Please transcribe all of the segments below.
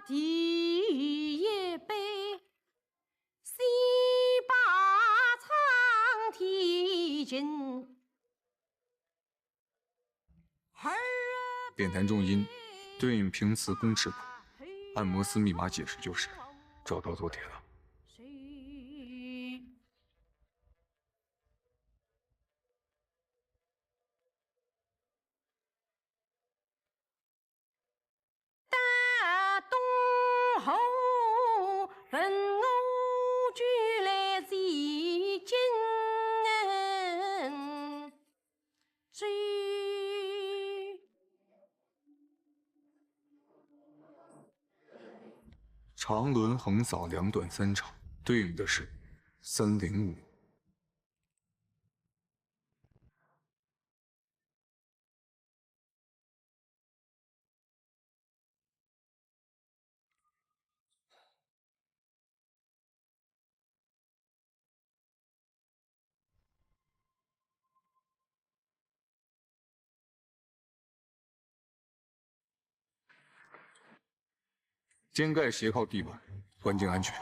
第一杯，先把苍天尽。点弹重音，对应平词公尺谱，按摩斯密码解释就是，找到做铁了。大东后问我居来几斤？长轮横扫两短三长，对应的是305。肩盖斜靠地板，环境安全。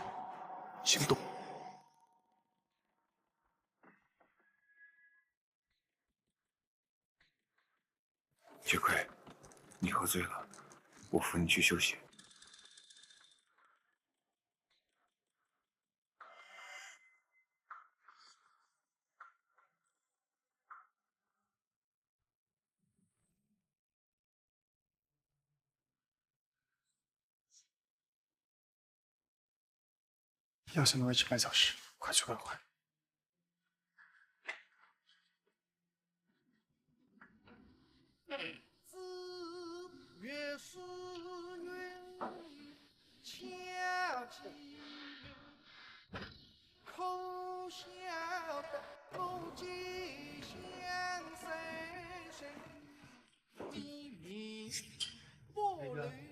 行动。铁奎，你喝醉了，我扶你去休息。药效能维持半小时，快去快回。自月是月，恰吉，口笑的不吉祥生生，地面波澜。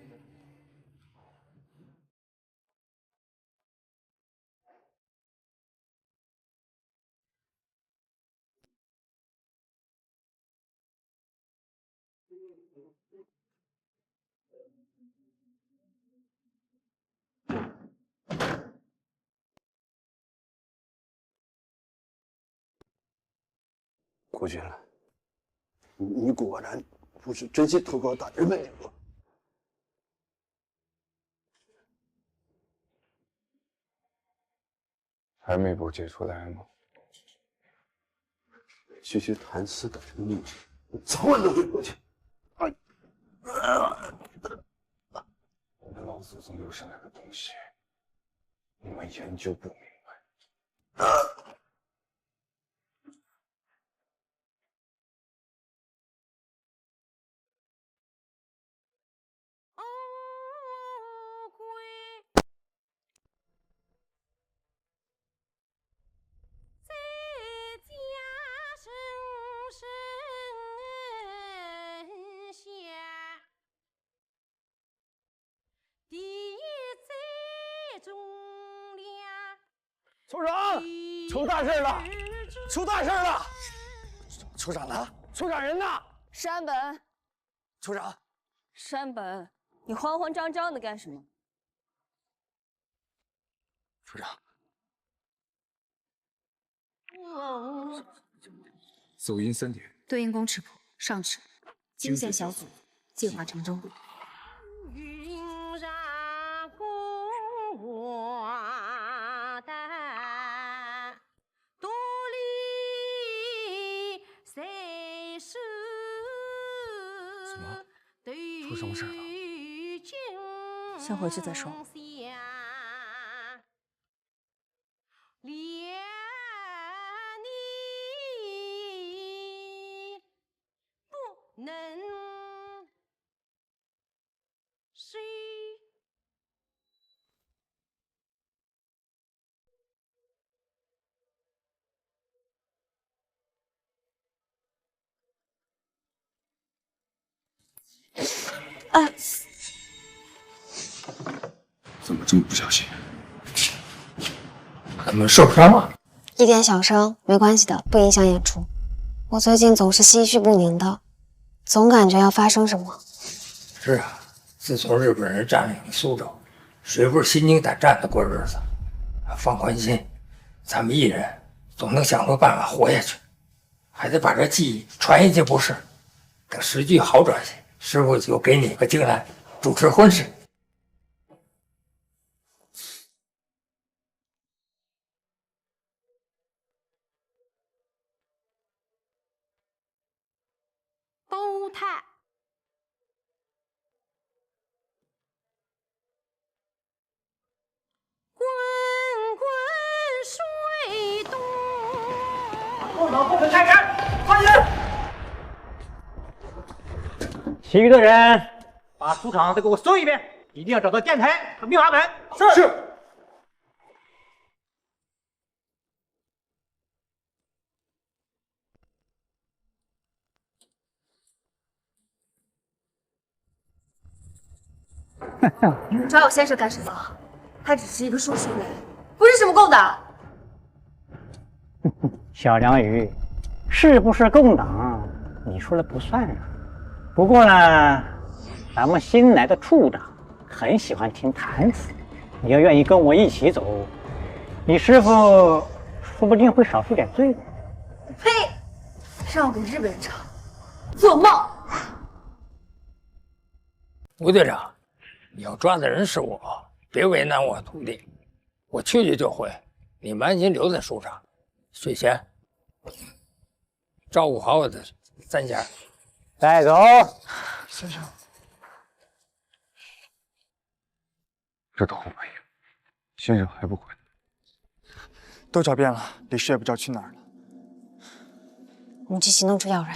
国君，你果然不是真心投靠大人们的。还没捕解出来吗？这些谭嗣的秘密，我早晚都会破解。我们老祖宗又是哪个东西？你们研究不明白。首长，出大事了！出大事了！首长呢？首长人呢？山本，首长，山本，你慌慌张张的干什么？首长，走音3点，对应公尺谱上尺，惊现小组计划成中。云染过瓦丹，多里谁是？怎么？出什么事了？先回去再说。怎么这么不小心？咱们受伤了？一点小伤没关系的，不影响演出。我最近总是心绪不宁的，总感觉要发生什么。是啊，自从日本人占领了苏州，谁不是心惊胆战的过日子？放宽心，咱们艺人总能想出办法活下去，还得把这技艺传下去，不是？等时局好转些，师傅就给你个京来主持婚事。都太滚滚水东。后脑后门开山，放人！其余的人把出场都给我搜一遍，一定要找到电台和密码本。是。你们抓我先生干什么？他只是一个说书人，不是什么共党。小梁宇，是不是共党，你说了不算啊。不过呢，咱们新来的处长很喜欢听弹词，你要愿意跟我一起走，你师傅说不定会少受点罪的。呸！让我给日本人唱，做梦！吴队长，你要抓的人是我，别为难我徒弟，我去就回，你们安心留在书上。水贤，照顾好我的三弦。带走。先生，这都后半夜，先生还不回来？都找遍了，李师也不知道去哪儿了。我们去行动处要人。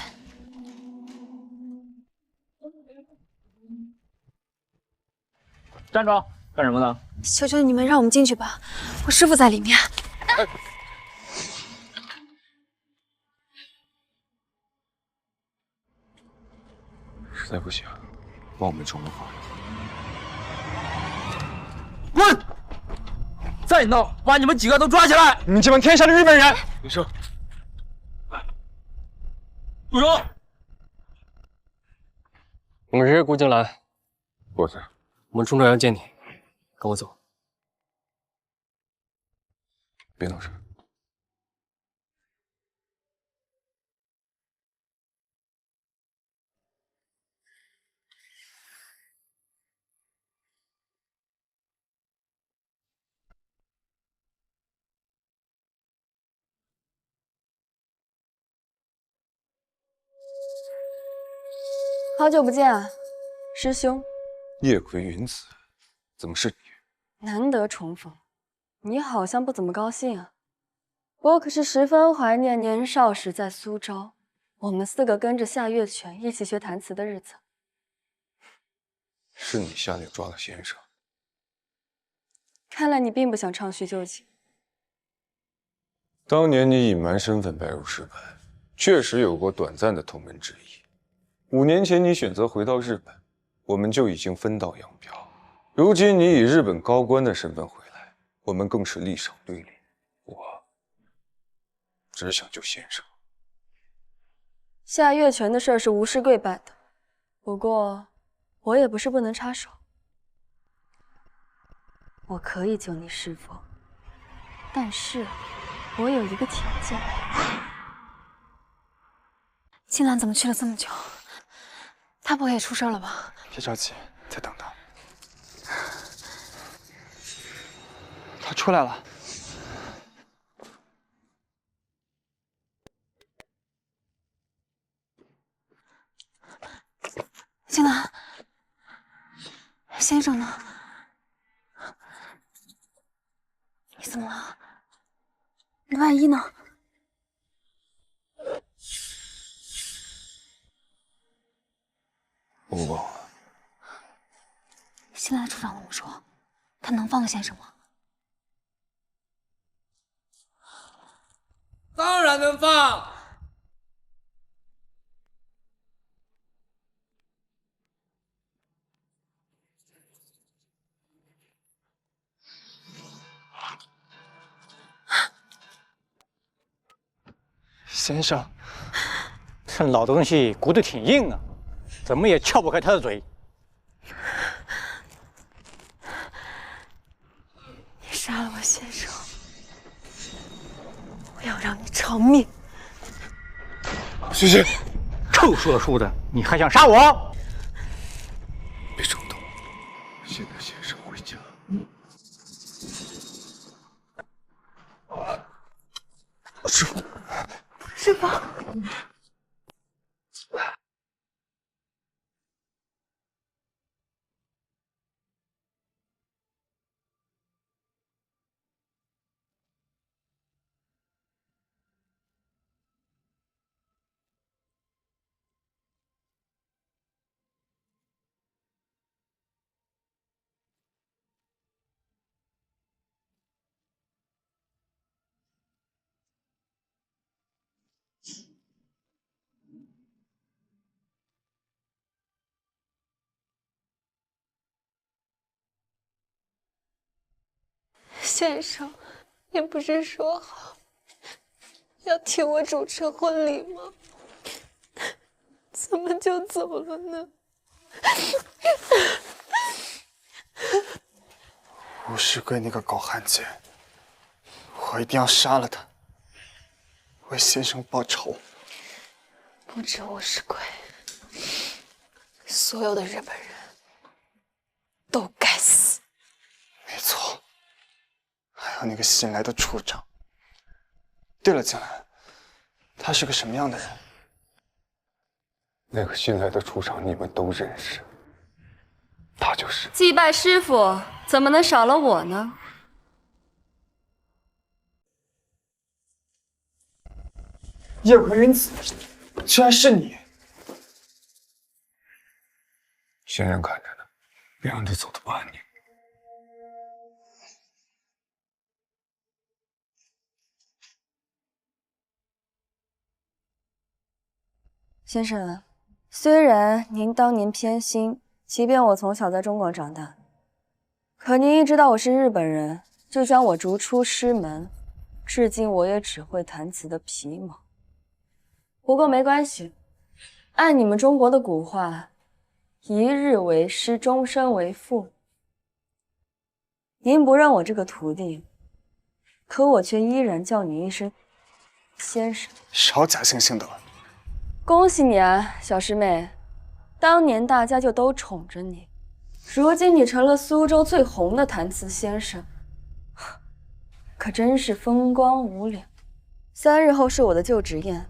站住！干什么呢？求求你们让我们进去吧，我师傅在里面。实在不行，帮我们冲个法。滚！再闹，把你们几个都抓起来！你们这帮天杀的日本人！李生，住手！我们是顾静兰，我在。我们冲着要见你，跟我走。别闹事。好久不见啊，师兄。叶葵云子，怎么是你？难得重逢，你好像不怎么高兴啊。我可是十分怀念年少时在苏州，我们4个跟着夏月泉一起学弹词的日子。是你下令抓了先生。看来你并不想长叙旧情。当年你隐瞒身份白入师本，确实有过短暂的同门之谊。5年前你选择回到日本，我们就已经分道扬镳。如今你以日本高官的身份回来，我们更是立场对立。我只想救先生。夏月泉的事是吴世贵办的，不过我也不是不能插手。我可以救你师父，但是我有一个条件。青兰怎么去了这么久？他不会也出事了吧？别着急，再等等。他出来了。青兰，先生呢？你怎么了？你万一呢？我不报了。新来的处长跟我说，他能放了先生吗？当然能放。先生，这老东西骨头挺硬啊，怎么也撬不开他的嘴。杀了我先生，我要让你偿命！萱萱，臭说书的，你还想杀我？别冲动，先带先生回家。师傅，师傅。先生，你不是说好要替我主持婚礼吗？怎么就走了呢？吴世贵那个狗汉奸，我一定要杀了他，为先生报仇。不止吴世贵，所有的日本人都该死。没错。还有那个新来的处长。对了，景兰，他是个什么样的人？那个新来的处长你们都认识，他就是。祭拜师傅，怎么能少了我呢？叶魁云子，居然是你！仙人看着呢，别让他走得不安宁。先生，虽然您当年偏心，即便我从小在中国长大，可您一知道我是日本人，就将我逐出师门，至今我也只会弹词的皮毛。不过没关系，按你们中国的古话，一日为师，终身为父。您不认我这个徒弟，可我却依然叫你一声先生。少假惺惺的了。恭喜你啊，小师妹！当年大家就都宠着你，如今你成了苏州最红的弹词先生，可真是风光无两。3日后是我的就职宴，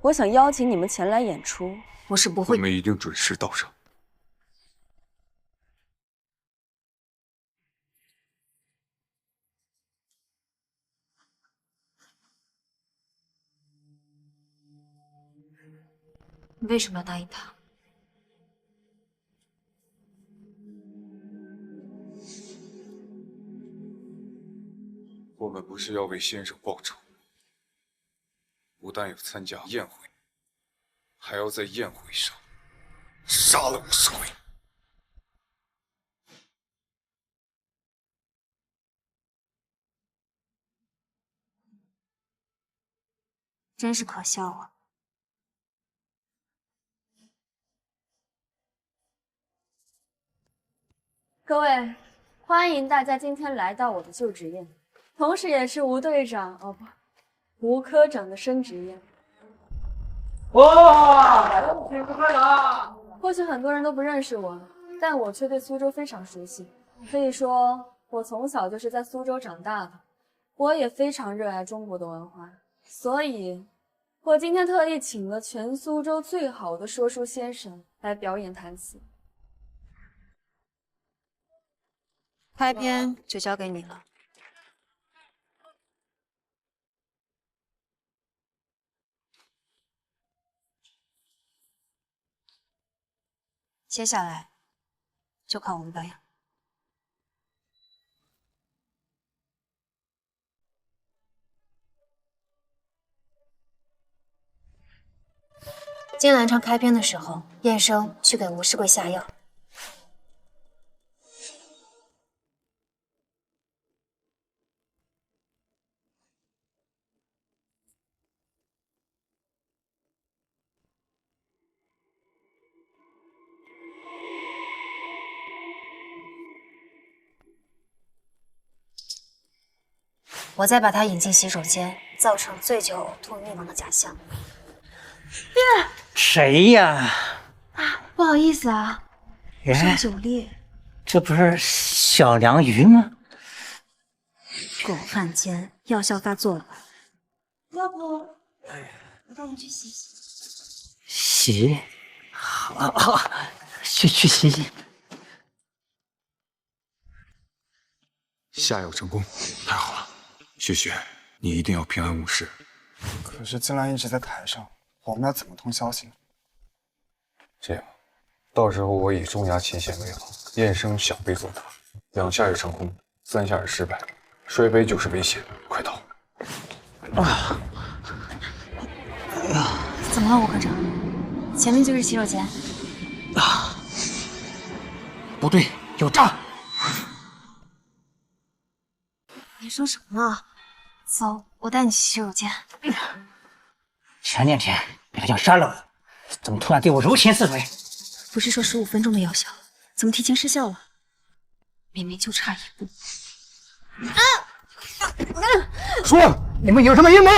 我想邀请你们前来演出。我是不会。我们一定准时到场。你为什么要答应他？我们不是要为先生报仇，不但要参加宴会，还要在宴会上杀了吴世贵。真是可笑啊！各位，欢迎大家今天来到我的就职宴，同时也是吴队长吴科长的升职宴。哇，辛苦了！或许很多人都不认识我，但我却对苏州非常熟悉。可以说，我从小就是在苏州长大的。我也非常热爱中国的文化，所以，我今天特意请了全苏州最好的说书先生来表演弹词。开篇就交给你了。接下来就看我们表演。金兰唱开篇的时候，燕生去给吴世贵下药。我再把他引进洗手间，造成醉酒呕吐溺亡的假象。谁呀？不好意思啊，哎上酒烈，这不是小梁鱼吗？狗汉奸，药效发作了吧？要不我带你去洗洗？洗？好，去洗洗。下药成功，太好了！雪雪，你一定要平安无事。可是金兰一直在台上，我们要怎么通消息呢？这样，到时候我以重压琴弦为号，验声响杯作答，2下是成功，3下是失败，摔杯就是危险，快到！怎么了，吴科长？前面就是洗手间。不对，有诈！你说什么呢？走，我带你去洗手间。前2天你还想杀了我，怎么突然对我柔情似水？不是说15分钟的药效，怎么提前失效了？明明就差1步。说，你们有什么阴谋？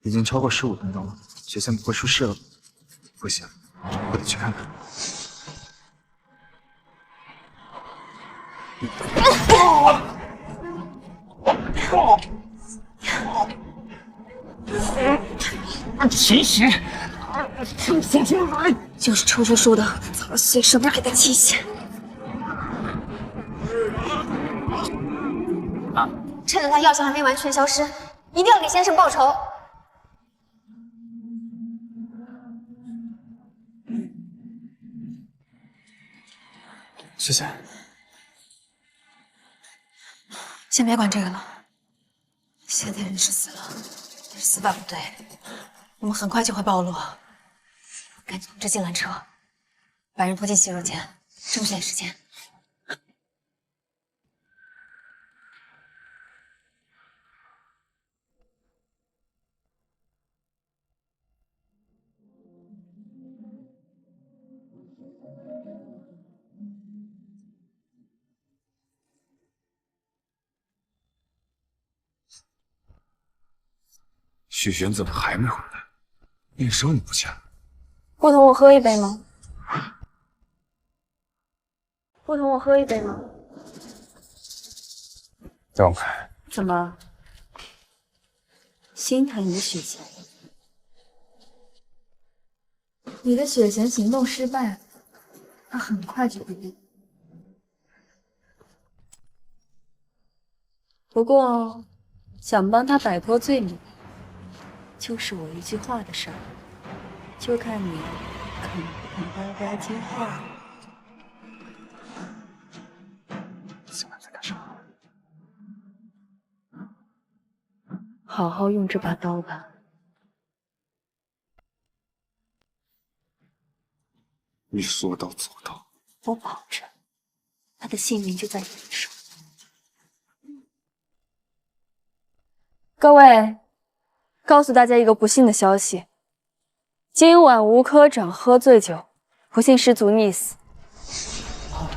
已经超过15分钟了，血线不会出事了。不行，我得去看看。秦时，就是抽出书的，早随手边给他器械。趁着他药效还没完全消失，一定要给先生报仇。谢谢。先别管这个了，现在人是死了，但是死法不对，我们很快就会暴露。赶紧通知进缆车，把人拖进洗手间，争取点时间。许玄怎么还没回来？验伤也不见了。不同我喝一杯吗？不同我喝一杯吗？让开！怎么？心疼你的血钱？你的血钱行动失败，他很快就会病。不过，想帮他摆脱罪名，就是我一句话的事儿，就看你肯不肯乖乖听话。现在在干什么？好好用这把刀吧，你说到做到。我保证，他的性命就在你手。各位，告诉大家一个不幸的消息：今晚吴科长喝醉酒，不幸失足溺死。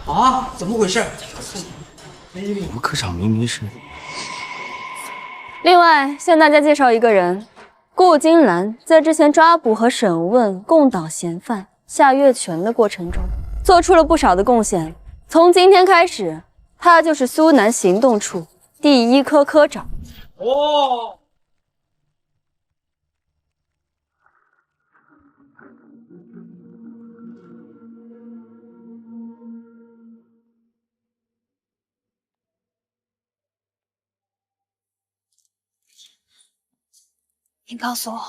啊？怎么回事？我们科长明明是……另外，向大家介绍一个人，顾金兰在之前抓捕和审问共党嫌犯夏月泉的过程中，做出了不少的贡献。从今天开始，他就是苏南行动处第1科科长。哦。你告诉我，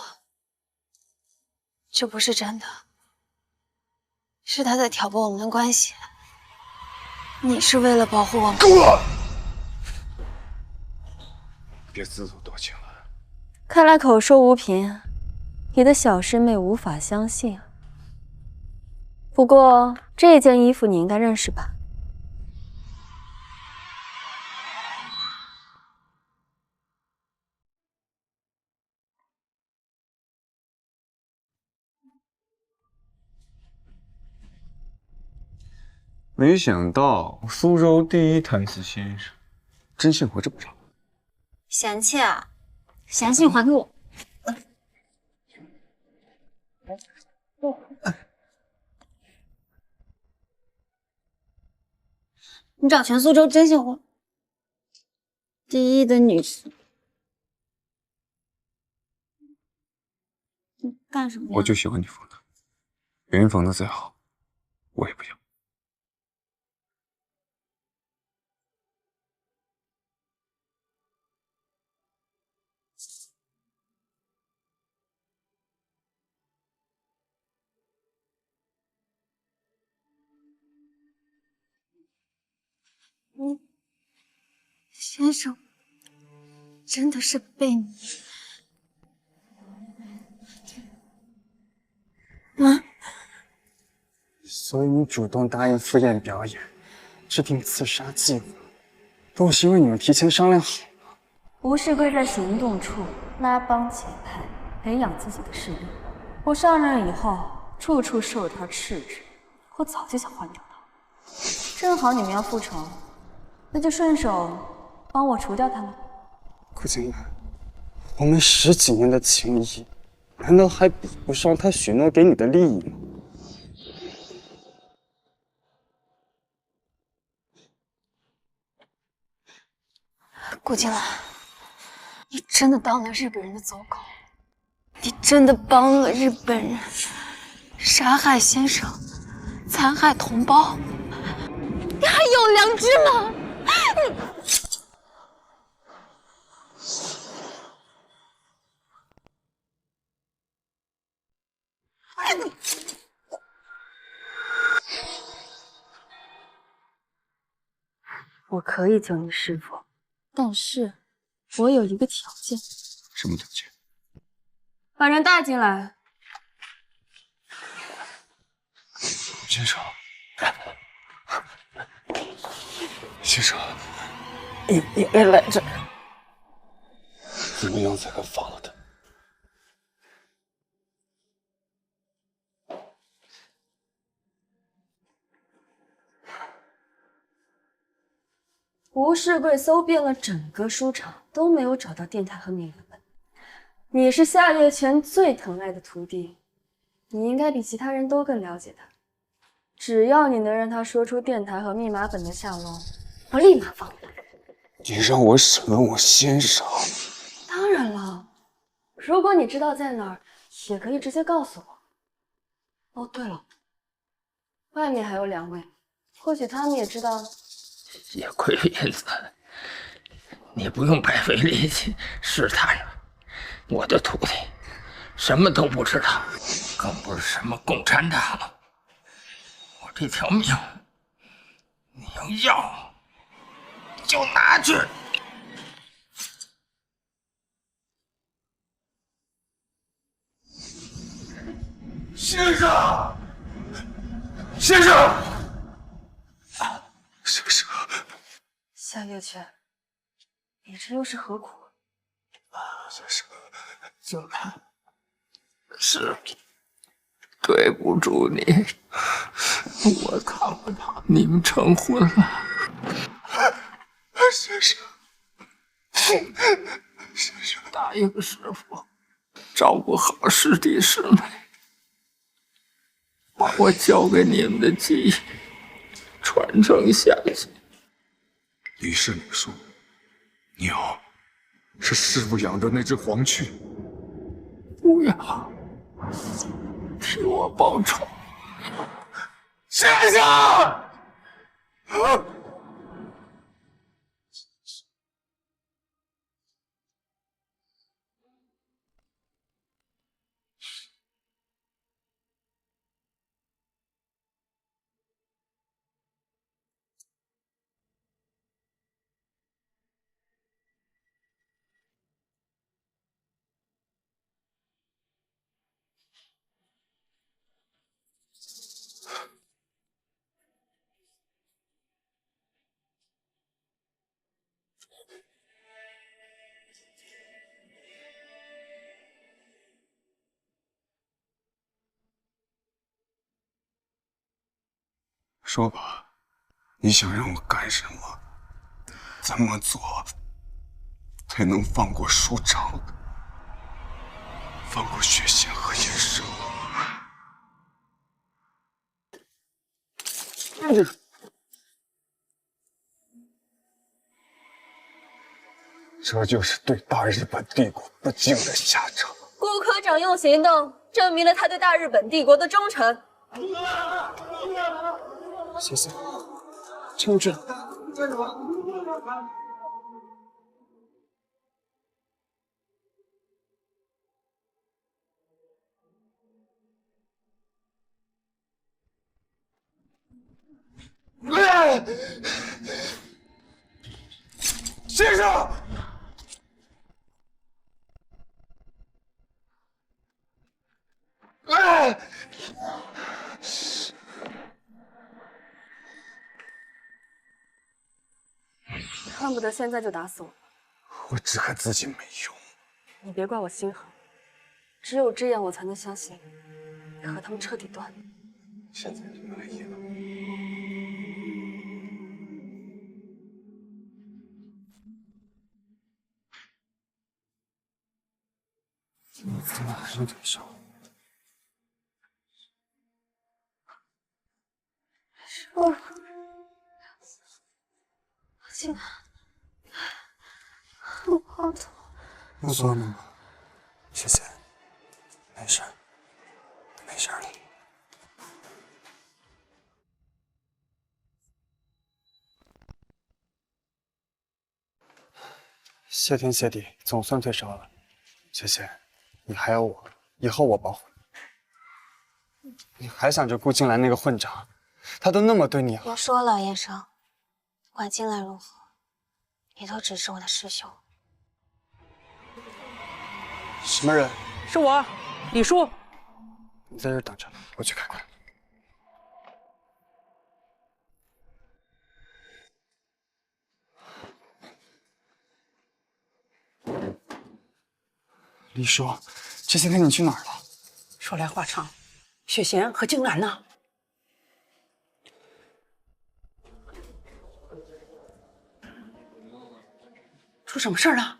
这不是真的，是他在挑拨我们的关系。你是为了保护我们？够了！别自作多情了。看来口说无凭，你的小师妹无法相信啊。不过这件衣服你应该认识吧？没想到苏州第一弹词先生，真性活这么长。嫌弃啊？嫌弃还给我。你找全苏州真性活第一的女士，你干什么呀？我就喜欢你缝的，别人缝的再好，我也不要。先生，真的是被你所以你主动答应赴宴表演，制定刺杀计划，都是因为你们提前商量好。吴世贵在行动处拉帮结派，培养自己的势力。我上任以后，处处受他斥责，我早就想换掉他。正好你们要复仇，那就顺手帮我除掉他们。顾景兰，我们10几年的情谊，难道还比不上他许诺给你的利益吗？顾金兰，你真的当了日本人的走狗，你真的帮了日本人杀害先生，残害同胞，你还有良知吗？我可以救你师父，但是我有一个条件。什么条件？把人带进来。先生，先生，你应该来这儿。怎么样才肯放了他？吴世贵搜遍了整个书场，都没有找到电台和密码本。你是夏月泉最疼爱的徒弟，你应该比其他人都更了解他。只要你能让他说出电台和密码本的下落，我立马放了他。你让我审问我先生？当然了，如果你知道在哪儿，也可以直接告诉我。哦，对了，外面还有2位，或许他们也知道。叶葵燕子，你不用白费力气试探了。我的徒弟什么都不知道，更不是什么共产党。我这条命，你要就拿去。先生，先生，先生，夏月泉，你这又是何苦？先生，小兰，是对不住你，我看不到你们成婚了。先生，先生，答应师傅，照顾好师弟师妹，把我教给你们的技艺传承下去。李氏女说，鸟是师傅养的那只黄雀。不要替我报仇，先生！说吧，你想让我干什么？怎么做才能放过署长，放过雪贤和叶生？这就是对大日本帝国不敬的下场。顾科长用行动证明了他对大日本帝国的忠诚。谢谢，清治。先生，恨不得现在就打死我。我只恨自己没用。你别怪我心狠，只有这样我才能相信你和他们彻底断了。现在就来也了。你怎么还能腿伤？我竟然我好痛。又做了吗？谢谢，没事，没事了。谢天谢地，总算退烧了。谢谢，你还有我，以后我保护你。你还想着顾静兰那个混账，他都那么对你了。别说了，叶生，不管进来如何，你都只是我的师兄。什么人？是我，李叔。你在这儿等着，我去开关。李叔，这些天你去哪儿了？说来话长，雪贤和静兰呢？出什么事儿了？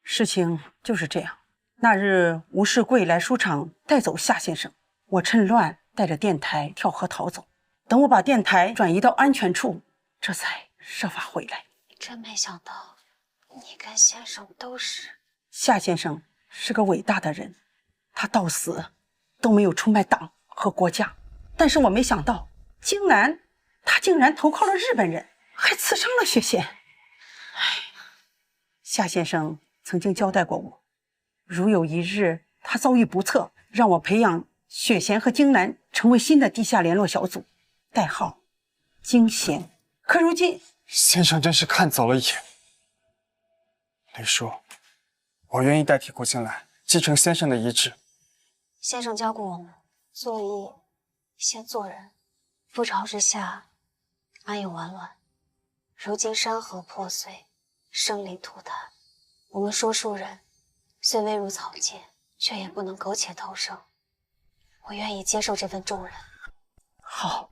事情就是这样。那日吴世贵来书场带走夏先生，我趁乱带着电台跳河逃走。等我把电台转移到安全处，这才设法回来。真没想到，你跟先生都是。夏先生是个伟大的人，他到死都没有出卖党和国家。但是我没想到，竟然他竟然投靠了日本人，还刺伤了雪贤。唉，夏先生曾经交代过我，如有一日他遭遇不测，让我培养雪贤和京兰成为新的地下联络小组，代号京贤。可如今先生真是看走了眼。李叔，我愿意代替顾静兰继承先生的遗志。先生教过我们，做义先做人。覆巢之下，安有完卵？如今山河破碎，生灵涂炭，我们说书人虽微如草芥，却也不能苟且偷生。我愿意接受这份重任。好，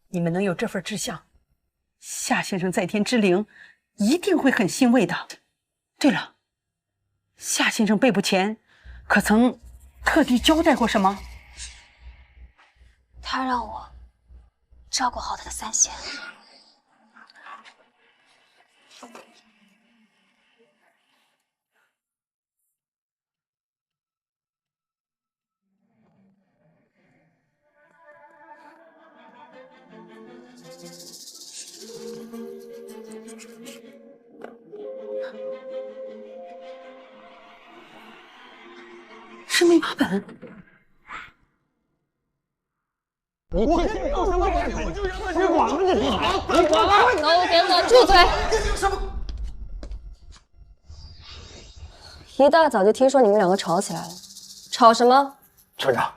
你们能有这份志向，夏先生在天之灵一定会很欣慰的。对了，夏先生被捕前可曾特地交代过什么？他让我照顾好他的三贤。是密码本。你我跟你有什么关系？我就让他去管了你，你管了？都给我住嘴！一大早就听说你们两个吵起来了，吵什么？村长，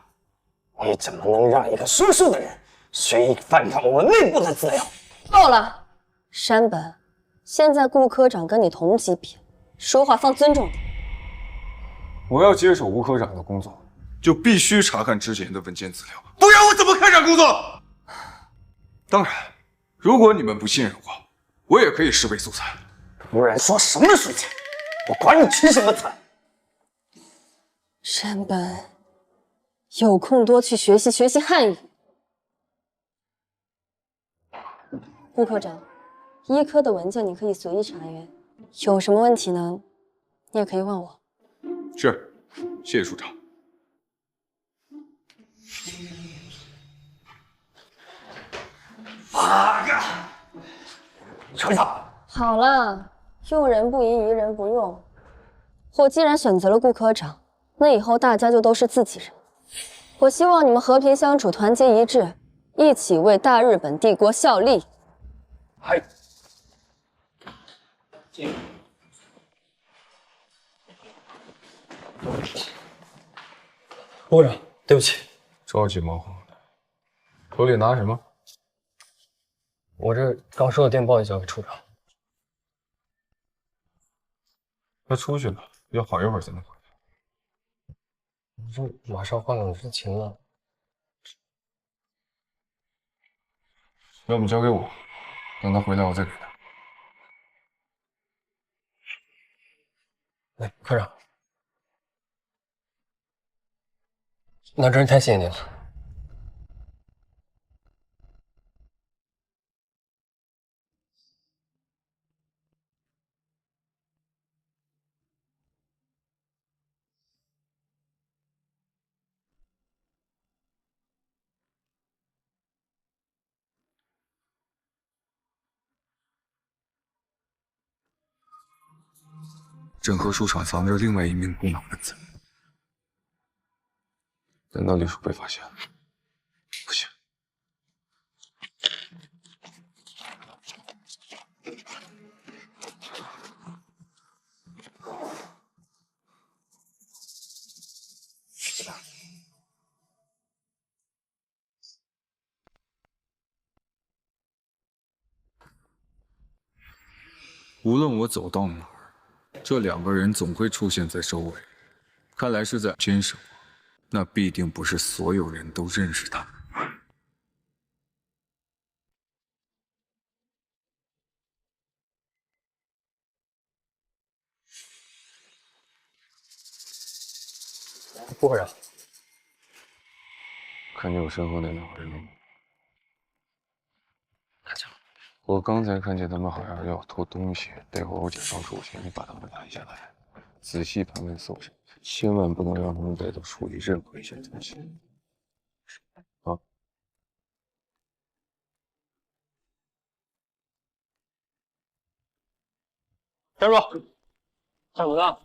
你怎么能让一个说书的人随意犯上我们内部的资料？够了，山本，现在顾科长跟你同级别，说话放尊重点。我要接手吴科长的工作，就必须查看之前的文件资料，不然我怎么开展工作？当然，如果你们不信任我，我也可以视为素材。不然说什么水晶？我管你吃什么菜！山本，有空多去学习学习汉语。顾科长，医科的文件你可以随意查阅，有什么问题呢？你也可以问我。是，谢谢处长。8个，处长。好了，用人不疑，疑人不用。我既然选择了顾科长，那以后大家就都是自己人。我希望你们和平相处，团结一致，一起为大日本帝国效力。嗨。部长，对不起，着急忙慌的，手里拿什么？我这刚收的电报也交给处长。他出去了，要好一会儿才能回来。我这马上换岗执勤了。要么交给我，等他回来我再给他。哎，科长，那真是太谢谢您了。整合书厂藏着另外一名共党分子，难道李叔被发现了？不行！无论我走到哪儿，这2个人总会出现在周围。看来是在监视我，那必定不是所有人都认识他们。顾科长，看见我身后那2个人了吗？看见了。我刚才看见他们好像要偷东西，待会儿我假装出去，你把他们拦下来，仔细盘问搜查，千万不能让他们带走处理任何一件东西。啊！站住！站稳了！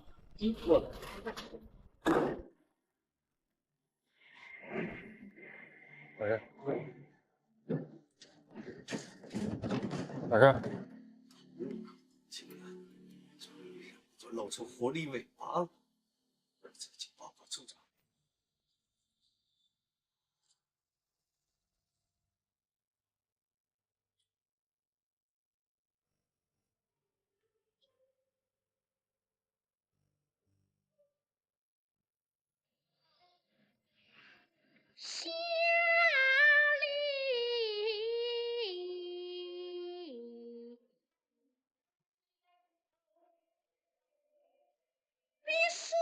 哪个？哪个？就露出狐狸尾巴了。这就报告处长。小李必须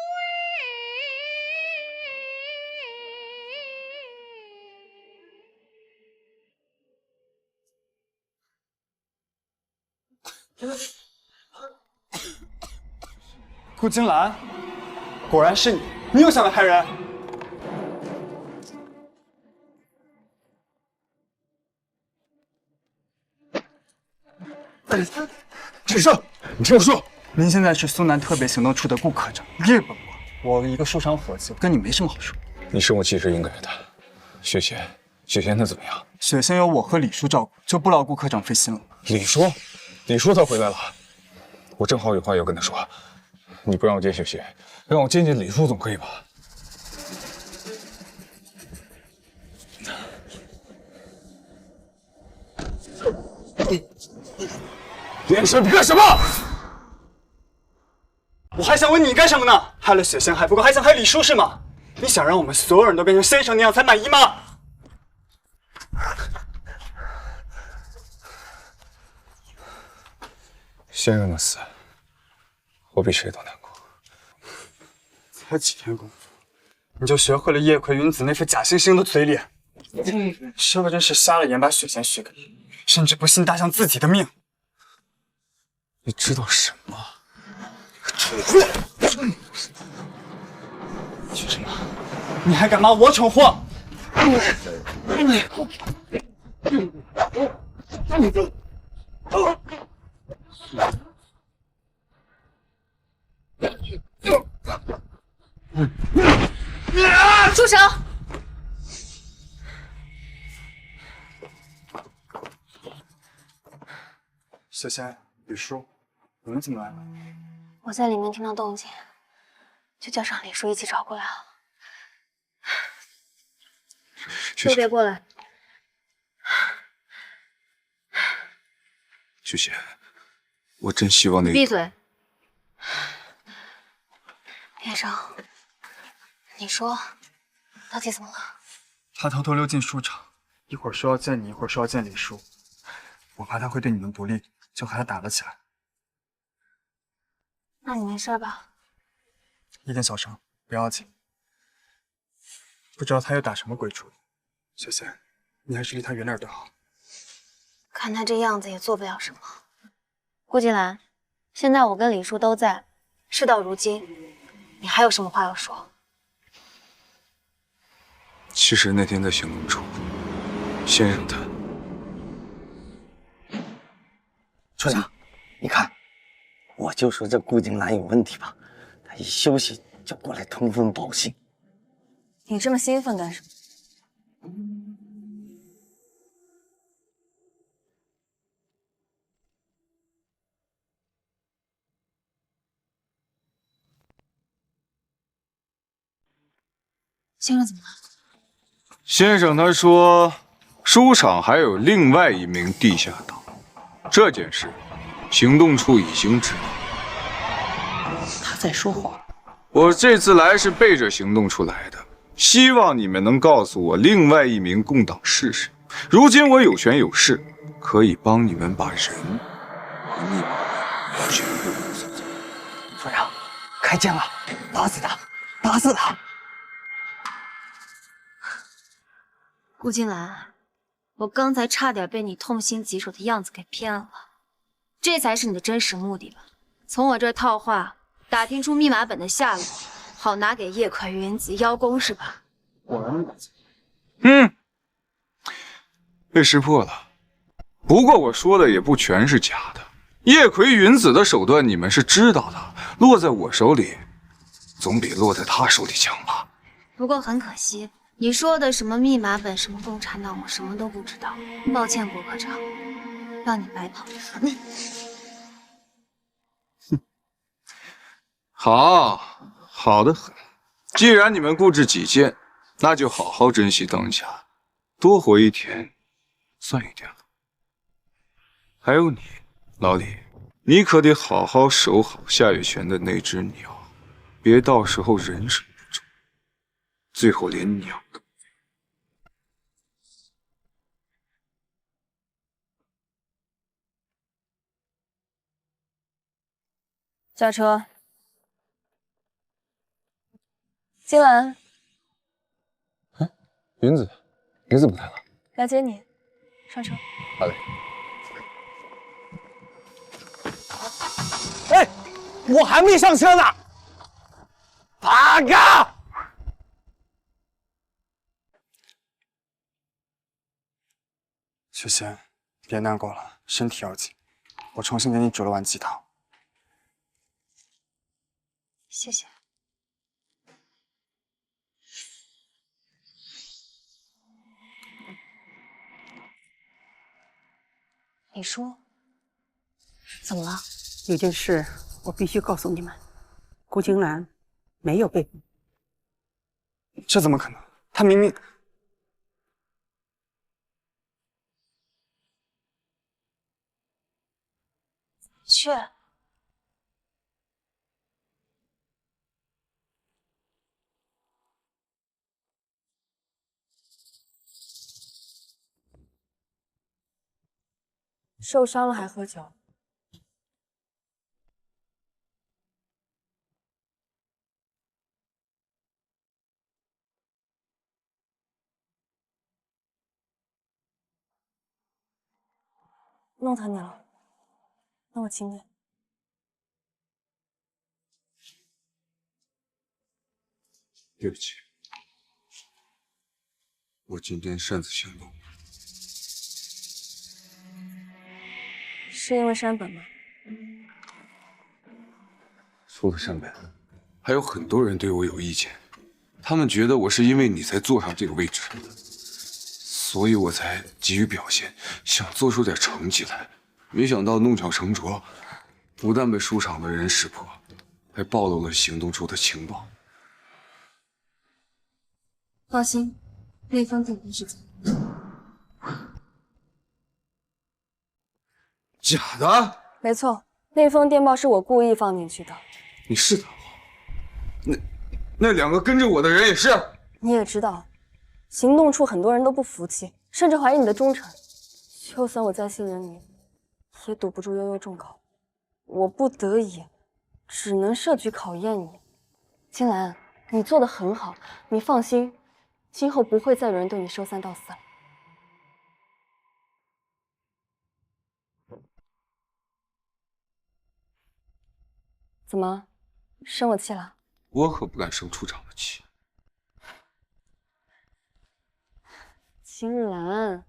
顾金兰，果然是你！你又想来害人？陈胜，你听我说，您现在是苏南特别行动处的顾科长，日本我一个书商伙计，跟你没什么好说。你生我气是应该的。雪贤他怎么样？雪贤有我和李叔照顾，就不劳顾科长费心了。李叔他回来了，我正好有话要跟他说。你不让我见雪贤，让我见见李叔总可以吧？连胜，你干什么？我还想问你干什么呢？害了雪贤还不够，还想害李叔是吗？你想让我们所有人都变成先生那样才满意吗？先生的死，我比谁都难过。才几天功夫，你就学会了叶葵云子那副假惺惺的嘴脸，是不真是瞎了眼把雪贤许给你，甚至不惜搭上自己的命？你知道什么？许什么？你还敢骂我蠢货？住手！雪贤、雨舒，你们怎么来了？我在里面听到动静，就叫上李叔一起找过来了。都别过来！雪贤，我真希望那个……闭嘴！叶生，你说到底怎么了？他偷偷溜进书场，一会儿说要见你，一会儿说要见李叔。我怕他会对你们不利，就和他打了起来。那你没事吧？一点小伤，不要紧。不知道他又打什么鬼主意。雪贤，你还是离他远点的好。看他这样子也做不了什么。顾金兰，现在我跟李叔都在，事到如今，你还有什么话要说？其实那天在行动处，先生他……处长，你看，我就说这顾金兰有问题吧，她一休息就过来通风报信。你这么兴奋干什么？先生怎么了？先生他说，书场还有另外一名地下党，这件事，行动处已经知道。他在说谎。我这次来是背着行动处来的，希望你们能告诉我另外一名共党是谁。如今我有权有势，可以帮你们把人和密码全部弄走。处长，开枪了，打死他，打死他！顾金兰，我刚才差点被你痛心疾首的样子给骗了，这才是你的真实目的吧？从我这儿套话，打听出密码本的下落，好拿给叶葵云子邀功是吧？被识破了。不过我说的也不全是假的，叶葵云子的手段你们是知道的，落在我手里，总比落在他手里强吧？不过很可惜。你说的什么密码本，什么共产党，我什么都不知道。抱歉，郭科长，让你白跑一趟。好的很。既然你们固执己见，那就好好珍惜当下，多活一天算一天了。还有你，老李，你可得好好守好夏月泉的那只鸟，别到时候人手不足，最后连鸟都……下车。金兰，云子，你怎么来了？来接你，上车。好嘞。哎，我还没上车呢！八嘎！雪贤，别难过了，身体要紧。我重新给你煮了碗鸡汤。谢谢。李叔，怎么了？有件事我必须告诉你们，顾金兰没有被捕。这怎么可能？他明明……去。受伤了还喝酒？弄疼你了，那我亲你。对不起，我今天擅自行动。是因为山本吗？除了山本，还有很多人对我有意见，他们觉得我是因为你才坐上这个位置的，所以我才急于表现，想做出点成绩来。没想到弄巧成拙，不但被书场的人识破，还暴露了行动处的情报。放心，那封电报是假的。假的？没错，那封电报是我故意放进去的。你试探我？那2个跟着我的人也是？你也知道，行动处很多人都不服气，甚至怀疑你的忠诚。就算我再信任你，也堵不住悠悠众口。我不得已，只能设局考验你。金兰，你做得很好，你放心，今后不会再有人对你说3道4了。怎么，生我气了？我可不敢生处长的气。青兰，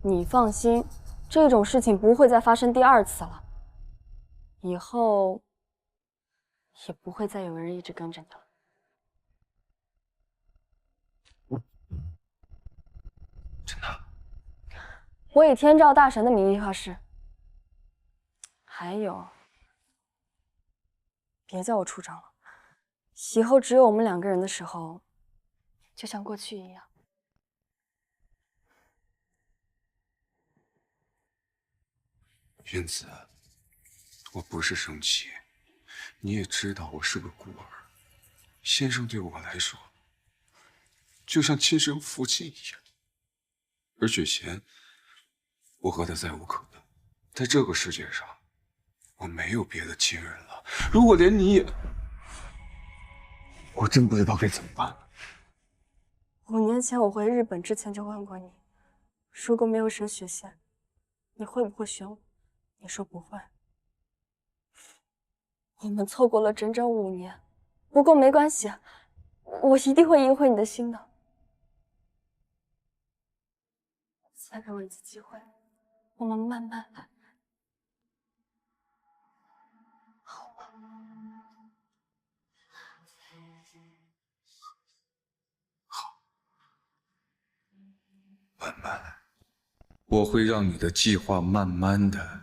你放心，这种事情不会再发生第2次了，以后也不会再有人一直跟着你了。真的？我以天照大神的名义发誓。还有，别叫我处长了，以后只有我们2个人的时候，就像过去一样。云子，我不是生气，你也知道我是个孤儿，先生对我来说，就像亲生父亲一样。而雪贤，我和他再无可能，在这个世界上，我没有别的亲人了。如果连你也，我真不知道该怎么办了。5年前我回日本之前就问过你，如果没有选雪贤，你会不会选我？你说不会。我们错过了整整5年，不过没关系，我一定会赢回你的心的。再给我一次机会，我们慢慢来，好吗？好，慢慢来。我会让你的计划慢慢的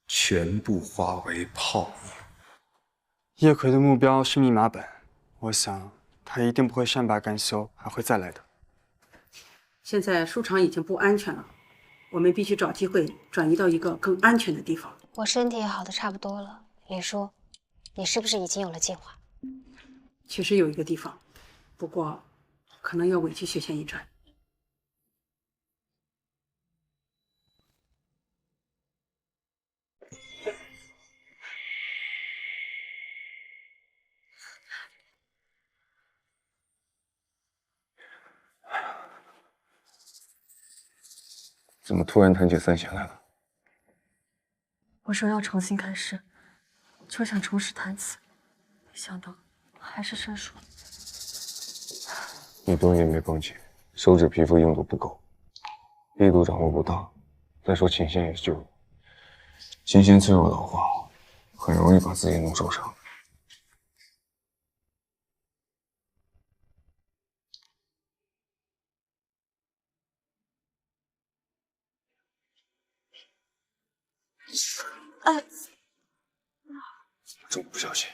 全部化为泡沫。叶葵的目标是密码本，我想他一定不会善罢甘休，还会再来的。现在书场已经不安全了，我们必须找机会转移到一个更安全的地方。我身体也好的差不多了，李叔，你是不是已经有了计划？确实有一个地方，不过可能要委屈雪贤一战。怎么突然谈起三弦来了？我说要重新开始，就想重拾台词，没想到还是生疏了。你东西没绷紧，手指皮肤硬度不够，力度掌握不当。再说琴弦也是旧的，琴弦脆弱老化，很容易把自己弄受伤。这么不小心。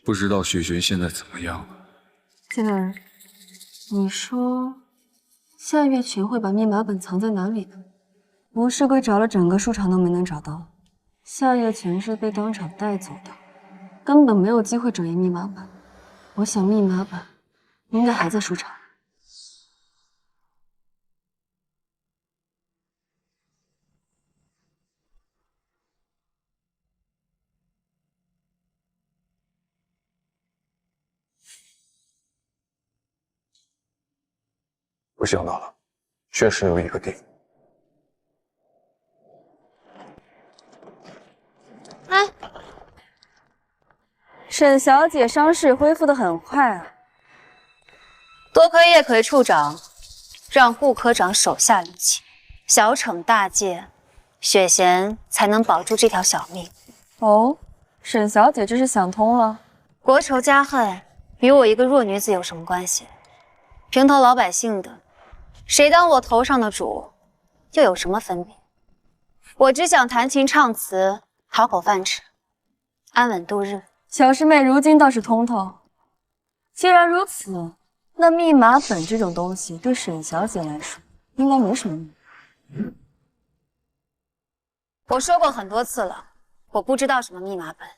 不知道雪璇现在怎么样了？金兰，你说夏月群会把密码本藏在哪里呢？吴世贵找了整个书场都没能找到，夏月群是被当场带走的，根本没有机会找验密码本。我想密码本应该还在书场。我想到了，确实有一个地方。哎，沈小姐伤势恢复得很快啊。多亏叶葵处长让顾科长手下留情，小惩大戒，雪贤才能保住这条小命。哦，沈小姐这是想通了。国仇家恨与我一个弱女子有什么关系？平头老百姓的，谁当我头上的主，又有什么分别？我只想弹琴唱词，讨口饭吃，安稳度日。小师妹如今倒是通透。既然如此，那密码本这种东西对沈小姐来说应该没什么用。我说过很多次了，我不知道什么密码本，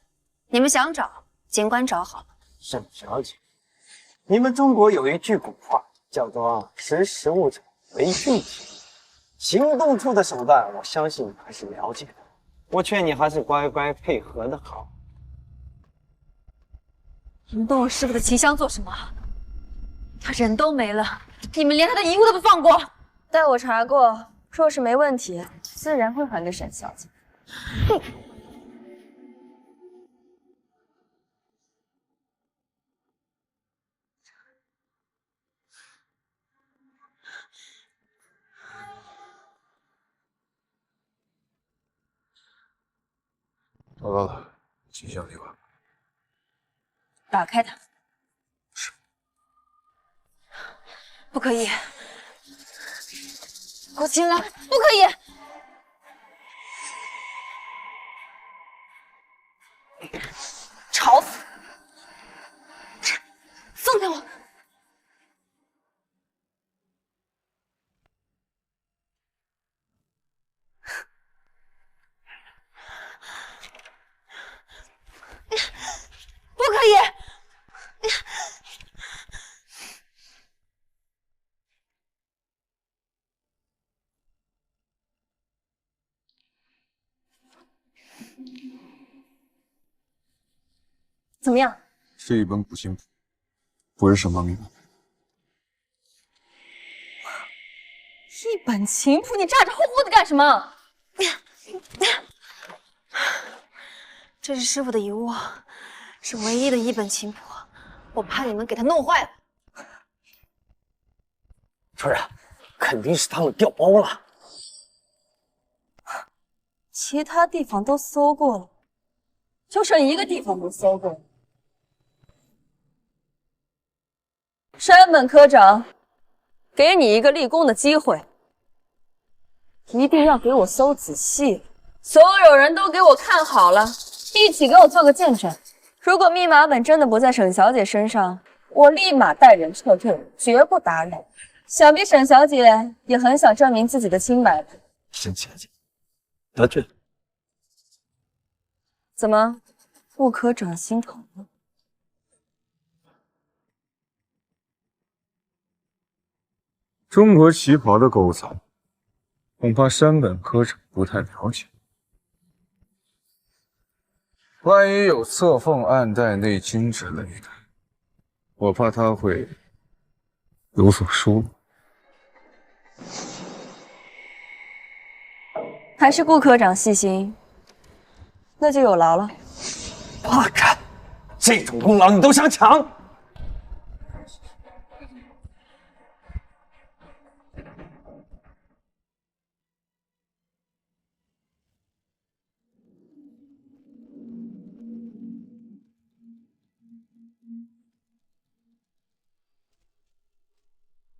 你们想找尽管找好了。沈小姐，你们中国有一句古话，叫做识时务者为俊杰。行动处的手段，我相信你还是了解的。我劝你还是乖乖配合的好。你们动我师傅的琴箱做什么？他人都没了，你们连他的遗物都不放过？待我查过，若是没问题，自然会还给沈小姐。哼！找到了，请向里吧。打开它。是。不可以！给我进来！不可以！吵死！放开我！不可以！怎么样？是一本古琴谱，不是什么密码。一本琴谱，你咋咋呼呼的干什么？这是师傅的遗物，是唯一的一本琴谱，我怕你们给他弄坏了。春儿啊，肯定是他们调包了。其他地方都搜过了，就剩一个地方没搜过。山本科长，给你一个立功的机会，一定要给我搜仔细，所有人都给我看好了，一起给我做个见证。如果密码本真的不在沈小姐身上，我立马带人撤退，绝不打扰。想必沈小姐也很想证明自己的清白吧？沈小姐，得罪了。怎么，顾科长心疼了？中国旗袍的构造，恐怕山本科长不太了解。万一有侧凤暗带内经之类的，我怕他会有所疏漏。还是顾科长细心，那就有劳了。八斩，这种功劳你都想抢？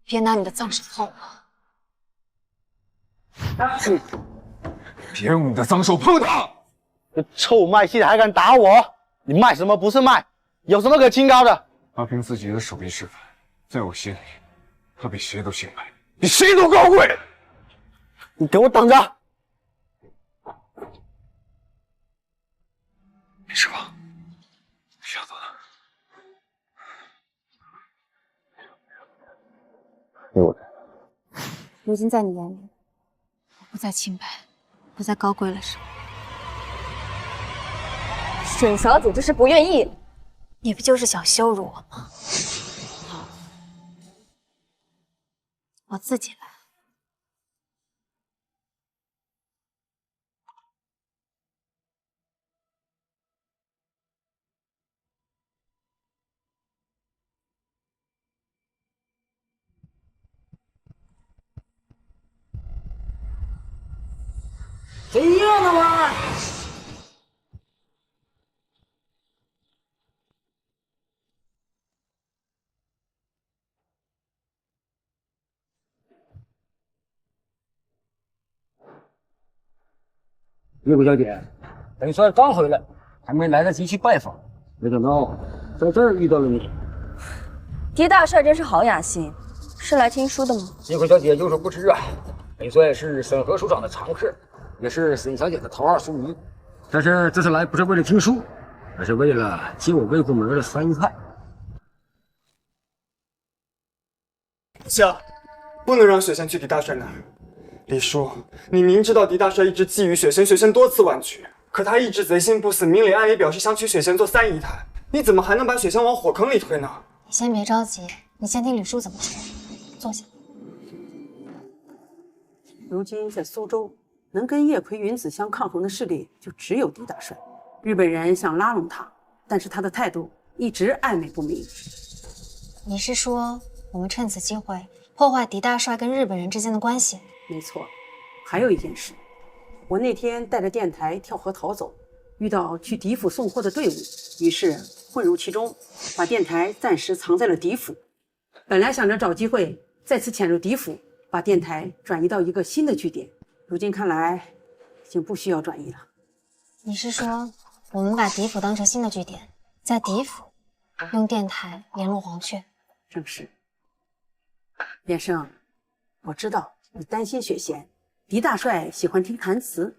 别拿你的脏手碰我！别用你的脏手碰他！这臭卖戏的还敢打我？你卖什么不是卖？有什么可清高的？他凭自己的手艺示范，在我心里，他比谁都清白，比谁都高贵。你给我等着！没事吧？小子，给我的。如今在你眼里，我不再清白，不再高贵了，是吗？沈小姐这是不愿意，你不就是想羞辱我吗？好，我我自己来。谁呀，那玩意儿？月桂小姐，本帅刚回来，还没来得及去拜访，没想到在这儿遇到了你。狄大帅真是好雅兴，是来听书的吗？月桂小姐有所不知啊，本帅是沈河书场的常客，也是沈小姐的头号书迷。但是这次来不是为了听书，而是为了接我未过门的三姨太。行，不能让雪仙去狄大帅那儿。李叔，你明知道狄大帅一直觊觎雪仙，雪仙多次婉拒，可他一直贼心不死，明里暗里表示想娶雪仙做三姨太。你怎么还能把雪仙往火坑里推呢？你先别着急，你先听吕叔怎么说。坐下。如今在苏州，能跟叶葵、云子相抗衡的势力就只有狄大帅。日本人想拉拢他，但是他的态度一直暧昧不明。你是说，我们趁此机会破坏狄大帅跟日本人之间的关系？没错，还有一件事，我那天带着电台跳河逃走，遇到去狄府送货的队伍，于是混入其中，把电台暂时藏在了狄府。本来想着找机会再次潜入狄府，把电台转移到一个新的据点，如今看来已经不需要转移了。你是说，我们把狄府当成新的据点，在狄府用电台联络黄雀？正是。连生，我知道你担心雪贤，狄大帅喜欢听弹词，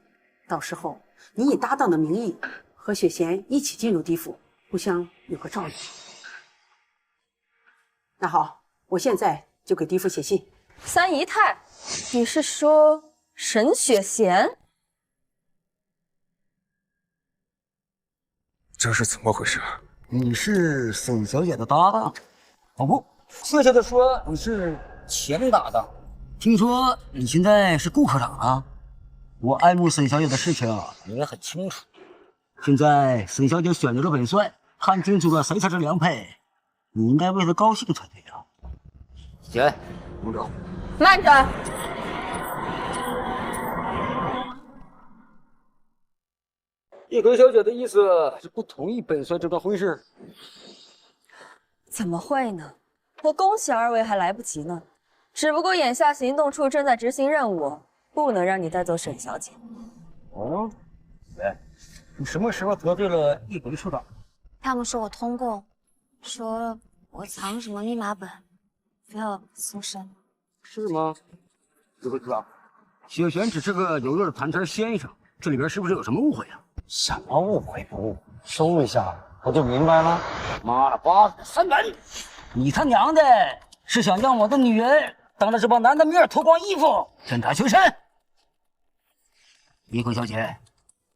到时候你以搭档的名义和雪贤一起进入狄府，互相有个照应。那好，我现在就给狄府写信。三姨太，你是说沈雪贤？这是怎么回事？你是沈小姐的搭档？哦不，确切的说你是前搭档。听说你现在是顾科长啊？我爱慕沈小姐的事情你也很清楚。现在沈小姐选择了本帅，看清楚了谁才是良配，你应该为她高兴才对呀。姐，我走。慢着！叶葵小姐的意思是不同意本帅这段婚事？怎么会呢？我恭喜二位还来不及呢。只不过眼下行动处正在执行任务，不能让你带走沈小姐。哦，喂，你什么时候得罪了叶葵处长？他们说我通共，说我藏什么密码本，非要搜身。是吗？叶葵处长，雪璇只是个有用的弹词先生，这里边是不是有什么误会啊？什么误会不误？搜一下我就明白了。妈了巴子三本，你他娘的是想让我的女人当着这帮男的面脱光衣服跟他求身？叶葵小姐，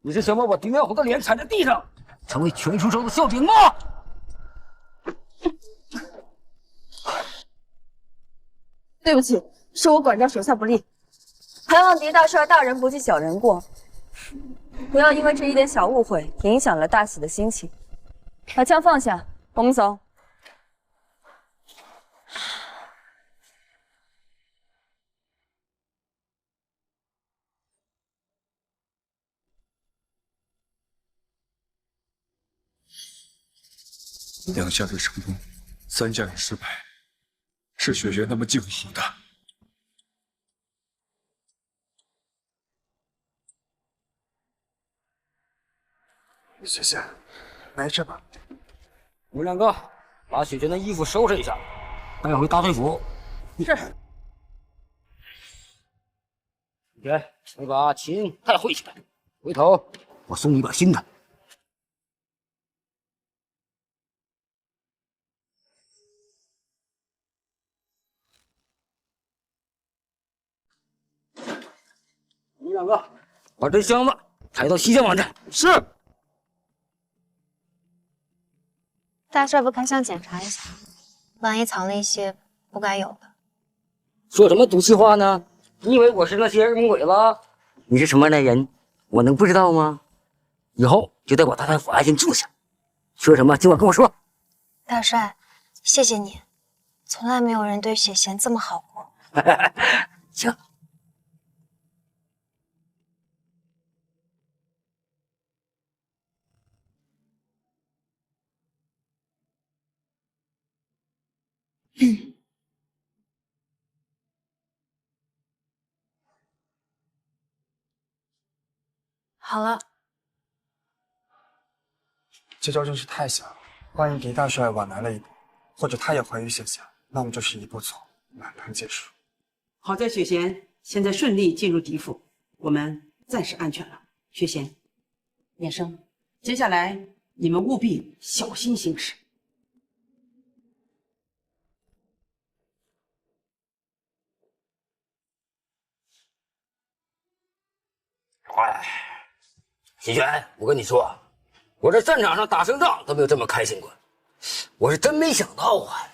你是想把我狄苗红的脸踩在地上，成为全苏州的笑柄吗？对不起，是我管教手下不力，还望狄大帅大人不计小人过，不要因为这一点小误会影响了大喜的心情。把枪放下，我们走。2下里成功，3下里失败，是雪璇他们净唬的。雪仙，没事吧？你们两个把雪璇的衣服收拾一下，带回大帅府。是。姐，你把琴带回去，回头我送你一把新的。你们两个把这箱子抬到西厢房去。是。大帅不开箱检查一下，万一藏了一些不该有的。说什么赌气话呢？你以为我是那些日本鬼子？你是什么样的人，我能不知道吗？以后就在我大太府安心住下。说什么尽管跟我说。大帅，谢谢你，从来没有人对雪贤这么好过。行。好了，这招真是太险了。万一狄大帅晚来了一步，或者他也怀疑雪贤，那我们就是一步错，满盘皆输。好在雪贤现在顺利进入狄府，我们暂时安全了。雪贤、衍生，接下来你们务必小心行事。哎，喜轩，我跟你说，我这战场上打胜仗都没有这么开心过。我是真没想到啊！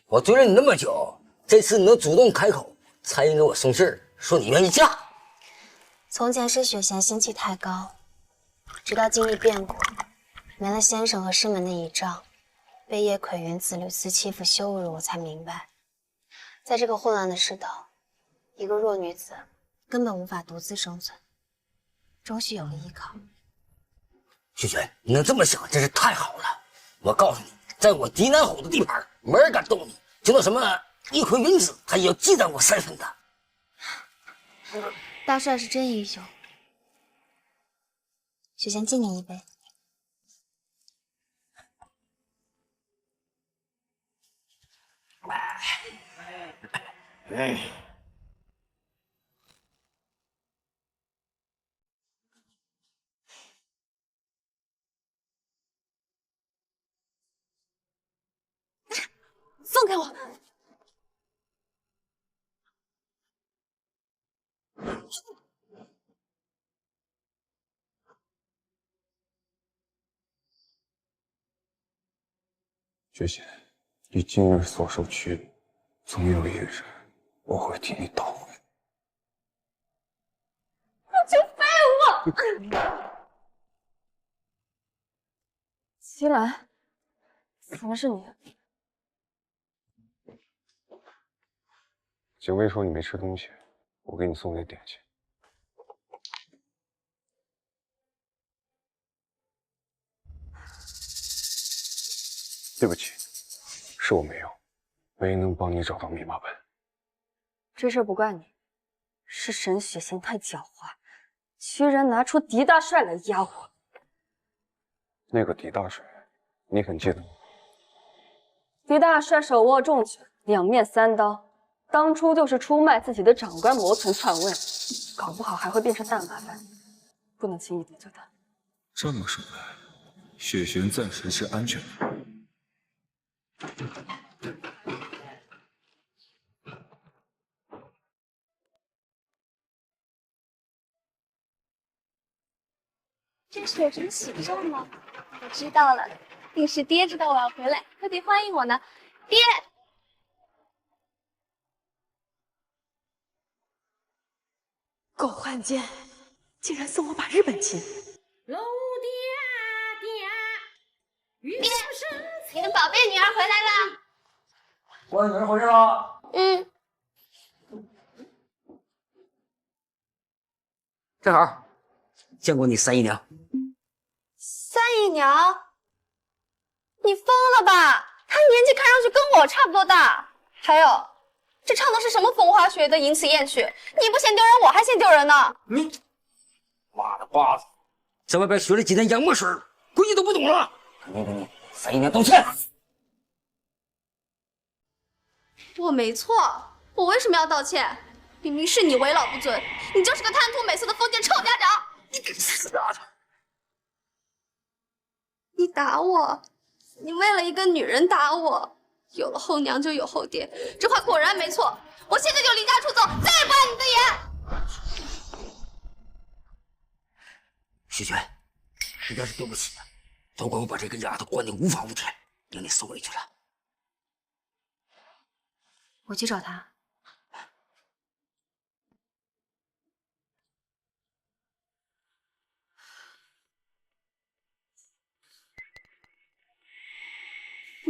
我追了你那么久，这次你能主动开口，才应给我送信儿，说你愿意嫁。从前是雪贤心气太高，直到经历变故，没了先生和师门的倚仗，被叶葵云子屡次欺负羞辱，我才明白，在这个混乱的世道，一个弱女子根本无法独自生存，终须有个依靠。雪轩，你能这么想，真是太好了。我告诉你，在我狄南侯的地盘，没人敢动你。就那什么叶葵云子，他也要忌惮我3分的。大帅是真英雄，雪贤敬你一杯。哎。放开我！雪贤，你今日所受屈辱，总有一日我会替你讨回。就废我！齐兰，怎么是你？警卫说你没吃东西，我给你送点点心。对不起，是我没能帮你找到密码本。这事不怪你，是沈雪贤太狡猾，居然拿出狄大帅来压我。那个狄大帅，你可记得吗？狄大帅手握重权，两面3刀。当初就是出卖自己的长官谋权篡位，搞不好还会变成大麻烦，不能轻易得罪他。这么说来，雪璇暂时是安全的。这是有什么喜兆吗？我知道了，定是爹知道我要回来，特地欢迎我呢。爹！狗汉奸，竟然送我把日本亲！爹，你的宝贝女儿回来了。我女儿回来了。嗯，正好，见过你三姨娘。三姨娘，你疯了吧？她年纪看上去跟我差不多大。还有，这唱的是什么风花雪月的淫词艳曲？你不嫌丢人，我还嫌丢人呢。你妈的巴子，在外边学了几年洋墨水，规矩都不懂了。赶紧给你三姨娘道歉。我没错，我为什么要道歉？明明是你为老不尊，你就是个贪图美色的封建臭家长！你个死丫头！你打我，你为了一个女人打我，有了后娘就有后爹，这话果然没错。我现在就离家出走，再也不碍你的眼。徐泉，实在是对不起，都怪我把这个丫头惯得无法无天，让你受委屈了。我去找他。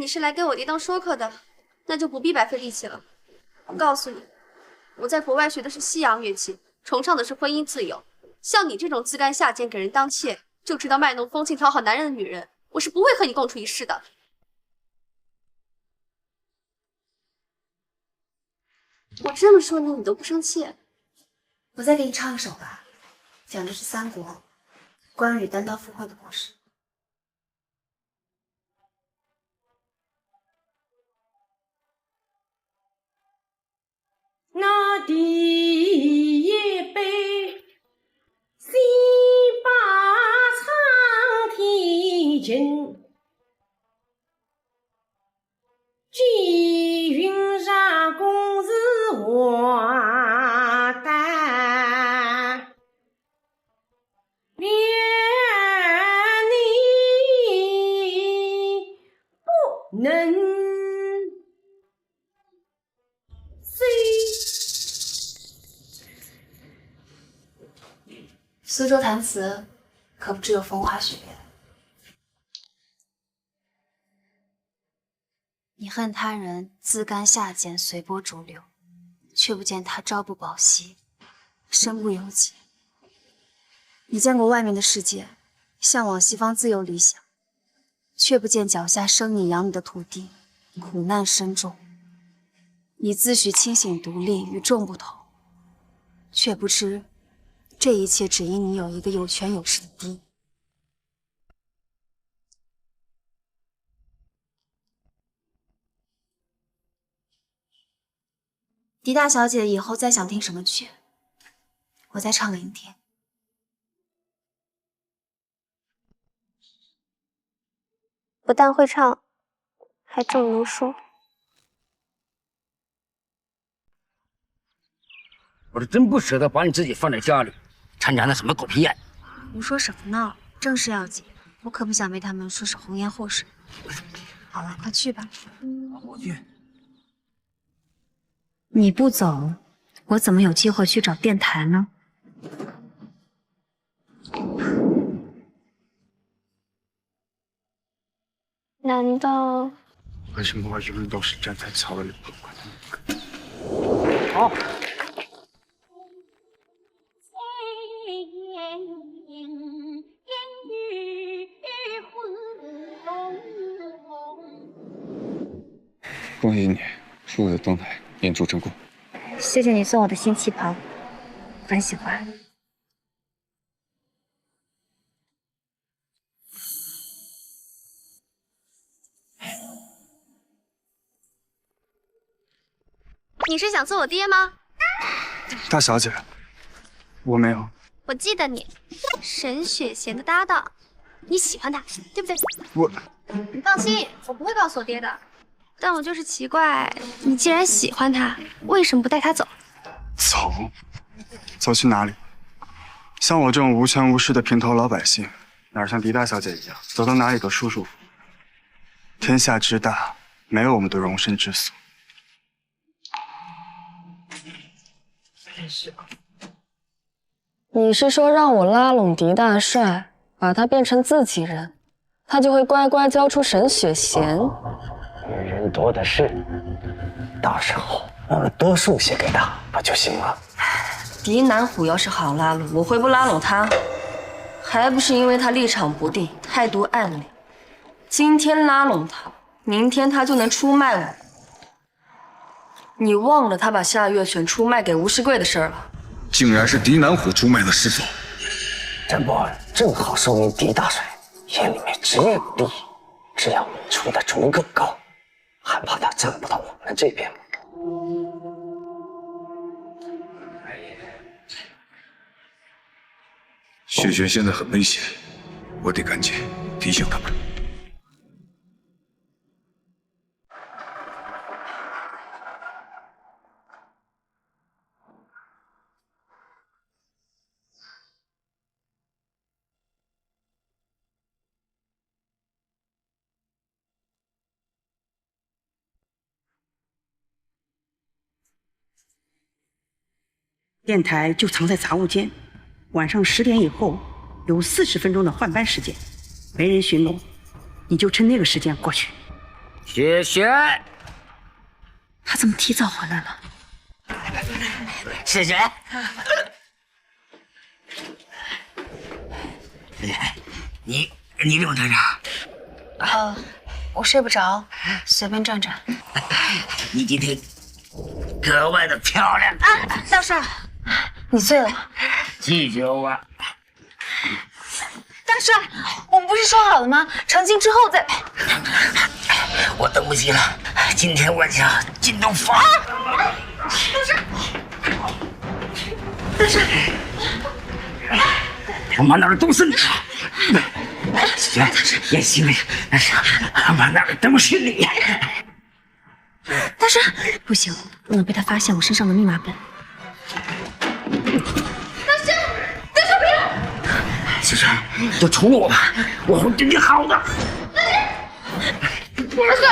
你是来给我爹当说客的，那就不必白费力气了。我告诉你，我在国外学的是西洋乐器，崇尚的是婚姻自由。像你这种自甘下贱、给人当妾，就知道卖弄风情、讨好男人的女人，我是不会和你共处一室的。我这么说你都不生气？我再给你唱一首吧，讲的是三国关羽单刀赴会的故事。我第一杯西巴苍天酒，几云上公是我担，愿你不能随。苏州弹词可不只有风花雪月。你恨他人自甘下贱、随波逐流，却不见他朝不保夕、身不由己。你见过外面的世界，向往西方自由理想，却不见脚下生你养你的土地苦难深重。你自诩清醒独立，与众不同，却不知这一切只因你有一个有权有势的爹。狄大小姐以后再想听什么曲，我再唱给你听。不但会唱，还重能说。我是真不舍得把你自己放在家里，参加那什么狗屁宴。胡说什么呢？正事要紧，我可不想被他们说是红颜祸水。好了，快去吧。我去。你不走，我怎么有机会去找电台呢？难道为什么我永远都是站在草里不管他们？好。恭喜你，数字登台，演出成功。谢谢你送我的新旗袍，我很喜欢。你是想做我爹吗？大小姐，我没有。我记得你，沈雪贤的搭档，你喜欢他，对不对？我，你放心，我不会告诉我爹的。但我就是奇怪，你既然喜欢他，为什么不带他走？走？走去哪里？像我这种无权无势的平头老百姓，哪像狄大小姐一样，走到哪里都舒舒服服。天下之大，没有我们的容身之所。你是说让我拉拢狄大帅，把他变成自己人，他就会乖乖交出沈雪贤？人多的是，到时候我们多送些给他不就行了？狄南虎要是好拉拢，我会不拉拢他？还不是因为他立场不定，态度暗恋。今天拉拢他，明天他就能出卖我。你忘了他把夏月选出卖给吴世贵的事了？竟然是狄南虎出卖了师傅。这不正好说明狄大帅眼里面只有利益，只要我们出的足够高，还怕他站不到我们这边吗？雪璇现在很危险，我得赶紧提醒他们。电台就藏在杂物间，晚上10点以后有40分钟的换班时间，没人巡逻，你就趁那个时间过去。雪璇，他怎么提早回来了？雪璇，你怎么在这儿？我睡不着，随便转转。你今天格外的漂亮啊，大帅，你醉了？记住我。大帅，我们不是说好了吗？成亲之后再……我等不及了，今天晚上进洞房。大帅，我满哪儿都是你。也行，满哪儿都是你。大帅，不行，不能被他发现我身上的密码本。大帅不要！小川，就除了我吧，我会对你好的。大帅，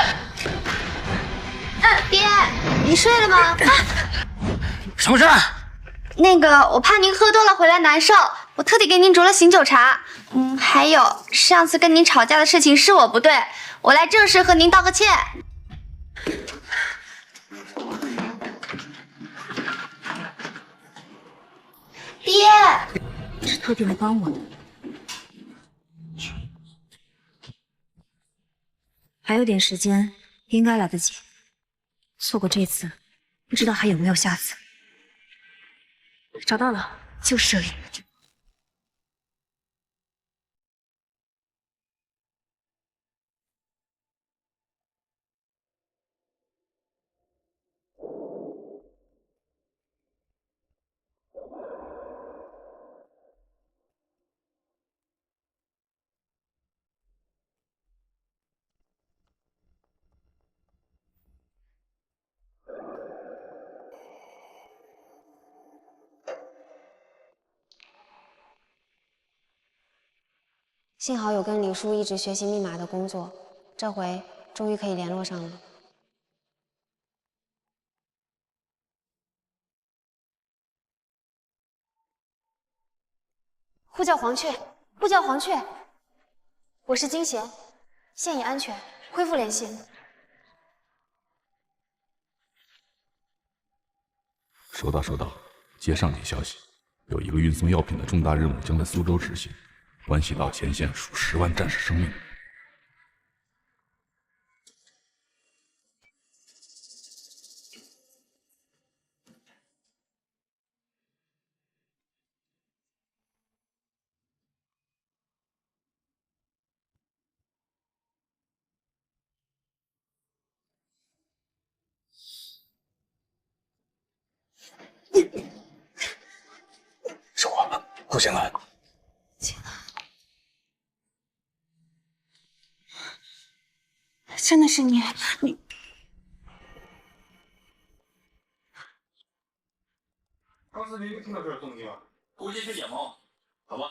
爹，你睡了吗？什么事？那个，我怕您喝多了回来难受，我特地给您煮了醒酒茶。还有上次跟您吵架的事情是我不对，我来正式和您道个歉。爹，是特地来帮我的。还有点时间，应该来得及。错过这次，不知道还有没有下次。找到了，就是这里。幸好有跟李叔一直学习密码的工作，这回终于可以联络上了。呼叫黄雀，呼叫黄雀，我是金贤，现已安全，恢复联系。收到，收到。接上级消息，有一个运送药品的重大任务将在苏州执行，关系到前线数10万战士生命。是我，顾景兰。真的是你，刚才明明听到这儿动静啊，估计是野猫，好吧？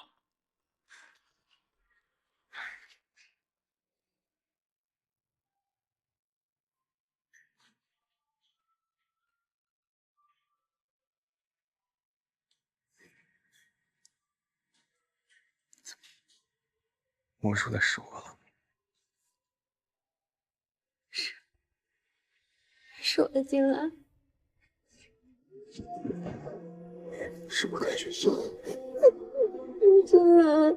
摸出来是我了。是我的金兰，是不是感觉像？金兰，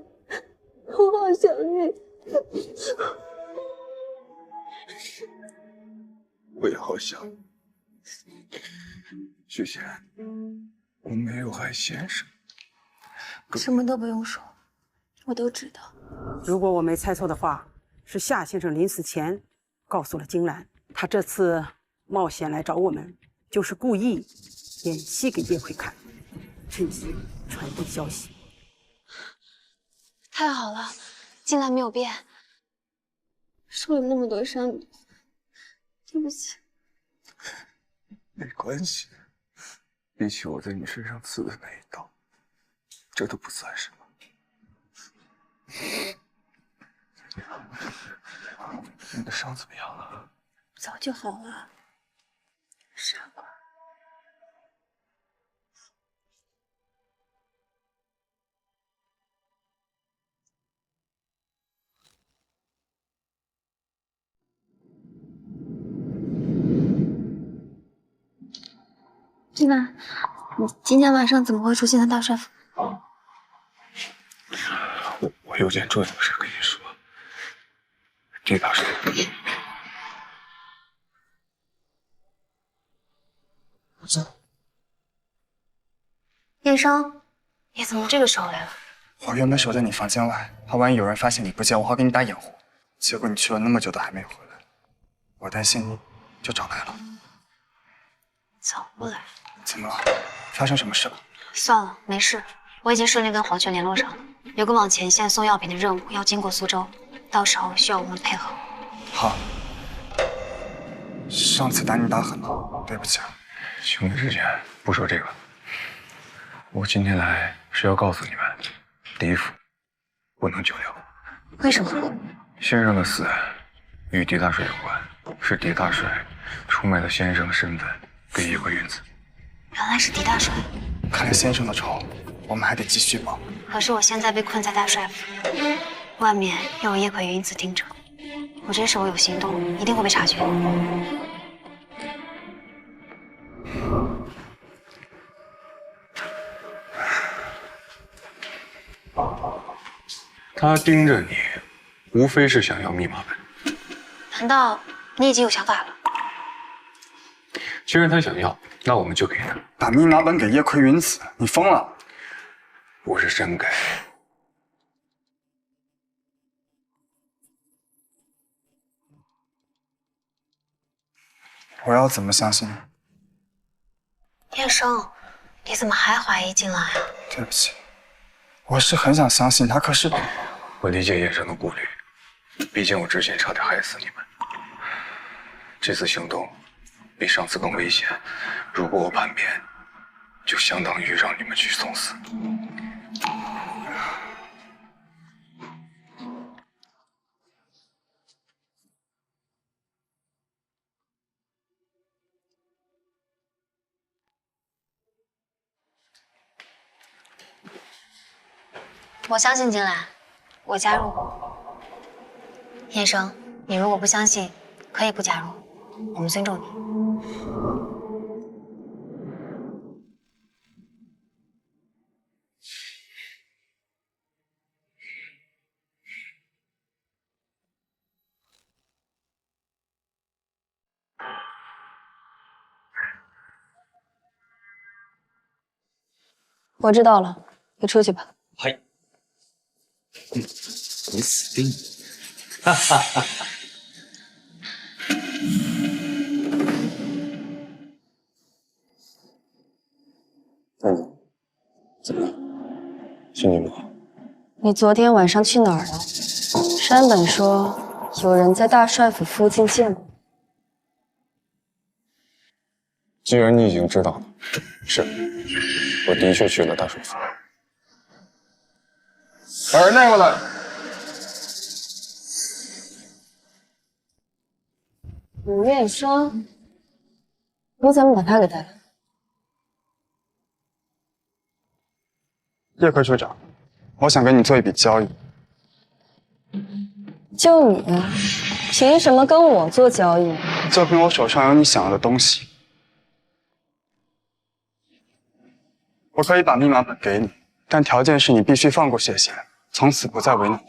我好想你。我也好想。雪贤，我没有害先生。什么都不用说，我都知道。如果我没猜错的话，是夏先生临死前告诉了金兰，他这次冒险来找我们，就是故意演戏给叶奎看，趁机传递消息。太好了，金兰没有变，受了那么多伤，对不起。没关系，比起我在你身上刺的那一刀，这都不算什么。你的伤怎么样了？早就好了，傻瓜。丽娜，你今天晚上怎么会出现在大帅府？我有件重要的事跟你说。狄大帅，叶生，你怎么这个时候来了？我原本守在你房间外，怕万一有人发现你不见，我好给你打掩护。结果你去了那么久都还没回来，我担心你，就找来了。早不来。怎么了？发生什么事了？算了，没事，我已经顺利跟黄泉联络上了，有个往前线送药品的任务要经过苏州，到时候需要我们配合。好。上次打你打狠了，对不起啊。兄弟之间不说这个。我今天来是要告诉你们，狄府不能久留。为什么？先生的死与狄大帅有关，是狄大帅出卖了先生身份给叶葵云子。原来是狄大帅。看来先生的仇，我们还得继续报。可是我现在被困在大帅府，外面又有叶葵云子盯着，我这时候有行动，一定会被察觉的。他盯着你，无非是想要密码本。难道你已经有想法了？既然他想要，那我们就给他。把密码本给叶葵云子，你疯了？我是真给。我要怎么相信你？叶生，你怎么还怀疑金兰呀？对不起，我是很想相信他，可是我理解叶生的顾虑，毕竟我之前差点害死你们。这次行动比上次更危险，如果我叛变，就相当于让你们去送死。我相信金兰，我加入。叶生，你如果不相信，可以不加入，我们尊重你。我知道了，你出去吧。嗨，你死定了！哈哈哈哈。怎么了？心情不好？你昨天晚上去哪儿了？山本说有人在大帅府附近见我。既然你已经知道了，是，我的确去了大帅府。把人带过来。吴月生，你怎么把他给带来？叶葵处长，我想跟你做一笔交易。就你，凭什么跟我做交易？就凭我手上有你想要的东西。我可以把密码本给你，但条件是你必须放过谢贤，从此不再为难他。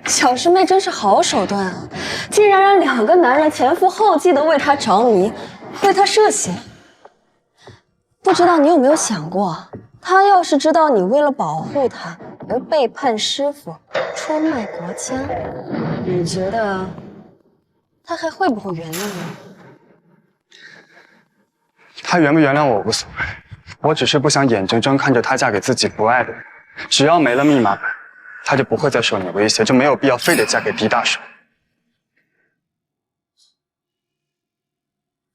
小师妹真是好手段啊！竟然让2个男人前赴后继的为她着迷，为她涉险。不知道你有没有想过，他要是知道你为了保护他而背叛师父、出卖国家，你觉得他还会不会原谅你？他原不原谅我无所谓，我只是不想眼睁睁看着她嫁给自己不爱的人。只要没了密码本，她就不会再受你威胁，就没有必要非得嫁给狄大帅。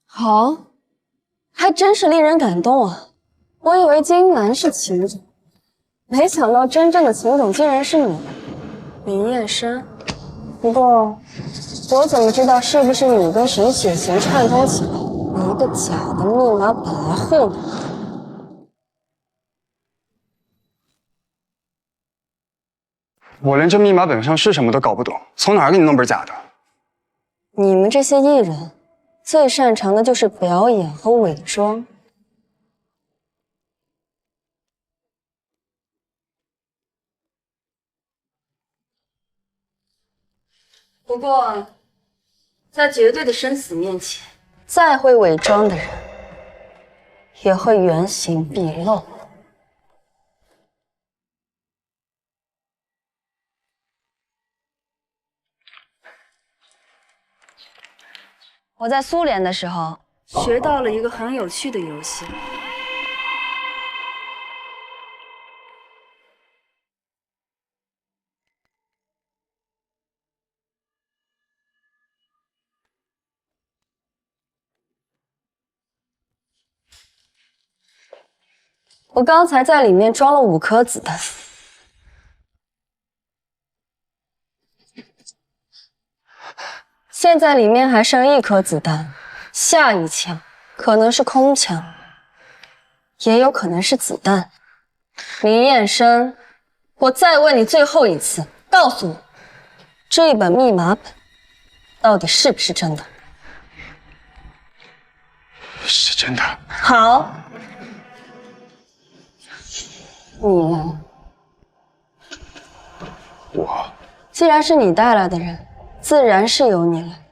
好，还真是令人感动啊！我以为金兰是情种，没想到真正的情种竟然是你，林燕生。不过，我怎么知道是不是你跟沈雪晴串通起来，以一个假的密码本来护你？我连这密码本上是什么都搞不懂，从哪儿给你弄本假的？你们这些艺人，最擅长的就是表演和伪装。不过，在绝对的生死面前，再会伪装的人，也会原形毕露。我在苏联的时候学到了一个很有趣的游戏。我刚才在里面装了5颗子弹，现在里面还剩1颗子弹，下一枪可能是空枪，也有可能是子弹。林彦生，我再问你最后一次，告诉我，这本密码本到底是不是真的？是真的。好，你呢？我既然是你带来的人，自然是由你来。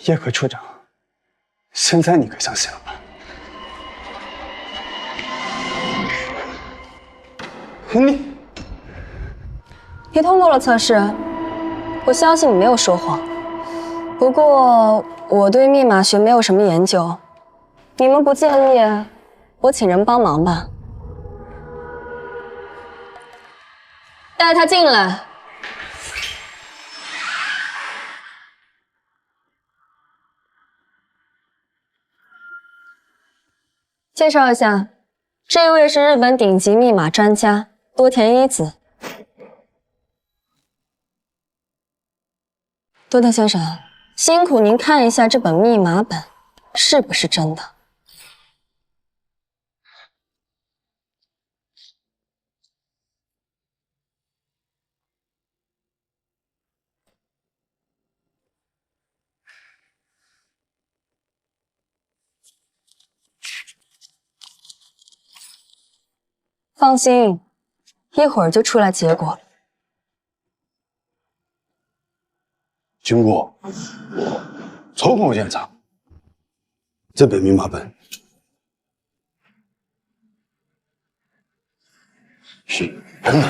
叶科处长，现在你可相信了吧？你通过了测试，我相信你没有说谎。不过我对密码学没有什么研究，你们不介意我请人帮忙吧？带他进来。介绍一下，这位是日本顶级密码专家多田一子。多田先生，辛苦您看一下这本密码本是不是真的。放心，一会儿就出来结果。经过抽空检查，这本密码本是真的。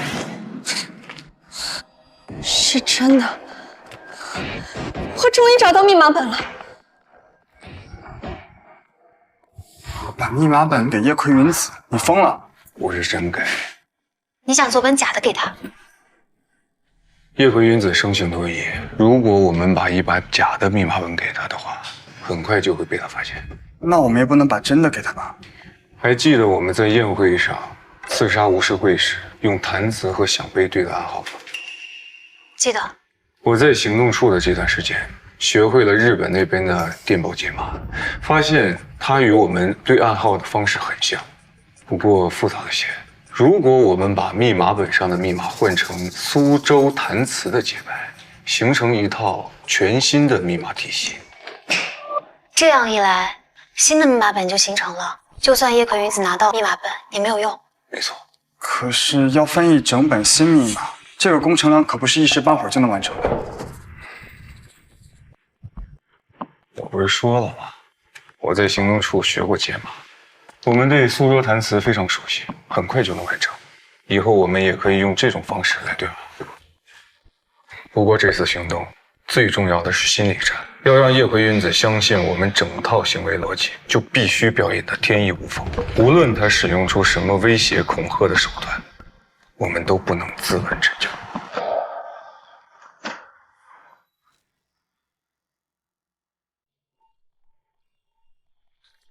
是真的，我终于找到密码本了。我把密码本给叶葵云子，你疯了？我是真给。你想做本假的给他？叶葵云子生性多疑，如果我们把一把假的密码本给他的话，很快就会被他发现。那我们也不能把真的给他吧？还记得我们在宴会上刺杀吴世贵时用弹词和响杯对的暗号吗？记得。我在行动处的这段时间，学会了日本那边的电报解码，发现它与我们对暗号的方式很像，不过复杂了些。如果我们把密码本上的密码换成苏州弹词的节拍，形成一套全新的密码体系，这样一来，新的密码本就形成了。就算叶葵云子拿到密码本也没有用。没错，可是要翻译整本新密码，这个工程量可不是一时半会儿就能完成的。我不是说了吗？我在行动处学过解码，我们对苏州弹词非常熟悉，很快就能完成。以后我们也可以用这种方式来对话。不过这次行动最重要的是心理战，要让叶葵云子相信我们整套行为逻辑，就必须表演得天衣无缝。无论他使用出什么威胁、恐吓的手段，我们都不能自乱阵脚。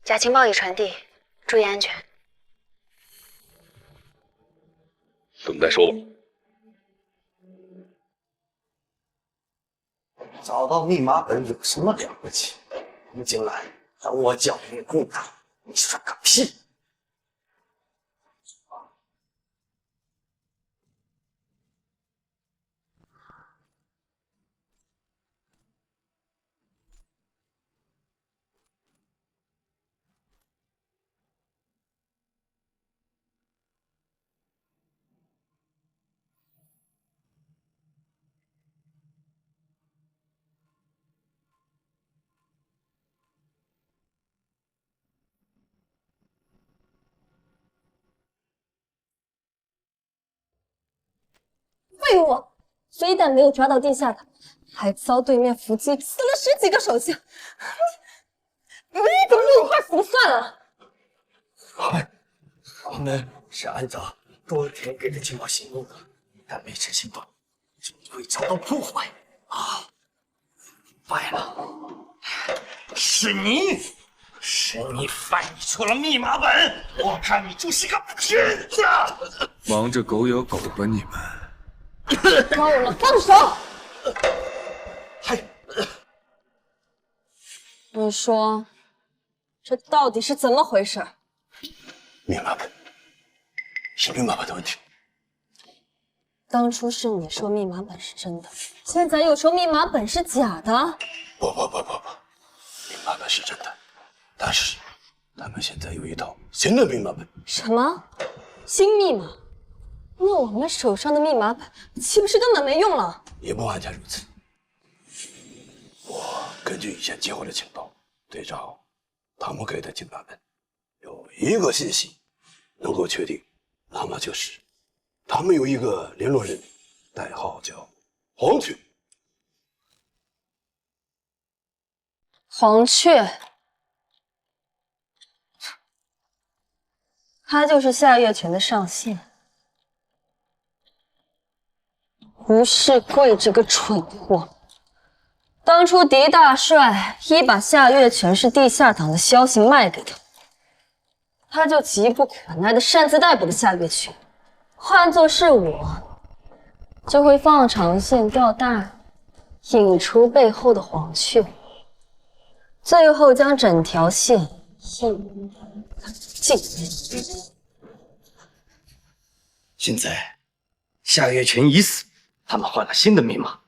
假情报已传递，注意安全。等待收拢。找到密码本有什么了不起？吴景兰，等我剿灭共党，你算个屁！废物！非但没有抓到地下党，还遭对面伏击，死了10几个手下。你怎么那么快死就算了？我们是按照多天给的情报行动的，但每次行动总会遭到破坏啊！明白了，是你翻译错了密码本，我看你就是个骗子！忙着狗咬狗吧你们！够了，放手！你说，这到底是怎么回事？密码本，是密码本的问题。当初是你说密码本是真的，现在又说密码本是假的。不，密码本是真的，但是他们现在有一套新的密码本。什么？新密码？那我们手上的密码本岂不是根本没用了？也不完全如此。我根据以前接获的情报，对照他们给的密码本，有一个信息能够确定，那么就是他们有一个联络人，代号叫黄雀。黄雀，他就是夏月泉的上线。吴世贵这个蠢货，当初狄大帅一把夏月泉是地下党的消息卖给他，他就急不可耐的擅自逮捕了夏月泉。换作是我，就会放长线钓大，引出背后的黄雀，最后将整条线引干净。现在夏月泉已死，他们换了新的密码，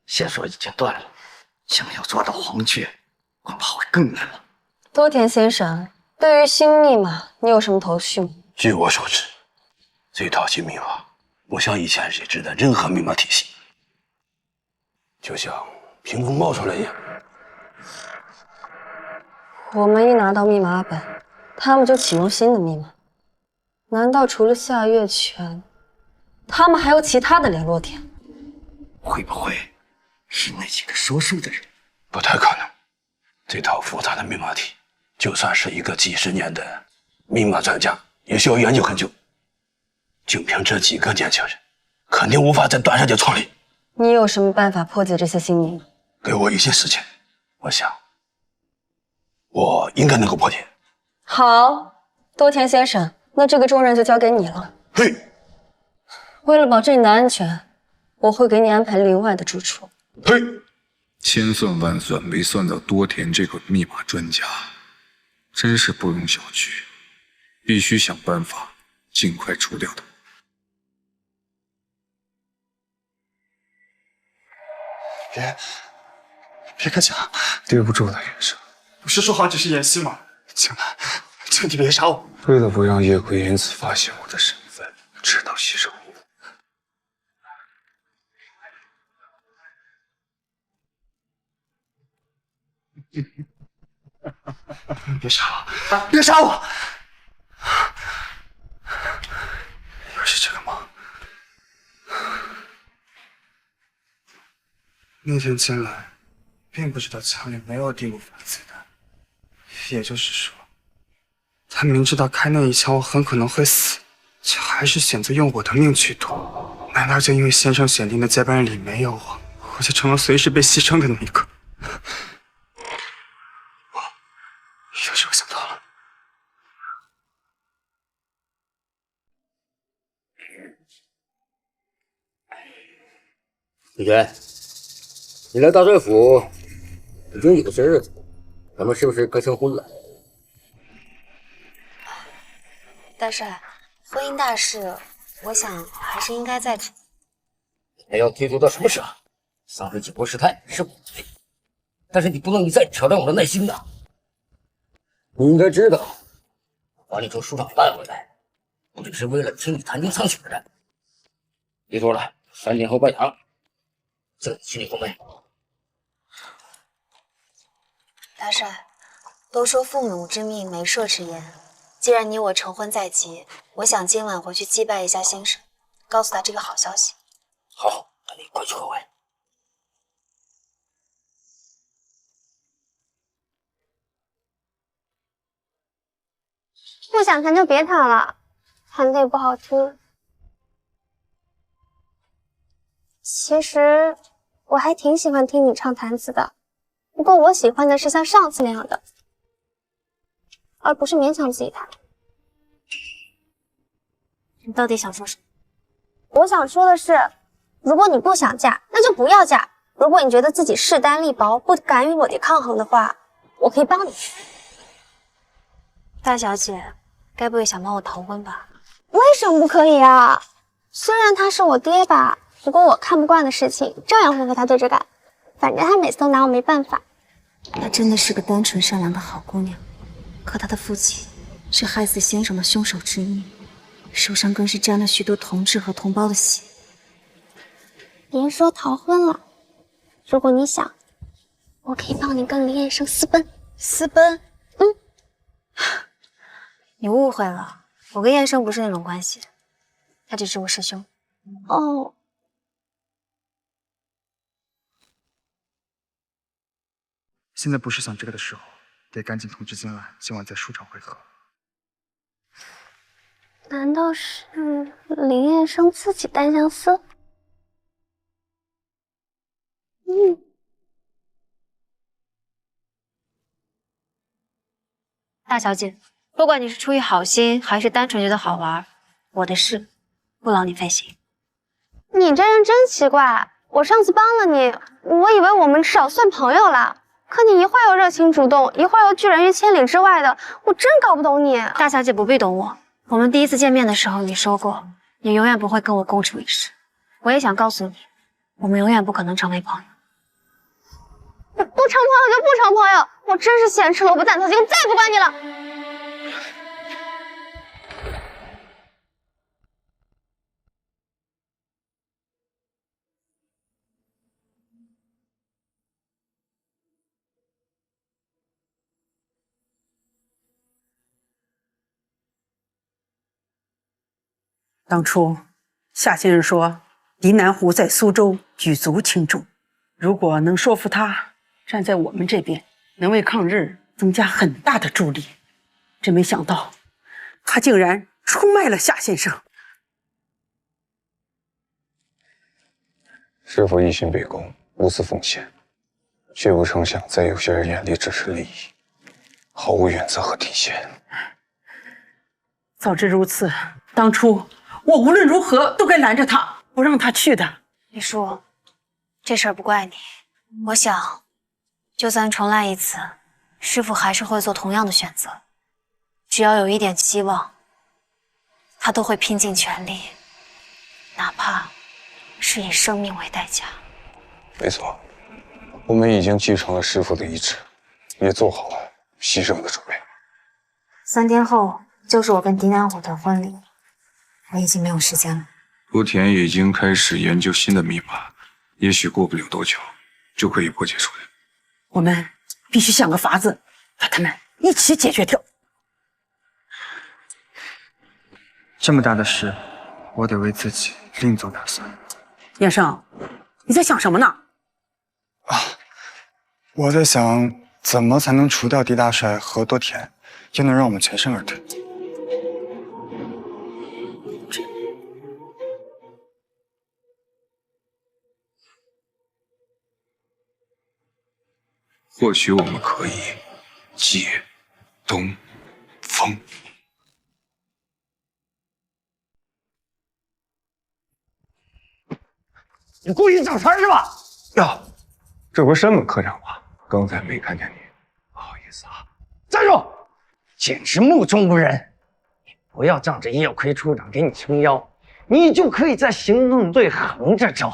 线索已经断了，想要抓到黄雀，恐怕会更难了。多田先生，对于新密码，你有什么头绪吗？据我所知，这套新密码不像以前已知的任何密码体系，就像凭空冒出来一样。我们一拿到密码本，他们就启用新的密码。难道除了夏月泉，他们还有其他的联络点？会不会是那几个说书的人？不太可能。这套复杂的密码体，就算是一个几十年的密码专家，也需要研究很久。就凭这几个年轻人，肯定无法在短时间创立。你有什么办法破解这些新密码？给我一些时间，我想，我应该能够破解。好，多田先生，那这个重任就交给你了。嘿，为了保证你的安全，我会给你安排另外的住处。嘿，千算万算没算到多田这个密码专家，真是不容小觑，必须想办法尽快除掉他。别客气啊，对不住了，袁生。不是说好只是演戏吗？请求你别杀我。为了不让叶葵因此发现我的身份，只别杀我！别杀我！又是这个梦。那天进来，并不知道枪里没有第5发子弹，也就是说，他明知道开那一枪我很可能会死，却还是选择用我的命去赌。难道就因为先生选定的接班人里没有我，我就成了随时被牺牲的那一个？又是我想到了。李娟，你来大帅府已经有些日子，咱们是不是该成婚了？大帅，婚姻大事，我想还是应该再谈。还要提出到什么时候？丧失紧迫事态是我的罪，但是你不能一再挑战我的耐心呐。你应该知道，我把你从书场带回来，不只是为了听你弹琴唱曲的。别说了，3天后拜堂，这你心里过没？大帅，都说父母之命，媒妁之言。既然你我成婚在即，我想今晚回去祭拜一下先生，告诉他这个好消息。好，那你快去贺会。不想弹就别弹了，弹的也不好听。其实我还挺喜欢听你唱弹子的，不过我喜欢的是像上次那样的，而不是勉强自己弹。你到底想说什么？我想说的是，如果你不想嫁，那就不要嫁；如果你觉得自己势单力薄，不敢与我弟抗衡的话，我可以帮你。大小姐，该不会想帮我逃婚吧？为什么不可以啊？虽然他是我爹吧，不过我看不惯的事情，照样会和他对着干。反正他每次都拿我没办法。她真的是个单纯善良的好姑娘，可她的父亲是害死先生的凶手之一，手上更是沾了许多同志和同胞的血。别说逃婚了，如果你想，我可以帮你跟林彦生私奔。私奔？你误会了，我跟彦生不是那种关系，他只是我师兄。哦。现在不是想这个的时候，得赶紧通知金兰，今晚在书场会合。难道是林彦生自己单相思？大小姐，不管你是出于好心，还是单纯觉得好玩，我的事不劳你费心。你这人真奇怪，我上次帮了你，我以为我们至少算朋友了，可你一会儿又热情主动，一会儿又拒人于千里之外的，我真搞不懂你。大小姐不必懂我，我们第一次见面的时候，你说过你永远不会跟我共处一室，我也想告诉你，我们永远不可能成为朋友。不成朋友就不成朋友，我真是咸吃萝卜淡操心，我再也不管你了。当初夏先生说狄南湖在苏州举足轻重，如果能说服他站在我们这边，能为抗日增加很大的助力。真没想到他竟然出卖了夏先生。师父一心秉公，无私奉献，却不成想在有些人眼里只是利益，毫无原则和底线。早知如此，当初我无论如何都该拦着他，不让他去的。李叔，这事儿不怪你。我想，就算重来一次，师父还是会做同样的选择。只要有一点希望，他都会拼尽全力，哪怕是以生命为代价。没错，我们已经继承了师父的遗志，也做好了牺牲的准备。3天后就是我跟狄南虎的婚礼，我已经没有时间了。福田已经开始研究新的密码，也许过不了多久就可以破解出来。我们必须想个法子把他们一起解决掉。这么大的事，我得为自己另做打算。燕生，你在想什么呢？我在想，怎么才能除掉狄大帅和多田，又能让我们全身而退？或许我们可以借东风。你故意找茬是吧？哟，这不是山本科长吗？刚才没看见你，不好意思啊。站住！简直目中无人！你不要仗着叶奎处长给你撑腰，你就可以在行动队横着走。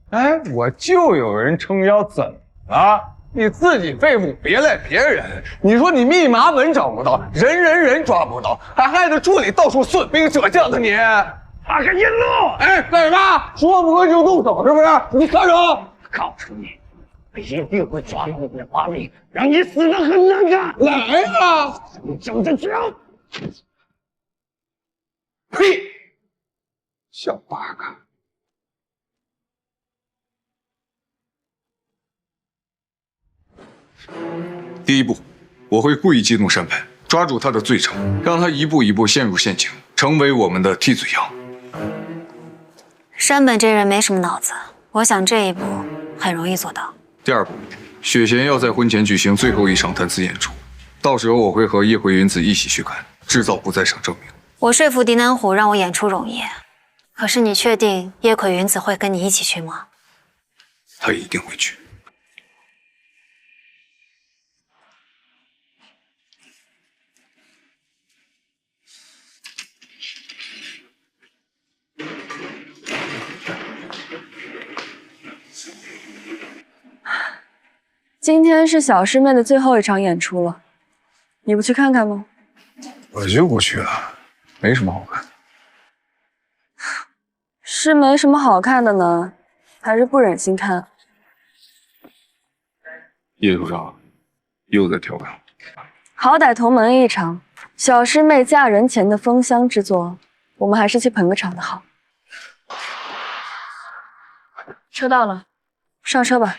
哎，我就有人撑腰，怎么了？你自己背负，别赖别人。你说你密码本找不到，人抓不到，还害得处里到处损兵折将的你，放开言路！哎，干什么？说不喝就动手是不是？你撒手！告诉你，我一定会抓到你的把柄，让你死得很难看。来啊！你等着瞧！呸！小八嘎！第一步，我会故意激怒山本，抓住他的罪证，让他一步一步陷入陷阱，成为我们的替罪羊。山本这人没什么脑子，我想这一步很容易做到。第二步，雪贤要在婚前举行最后一场弹词演出，到时候我会和叶回云子一起去看，制造不在场证明。我说服狄南虎让我演出容易，可是你确定叶葵云子会跟你一起去吗？他一定会去。今天是小师妹的最后一场演出了，你不去看看吗？我就不去了，没什么好看。是没什么好看的呢，还是不忍心看？叶组长又在调侃我。好歹同门一场，小师妹嫁人前的封箱之作，我们还是去捧个场的好。车到了，上车吧。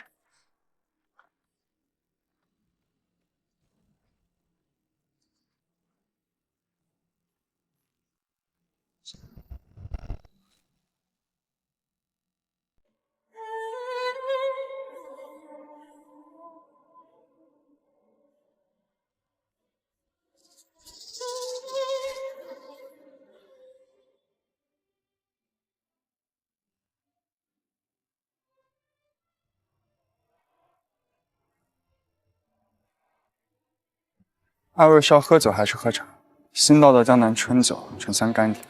二位是要喝酒还是喝茶？新到的江南春酒，沉香甘甜。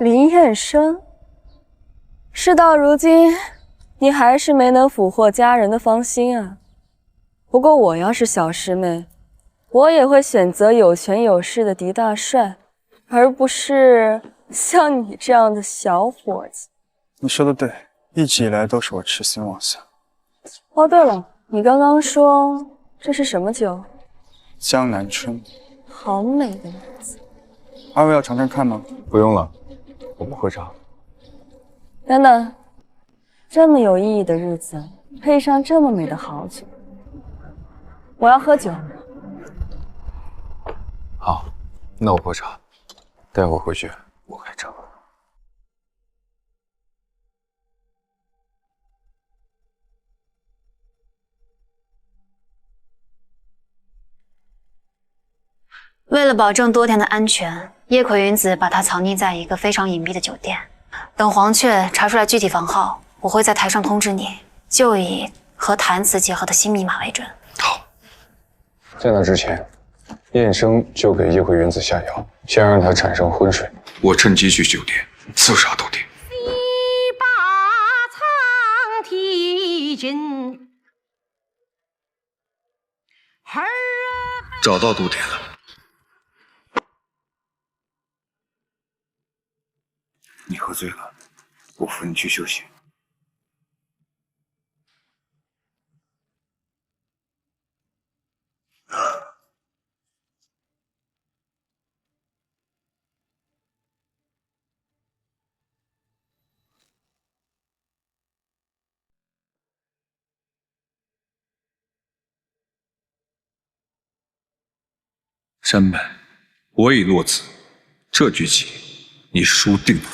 林燕生，事到如今，你还是没能俘获家人的芳心啊。不过我要是小师妹，我也会选择有权有势的狄大帅，而不是像你这样的小伙计。你说的对，一直以来都是我痴心妄想。哦，对了，你刚刚说这是什么酒？江南春，好美的名字。二位要尝尝看吗？不用了，我不喝茶。等等，这么有意义的日子，配上这么美的好酒，我要喝酒。好，那我喝茶，待会儿回去我开车。为了保证多田的安全，叶葵云子把他藏匿在一个非常隐蔽的酒店。等黄雀查出来具体房号，我会在台上通知你，就以和弹词结合的新密码为准。在那之前，燕生就给叶回云子下药，先让他产生昏睡。我趁机去酒店刺杀多田。苍天真，找到多田了。你喝醉了，我扶你去休息。山本，我已落子，这局棋你输定了。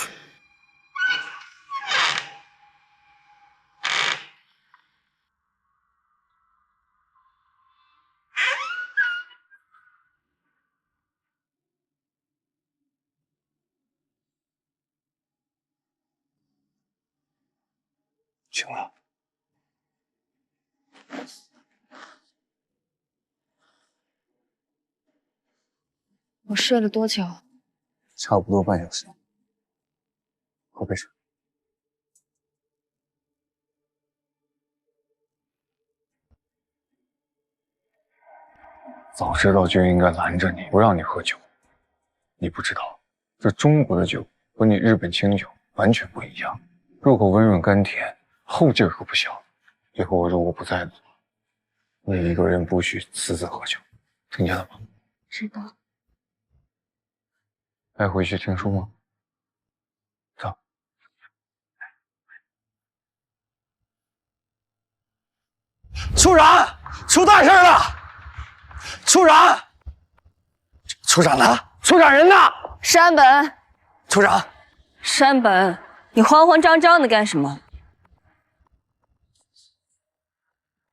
醒了。我睡了多久？差不多半小时。喝杯水。早知道就应该拦着你，不让你喝酒。你不知道，这中国的酒和你日本清酒完全不一样，入口温润甘甜，后劲可不小。以后我如果不在了，你一个人不许私自喝酒，听见了吗？知道。爱回去听书吗？走。处长，出大事了！处长，处长呢？处长人呢？山本，处长，山本，你慌慌张张的干什么？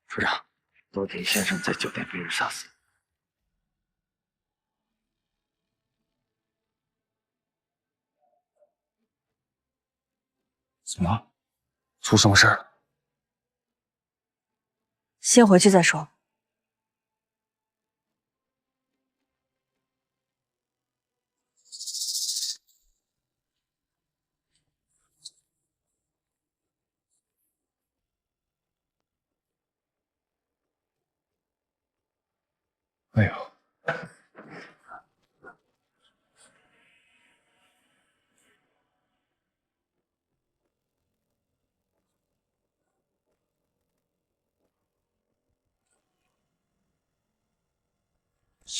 处长，多田先生在酒店被人杀死。怎么了？出什么事了？先回去再说。哎呦，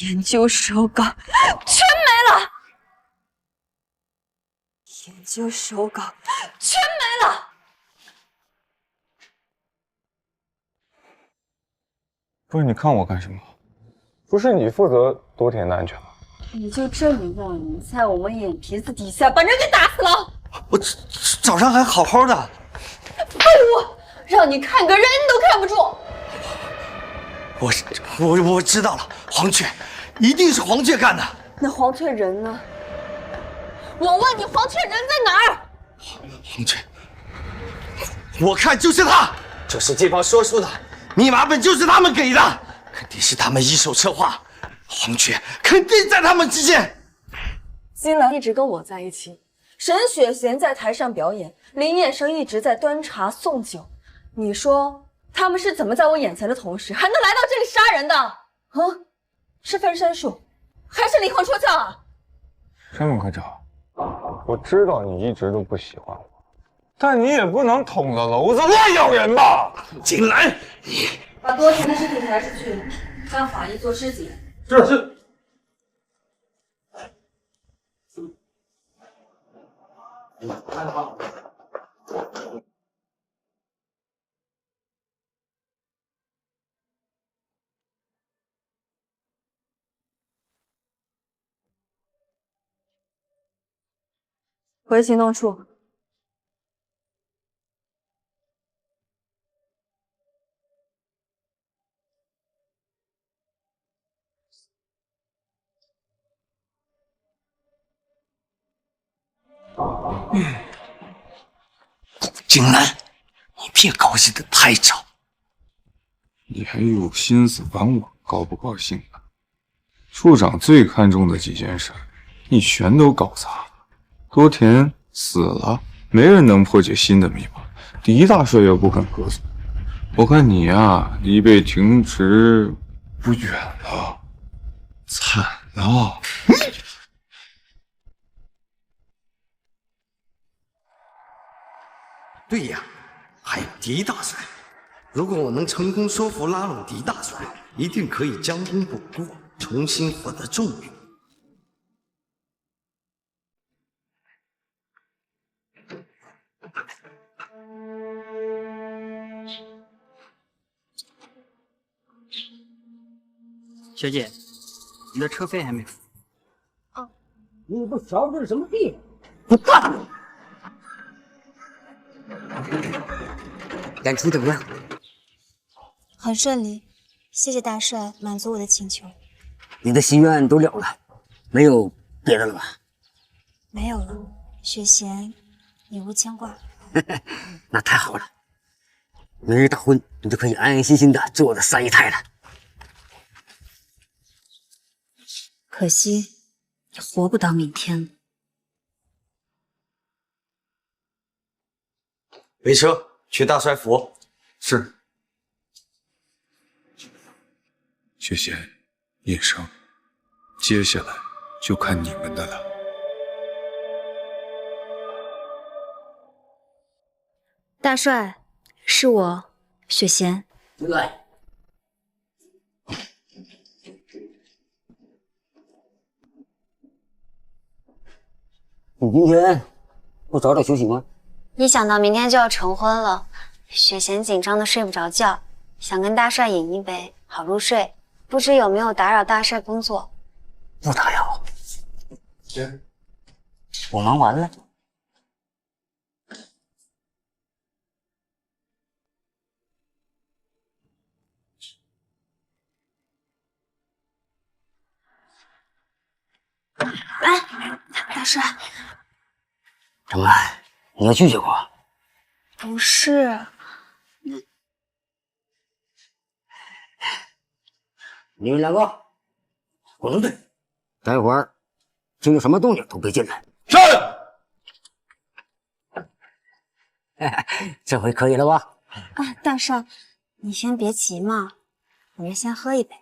研究手稿全没了，研究手稿全没了。不是你看我干什么？不是你负责多田的安全吗？你就这么让人在我们眼皮子底下把人给打死了？我早上还好好的。废物，让你看个人都看不住。我知道了，黄雀，一定是黄雀干的。那黄雀人呢？我问你，黄雀人在哪儿？黄雀，我看就是他。这是这帮说书的，密码本就是他们给的，肯定是他们一手策划。黄雀肯定在他们之间。金兰一直跟我在一起，沈雪贤在台上表演，林叶生一直在端茶送酒。你说他们是怎么在我眼前的同时，还能来到这里杀人的？啊，是分身术，还是灵魂出窍啊？山本科长，我知道你一直都不喜欢我，但你也不能捅了娄子乱咬人吧？金兰，你把多田的尸体抬出去，让法医做尸检。是。回行动处。金兰，你别高兴得太早。你还有心思管我高不高兴呢？处长最看重的几件事，你全都搞砸了。多田死了，没人能破解新的密码。狄大帅又不肯合作，我看你呀，离被停职不远了，惨了。对呀，还有狄大帅。如果我能成功说服拉拢狄大帅，一定可以将功补过，重新获得重用。学姐，你的车费还没付。哦，你不瞧这是什么地方？我干你！演出怎么样？很顺利，谢谢大帅满足我的请求。你的心愿都了了，没有别的了吧？没有了，雪贤，你无牵挂。那太好了，明日大婚，你就可以安安心心的做我的三姨太了。可惜，你活不到明天了。备车去大帅府。是。雪贤、叶生，接下来就看你们的了。大帅，是我，雪贤。来。你今天不早点休息吗？一想到明天就要成婚了，雪贤紧张的睡不着觉，想跟大帅饮一杯，好入睡。不知有没有打扰大帅工作？不打扰。我忙完了。哎，大帅，怎么，你要拒绝我？不是，你们两个滚出去！待会儿听有什么动静都别进来。是。这回可以了吧？啊，大帅，你先别急嘛，我们先喝一杯。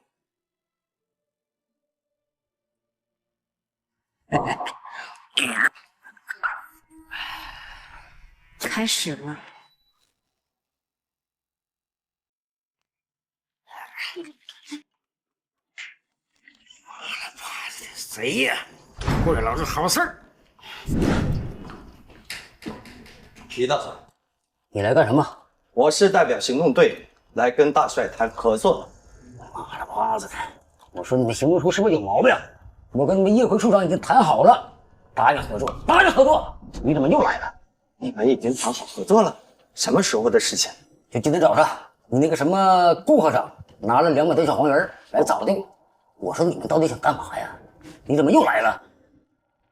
开始了。谁呀？为了老子好事儿！李大帅，你来干什么？我是代表行动队来跟大帅谈合作的。妈了巴子的！我说你们行动处是不是有毛病？我跟你们叶辉处长已经谈好了，答应合作，答应合作，你怎么又来了？你们已经谈好合作了，什么时候的事情？就今天早上，你那个什么顾科长拿了200多小黄人来找的我。我说你们到底想干嘛呀？你怎么又来了？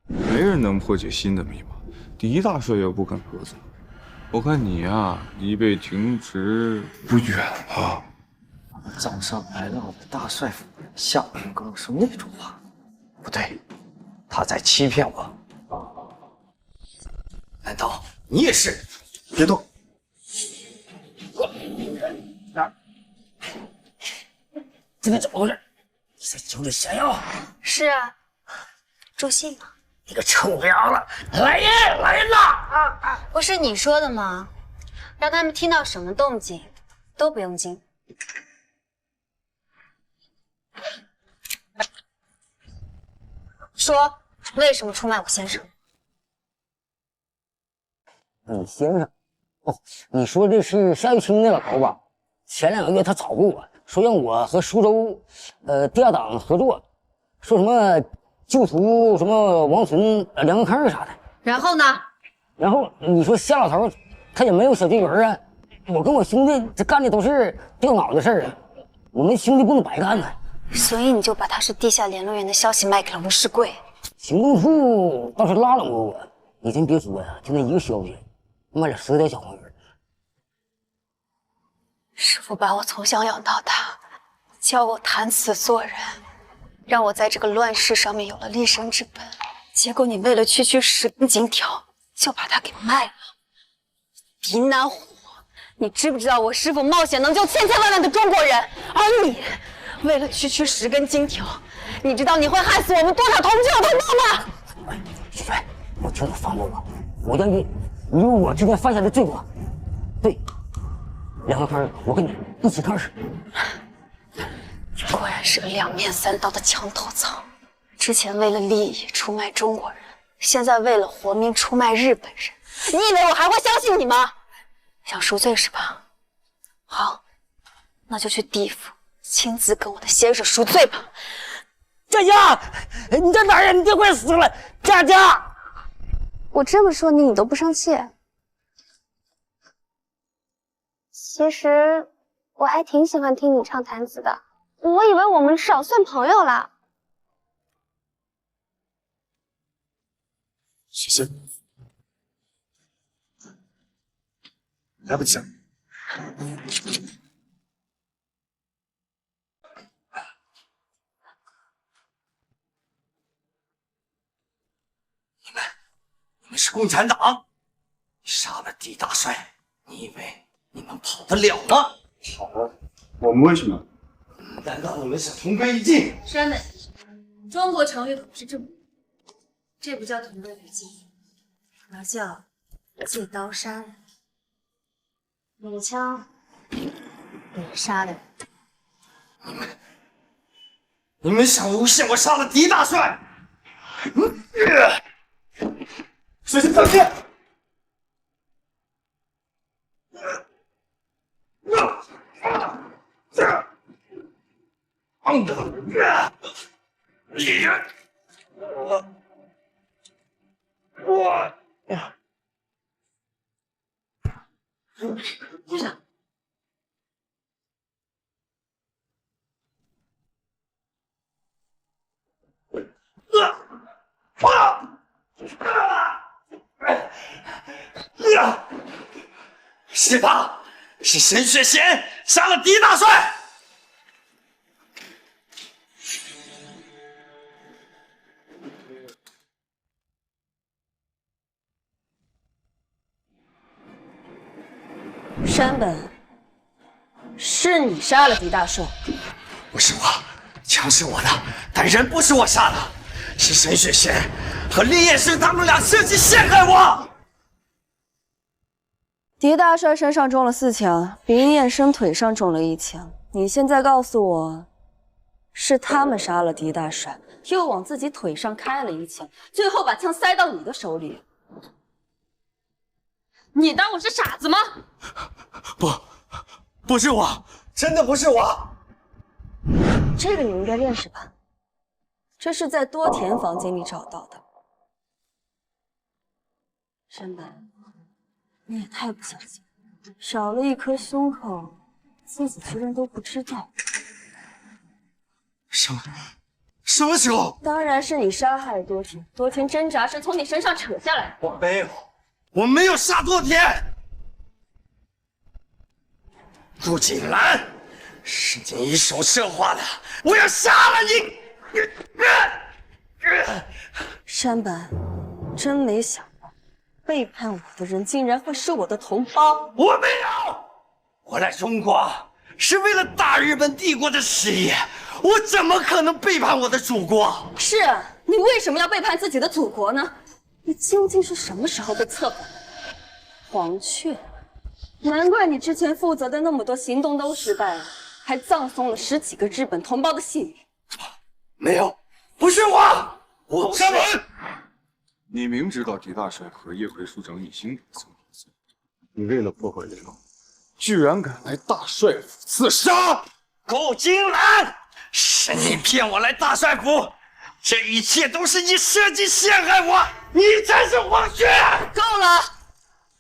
没人能破解新的密码。狄大帅要不肯合作，我看你呀，离被停职不远了。早上来了我的大帅府，下午跟我说那种话，不对，他在欺骗我。难道你也是？别动！哪儿？今天怎么回事？你在酒里下药？是啊，助兴嘛。你个臭婊子！来人，来人呐！不是你说的吗？让他们听到什么动静都不用惊。说为什么出卖我先生？你先生？哦，你说这是夏玉清那老头吧？前2个月他找过我，说让我和苏州地下党合作，说什么救出什么王存、梁文康啥的。然后呢？然后你说夏老头他也没有小金人啊，我跟我兄弟这干的都是掉脑的事儿啊，我们兄弟不能白干呐。所以你就把他是地下联络员的消息卖给了吴世贵。行动处倒是拉拢过我，你真别说呀，就那一个消息，卖了10条小黄人。师父把我从小养到大，教我谈词做人，让我在这个乱世上面有了立身之本。结果你为了区区10根金条，就把它给卖了。狄南虎，你知不知道我师父冒险能救千千万万的中国人，而你为了区区10根金条，你知道你会害死我们多少同舅同胞吗？小帅，我求你放过我，我愿意以我之前犯下的罪过，对梁文康，我跟你一起开始。果然是个2面3刀的墙头草。之前为了利益出卖中国人，现在为了活命出卖日本人。你以为我还会相信你吗？想赎罪是吧？好，那就去地府亲自跟我的先生赎罪吧。佳佳，你在哪儿呀？你爹快死了！佳佳，我这么说你都不生气？其实我还挺喜欢听你唱弹子的，我以为我们至少算朋友了。谢谢。来不及了。你们是共产党，杀了狄大帅，你以为你们跑得了吗？跑了，我们为什么？难道你们想同归于尽？山本先生，中国成立可不是这么，这不叫同归于尽，而叫借刀杀人。你的枪也是杀的人。你们想诬陷我杀了狄大帅？水星上线！医生，是他，是沈雪贤杀了狄大帅。山本，是你杀了狄大帅？不是我，枪是我的，但人不是我杀的，是沈雪贤和厉彦生他们俩设计陷害我。狄大帅身上中了4枪，林彦生腿上中了1枪。你现在告诉我，是他们杀了狄大帅，又往自己腿上开了1枪，最后把枪塞到你的手里。你当我是傻子吗？不是我，真的不是我。这个你应该认识吧？这是在多田房间里找到的。山本，你也太不小心了，少了1颗胸口，自己居然都不知道。什么时候？当然是你杀害多田，多田挣扎时从你身上扯下来。我没有杀多田。陆锦兰，是你一手策划的，我要杀了你！山本，真没想到，背叛我的人竟然会是我的同胞。我没有，我来中国是为了大日本帝国的事业，我怎么可能背叛我的祖国？是啊，你为什么要背叛自己的祖国呢？你究竟是什么时候被策反的？黄雀，难怪你之前负责的那么多行动都失败了，还葬送了10几个日本同胞的性命。没有，不是我是你明知道狄大帅和叶奎署长已经有曾有罪，你为了破坏联盟，居然敢来大帅府刺杀！顾金兰，是你骗我来大帅府，这一切都是你设计陷害我，你才是黄雀！够了！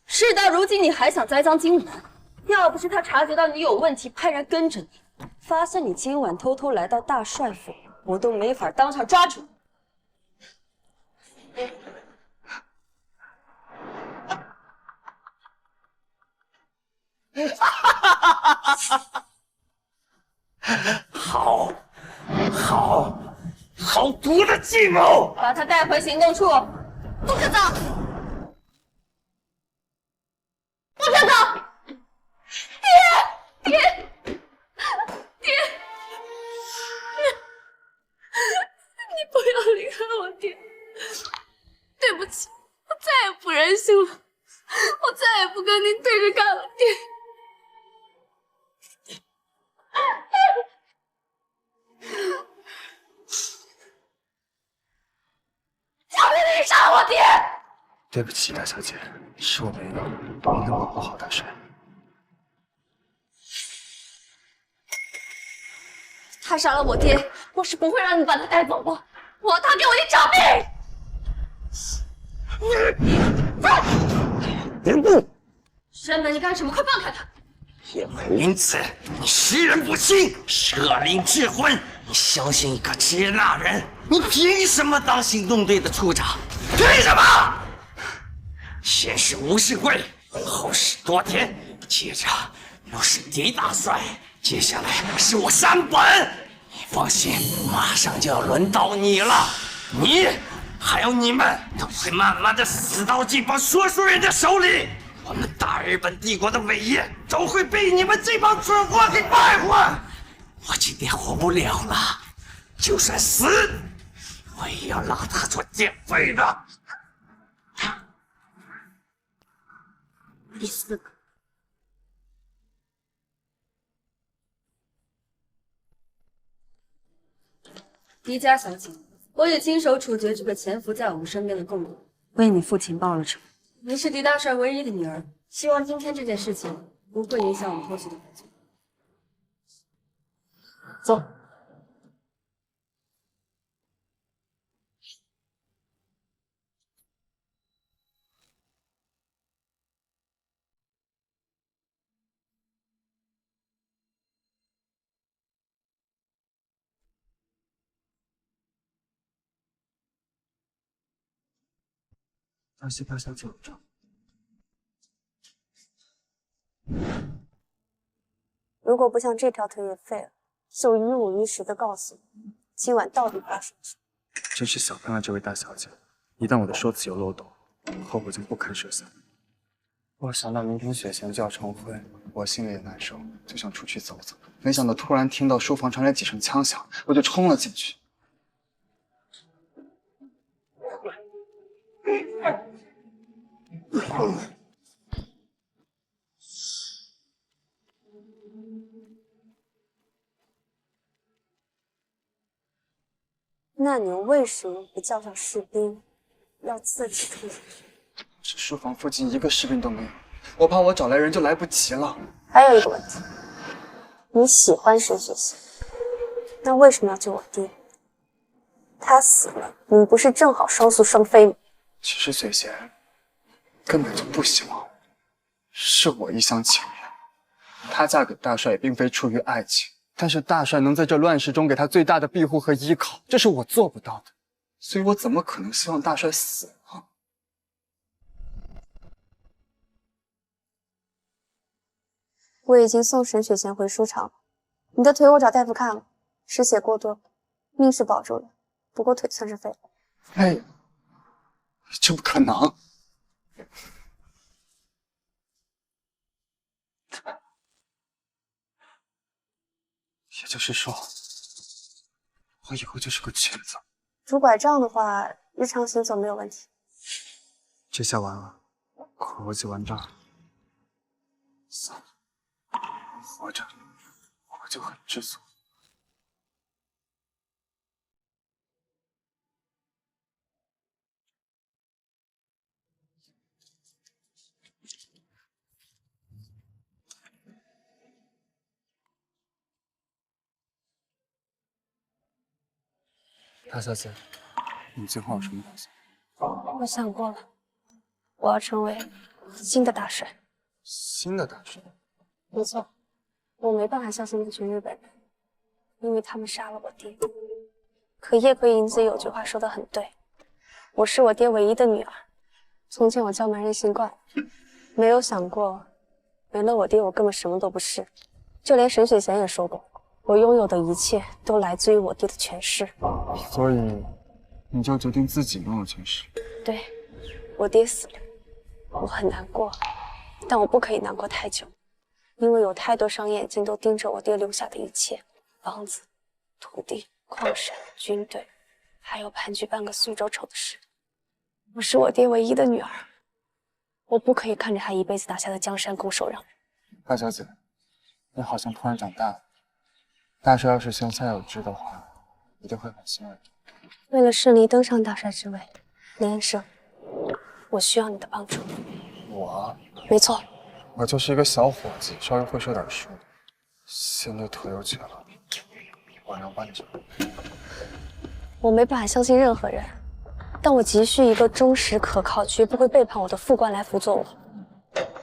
事到如今，你还想栽赃金兰？要不是他察觉到你有问题，派人跟着你，发现你今晚偷偷来到大帅府，我都没法当场抓住你。好毒的计谋！把他带回行动处，不可走！不可走！爹！你不要离开我，爹！对不起，我再也不任性了，我再也不跟您对着干了，爹！小丽，你杀我爹！对不起，大小姐，是我没有帮着保护好大帅。他杀了我爹，我是不会让你把他带走的。我要他给我去找命！别动！山本，你干什么？快放开他！叶问林子，你识人不清，设灵智昏，你相信一个支那人？你凭什么当行动队的处长？凭什么？先是吴世贵，后是多田，接着又是狄大帅，接下来是我山本。你放心，马上就要轮到你了，你还有你们都会慢慢的死到这帮说书人的手里。我们大日本帝国的伟业都会被你们这帮蠢货给败坏。我今天活不了了，就算死，我也要拉他做垫背的。第4个，狄家小姐，我已亲手处决这个潜伏在我们身边的共党，为你父亲报了仇。你是狄大帅唯一的女儿，希望今天这件事情不会影响我们后续的合作。走。多谢大小姐。如果不想这条腿也废了，就于5于10的告诉你，今晚到底发生什么。真是小看了这位大小姐，一旦我的说辞有漏洞，后果将不堪设想。我想到明天雪贤就要成婚，我心里也难受，就想出去走走。没想到突然听到书房传来几声枪响，我就冲了进去。那你为什么不叫上士兵，要自己出去？这书房附近一个士兵都没有，我怕我找来人就来不及了。还有一个问题，你喜欢沈雪贤，那为什么要救我爹？他死了，你不是正好双宿双飞吗？其实雪贤根本就不喜欢我，是我一厢情愿。她嫁给大帅也并非出于爱情，但是大帅能在这乱世中给她最大的庇护和依靠，这是我做不到的，所以我怎么可能希望大帅死呢？我已经送沈雪贤回书场了，你的腿我找大夫看了，失血过多，命是保住了，不过腿算是废了。哎，这不可能！也就是说，我以后就是个瘸子。拄拐杖的话，日常行走没有问题。这下完了，可惜完账了。算了，活着我就很知足。大小姐，你最后有什么打算？我想过了，我要成为新的大帅。新的大帅？没错，我没办法相信那群日本人，因为他们杀了我爹。可叶奎银子有句话说得很对，我是我爹唯一的女儿。从前我娇蛮任性惯，没有想过没了我爹，我根本什么都不是。就连沈雪贤也说过，我拥有的一切都来自于我爹的权势。所以，你就决定自己拥有权势？对，我爹死了，我很难过，但我不可以难过太久，因为有太多双眼睛都盯着我爹留下的一切：房子、土地、矿山、军队，还有盘踞半个苏州城的事。我是我爹唯一的女儿，我不可以看着他一辈子打下的江山拱手让人。大小姐，你好像突然长大了。大帅要是胸下有知的话，一定会很欣慰。为了顺利登上大帅之位，林恩生，我需要你的帮助。我？没错，我就是一个小伙计，稍微会说点书，现在腿又瘸了，晚上帮你找。我没办法相信任何人，但我急需一个忠实可靠、绝不会背叛我的副官来辅佐我。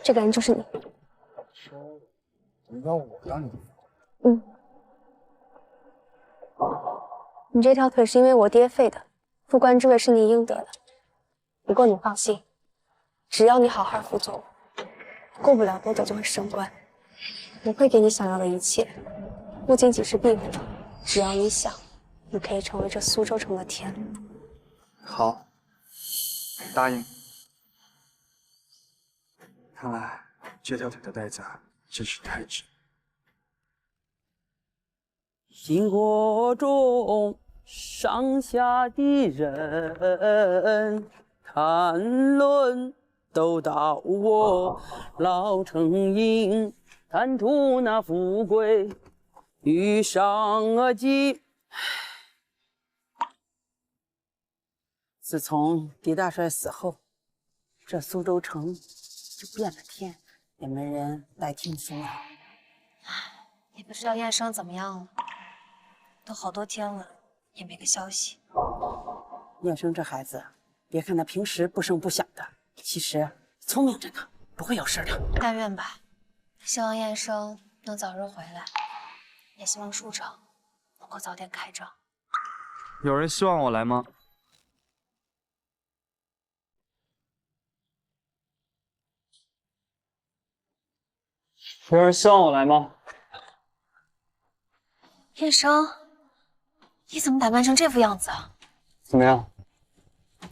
这个人就是你。你要我当你？嗯。你这条腿是因为我爹废的，副官之位是你应得的。不过你放心，只要你好好辅佐我，过不了多久就会升官。我会给你想要的一切，不仅仅是庇护，只要你想。你可以成为这苏州城的天。好，答应。看来这条腿的代价真是太值。经过中上下的人谈论，都道我老成营，贪图那富贵与上计。自从狄大帅死后，这苏州城就变了天，也没人来听说了。也不知道燕生怎么样了，都好多天了，也没个消息。燕生这孩子，别看他平时不声不响的，其实聪明着呢，不会有事的。但愿吧，希望燕生能早日回来，也希望舒城能够早点开张。有人希望我来吗？有人希望我来吗？燕生，你怎么打扮成这副样子啊？怎么样？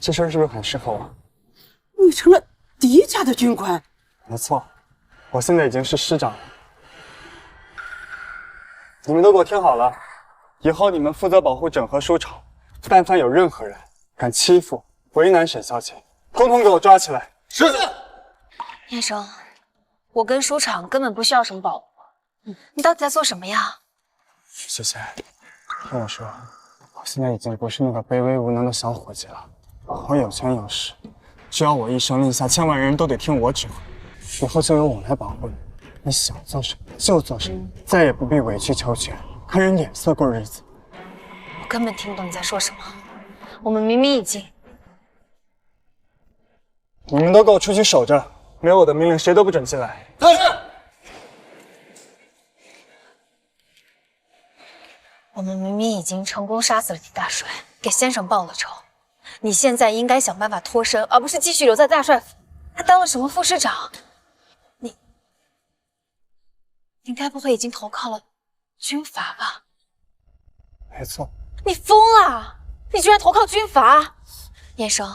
这身是不是很适合我？你成了狄家的军官？没错，我现在已经是师长了。你们都给我听好了，以后你们负责保护整合书场，但凡有任何人敢欺负、为难沈小姐，统统给我抓起来。是。燕生，我跟书场根本不需要什么保护，你到底在做什么呀？谢谢。听我说，我现在已经不是那个卑微无能的小伙计了，我有权有势，只要我一声令下，千万人都得听我指挥，以后就由我来保护你。你想做什么就做什么，再也不必委曲求全，看人脸色过日子。我根本听不懂你在说什么。我们明明已经……你们都给我出去守着，没有我的命令，谁都不准进来。但是，我们明明已经成功杀死了狄大帅，给先生报了仇。你现在应该想办法脱身，而不是继续留在大帅府。还当了什么副师长？你该不会已经投靠了军阀吧？没错。你疯了！你居然投靠军阀！燕生，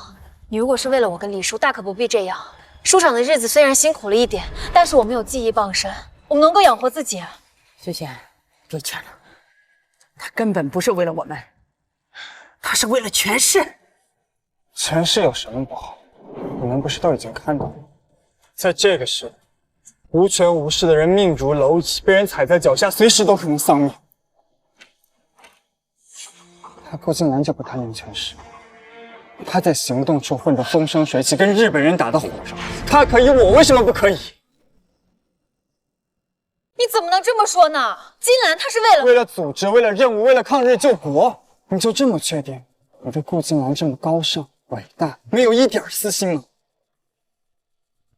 你如果是为了我跟李叔，大可不必这样。书场的日子虽然辛苦了一点，但是我们有技艺傍身，我们能够养活自己啊。薛贤，别劝了，他根本不是为了我们，他是为了权势。权势有什么不好？你们不是都已经看到了，在这个时代，无权无势的人命如蝼蚁，被人踩在脚下，随时都可能丧命。他顾静兰就不贪恋权势，他在行动处混得风生水起，跟日本人打到火上，他可以，我为什么不可以？你怎么能这么说呢？金兰她是为了组织，为了任务，为了抗日救国。你就这么确定你对顾静兰这么高尚伟大，没有一点私心吗？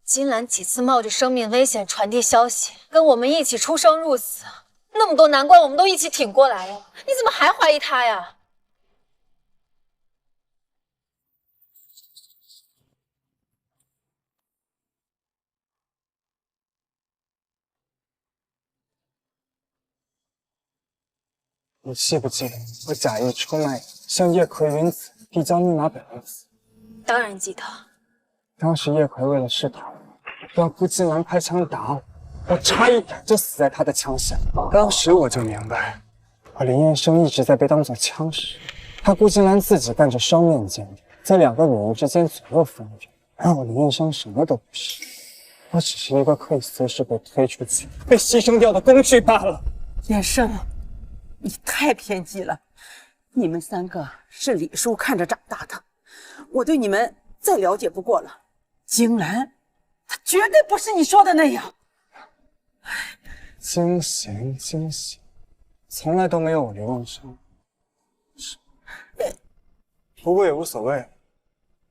金兰几次冒着生命危险传递消息，跟我们一起出生入死，那么多难关我们都一起挺过来了，你怎么还怀疑她呀？你记不记得我假意出卖你，向叶葵云子递交密码本令词？当然记得。当时叶葵为了试探我，让顾金兰开枪打我，我差一点就死在他的枪下。当时我就明白，我林燕生一直在被当作枪使，他顾金兰自己干着双面间谍，在两个女人之间左右逢源，而我林燕生什么都不是，我只是一个可以随时被推出去、被牺牲掉的工具罢了。燕生，你太偏激了！你们三个是李叔看着长大的，我对你们再了解不过了。金兰，她绝对不是你说的那样。惊险，惊险！从来都没有流浪生。不过也无所谓，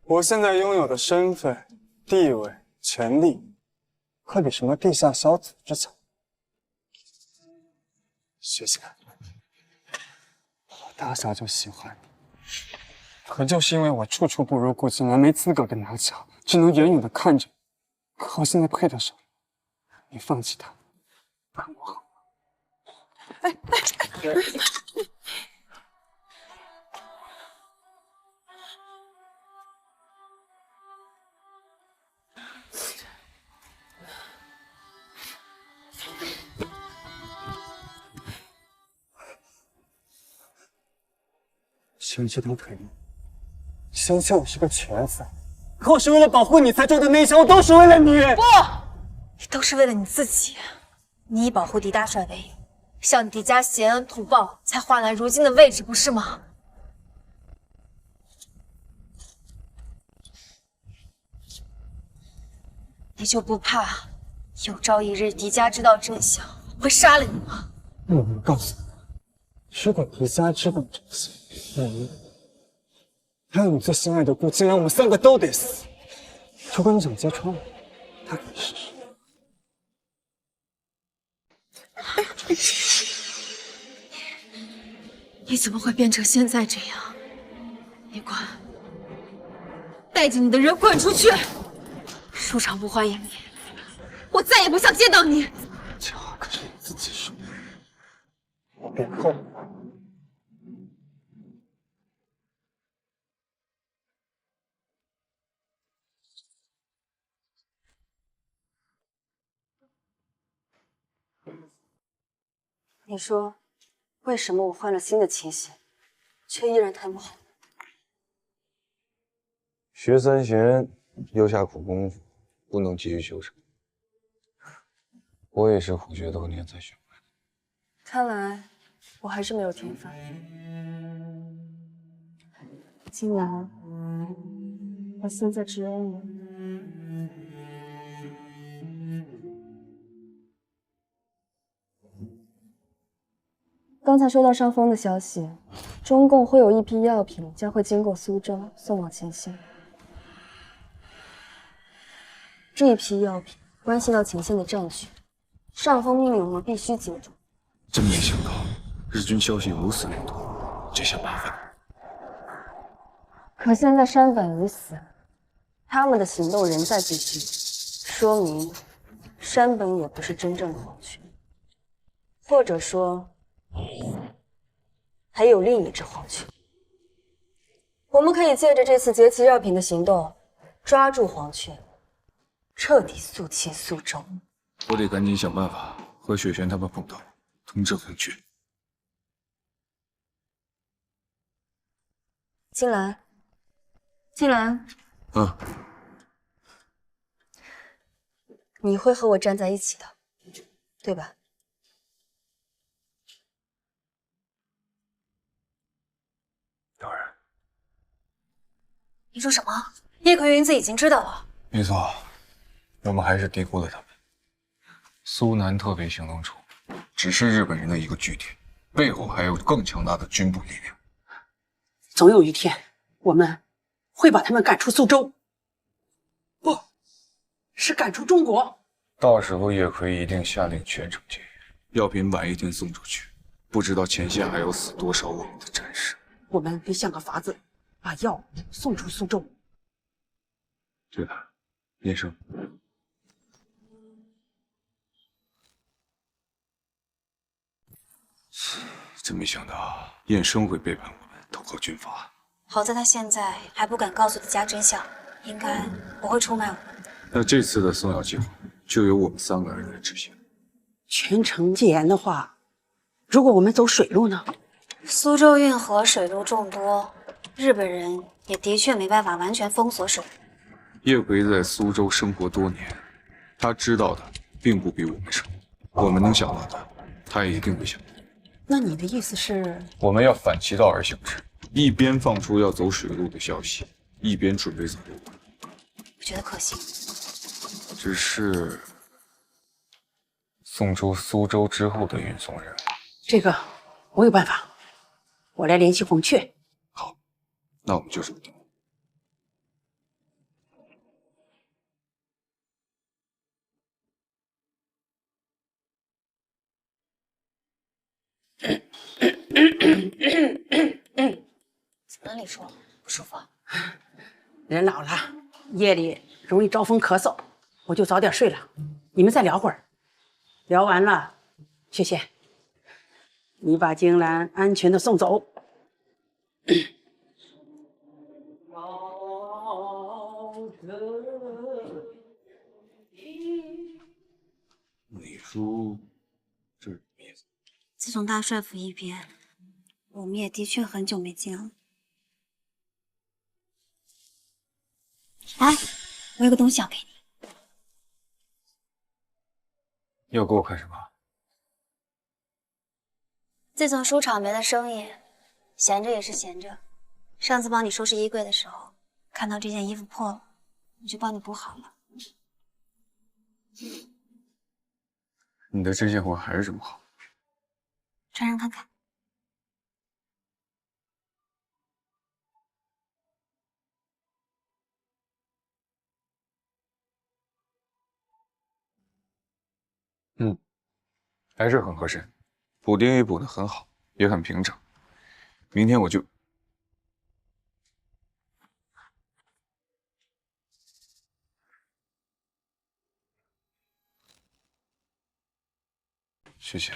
我现在拥有的身份、地位、权利，可比什么地下小组织强。雪仙，我打小就喜欢你，可就是因为我处处不如顾金兰，没资格跟他抢，只能远远的看着。可我现在配得上你，放弃他，帮我好吗？生气都可以，生气我是个瘸子，可我是为了保护你才做的那些，我都是为了你。不，都是为了你自己。你以保护狄大帅为由，向狄家谢恩图报，才换来如今的位置，不是吗？你就不怕有朝一日狄家知道真相，会杀了你吗？那我告诉你，如果狄家知道真相，你还有你最心爱的顾金兰，我们3个都得死。如果你想揭穿我，他可以试试。你怎么会变成现在这样？你滚！带着你的人滚出去！书场不欢迎你，我再也不想见到你。这话可是你自己说的，我别后悔。你说，为什么我换了新的琴弦，却依然弹不好？学3弦要下苦功夫，不能急于修成。我也是苦学多年才学会的。看来我还是没有天分。金兰，我现在只有你。刚才收到上峰的消息，中共会有一批药品将会经过苏州送往前线。这一批药品关系到前线的战局，上峰命令我们必须接住。真没想到日军消息如此灵通，这下麻烦了。可现在山本已死，他们的行动仍在继续，说明山本也不是真正的皇权，或者说还有另一支皇权。我们可以借着这次劫持药品的行动，抓住皇权，彻底肃清苏州。我得赶紧想办法和雪璇他们碰头，通知皇权。金兰，金兰，你会和我站在一起的，对吧？当然。你说什么？叶葵云子已经知道了？没错，我们还是低估了他们。苏南特别行动处只是日本人的一个据点，背后还有更强大的军部力量。总有一天，我们会把他们赶出苏州，不是赶出中国。到时候叶奎一定下令全城戒严，药品晚一天送出去，不知道前线还有死多少我们的战士。我们得想个法子，把药送出苏州。对了，叶生，真没想到燕生会背叛我们，投靠军阀。好在他现在还不敢告诉狄家真相，应该不会出卖我们的。那这次的送药计划就由我们3个人来执行。全城戒严的话，如果我们走水路呢？苏州运河水路众多，日本人也的确没办法完全封锁水路。叶奎在苏州生活多年，他知道的并不比我们少。我们能想到的，他也一定会想到。那你的意思是？我们要反其道而行之，一边放出要走水路的消息，一边准备走陆路。我觉得可行。只是送出苏州之后的运送任务，这个我有办法，我来联系红雀。那我们就这么定。怎么了，李叔？不舒服？人老了，夜里容易招风咳嗽，我就早点睡了。你们再聊会儿，聊完了，雪雪，你把金兰安全的送走。李叔，这是什么意思？自从大帅府一别，我们也的确很久没见了。哎，我有个东西要给你。要给我看什么？自从书场没了生意，闲着也是闲着。上次帮你收拾衣柜的时候，看到这件衣服破了，我就帮你补好了。你的针线活还是这么好。穿上看看。还是很合身，补丁也补得很好，也很平整。明天我就……谢谢，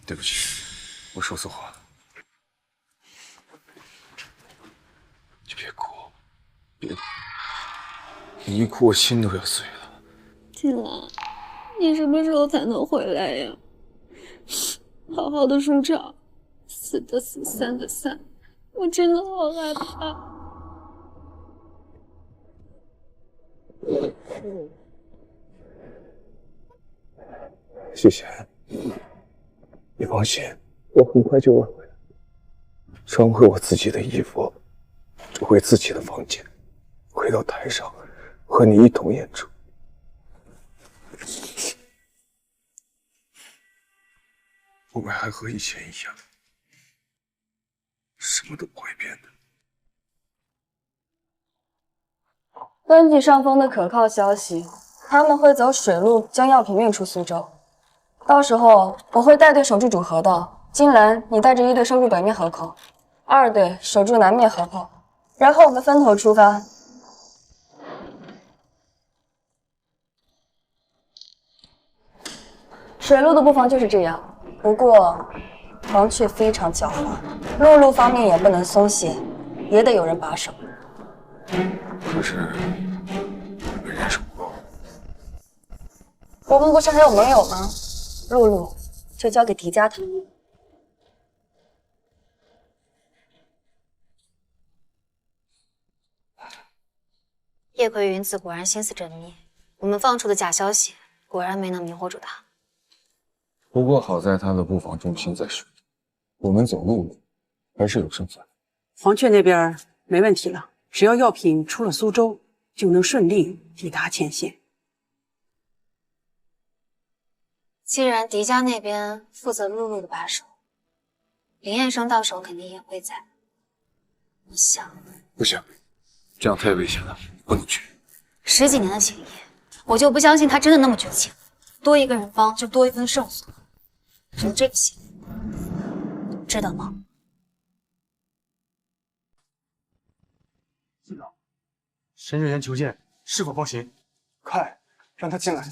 对不起，我说错话了。你别哭，别，你一哭我心都要碎了。金兰，你什么时候才能回来呀？好好的书场，死的死，散的散，我真的好害怕。谢谢，你放心，我很快就会回来，穿回我自己的衣服，回自己的房间，回到台上和你一同演出。我们还和以前一样，什么都不会变的。根据上峰的可靠消息，他们会走水路将药品运出苏州。到时候我会带队守住主河道，金兰，你带着1队守住北面河口，2队守住南面河口，然后我们分头出发。水路的布防就是这样。不过，黄雀非常狡猾，陆路方面也不能松懈，也得有人把守。可是，我们人手不够。我们不是还有盟友吗？陆路就交给狄家他们。叶葵云子果然心思缜密，我们放出的假消息果然没能迷惑住他。不过好在他的布防中心在水，我们走陆路还是有胜算。黄雀那边没问题了，只要药品出了苏州，就能顺利抵达前线。既然狄家那边负责陆路的把守，林彦生到时候肯定也会在。我想，不行，这样太危险了，不能去。10几年的情谊，我就不相信他真的那么绝情，多一个人帮就多一分胜算。有这个心，知道吗？记长，沈雪岩求见，是否包行？快，让他进来。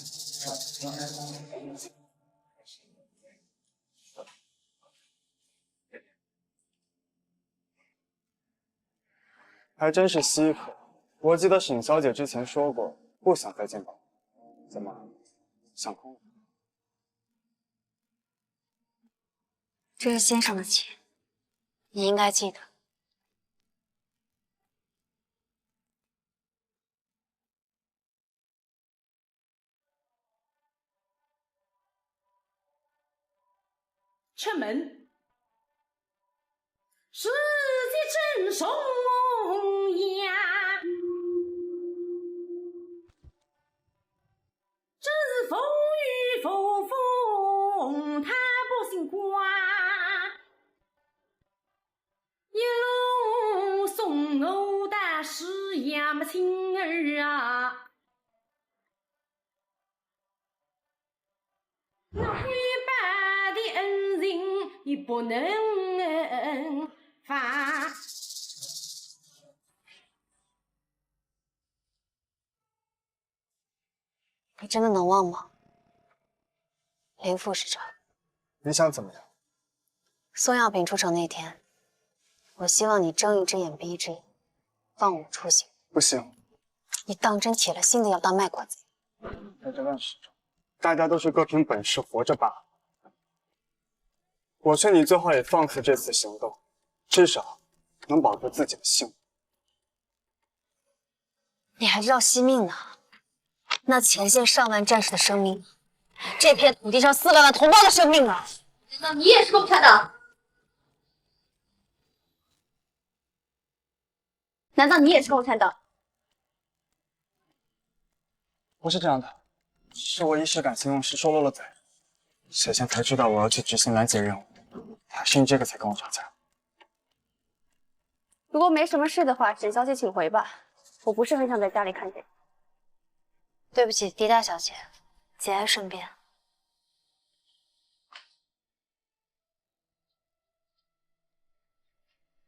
还真是稀可。我记得沈小姐之前说过，不想再见宝，怎么想空了？这是先生的钱，你应该记得。城门，世界真颂呀，这是风雨风风，他不姓关。中我的是呀么亲儿啊，那黑白的恩情你不能放。你真的能忘吗，林副市长？你想怎么样？宋药品出城那天，我希望你睁一只眼闭一只眼，放我出行。不行，你当真铁了心的要当卖国贼？在这乱世中，大家都是各凭本事活着罢了。我劝你最好也放弃这次行动，至少能保住自己的性命。你还知道惜命呢？那前线上万战士的生命，这片土地上400万同胞的生命啊！难道你也是共产党？难道你也是共产党？不是这样的，是我一时感情用事，说漏了嘴。雪仙才知道我要去执行拦截任务，他是因这个才跟我吵架。如果没什么事的话，沈小姐请回吧，我不是很想在家里看见。对不起，狄大小姐，节哀顺变。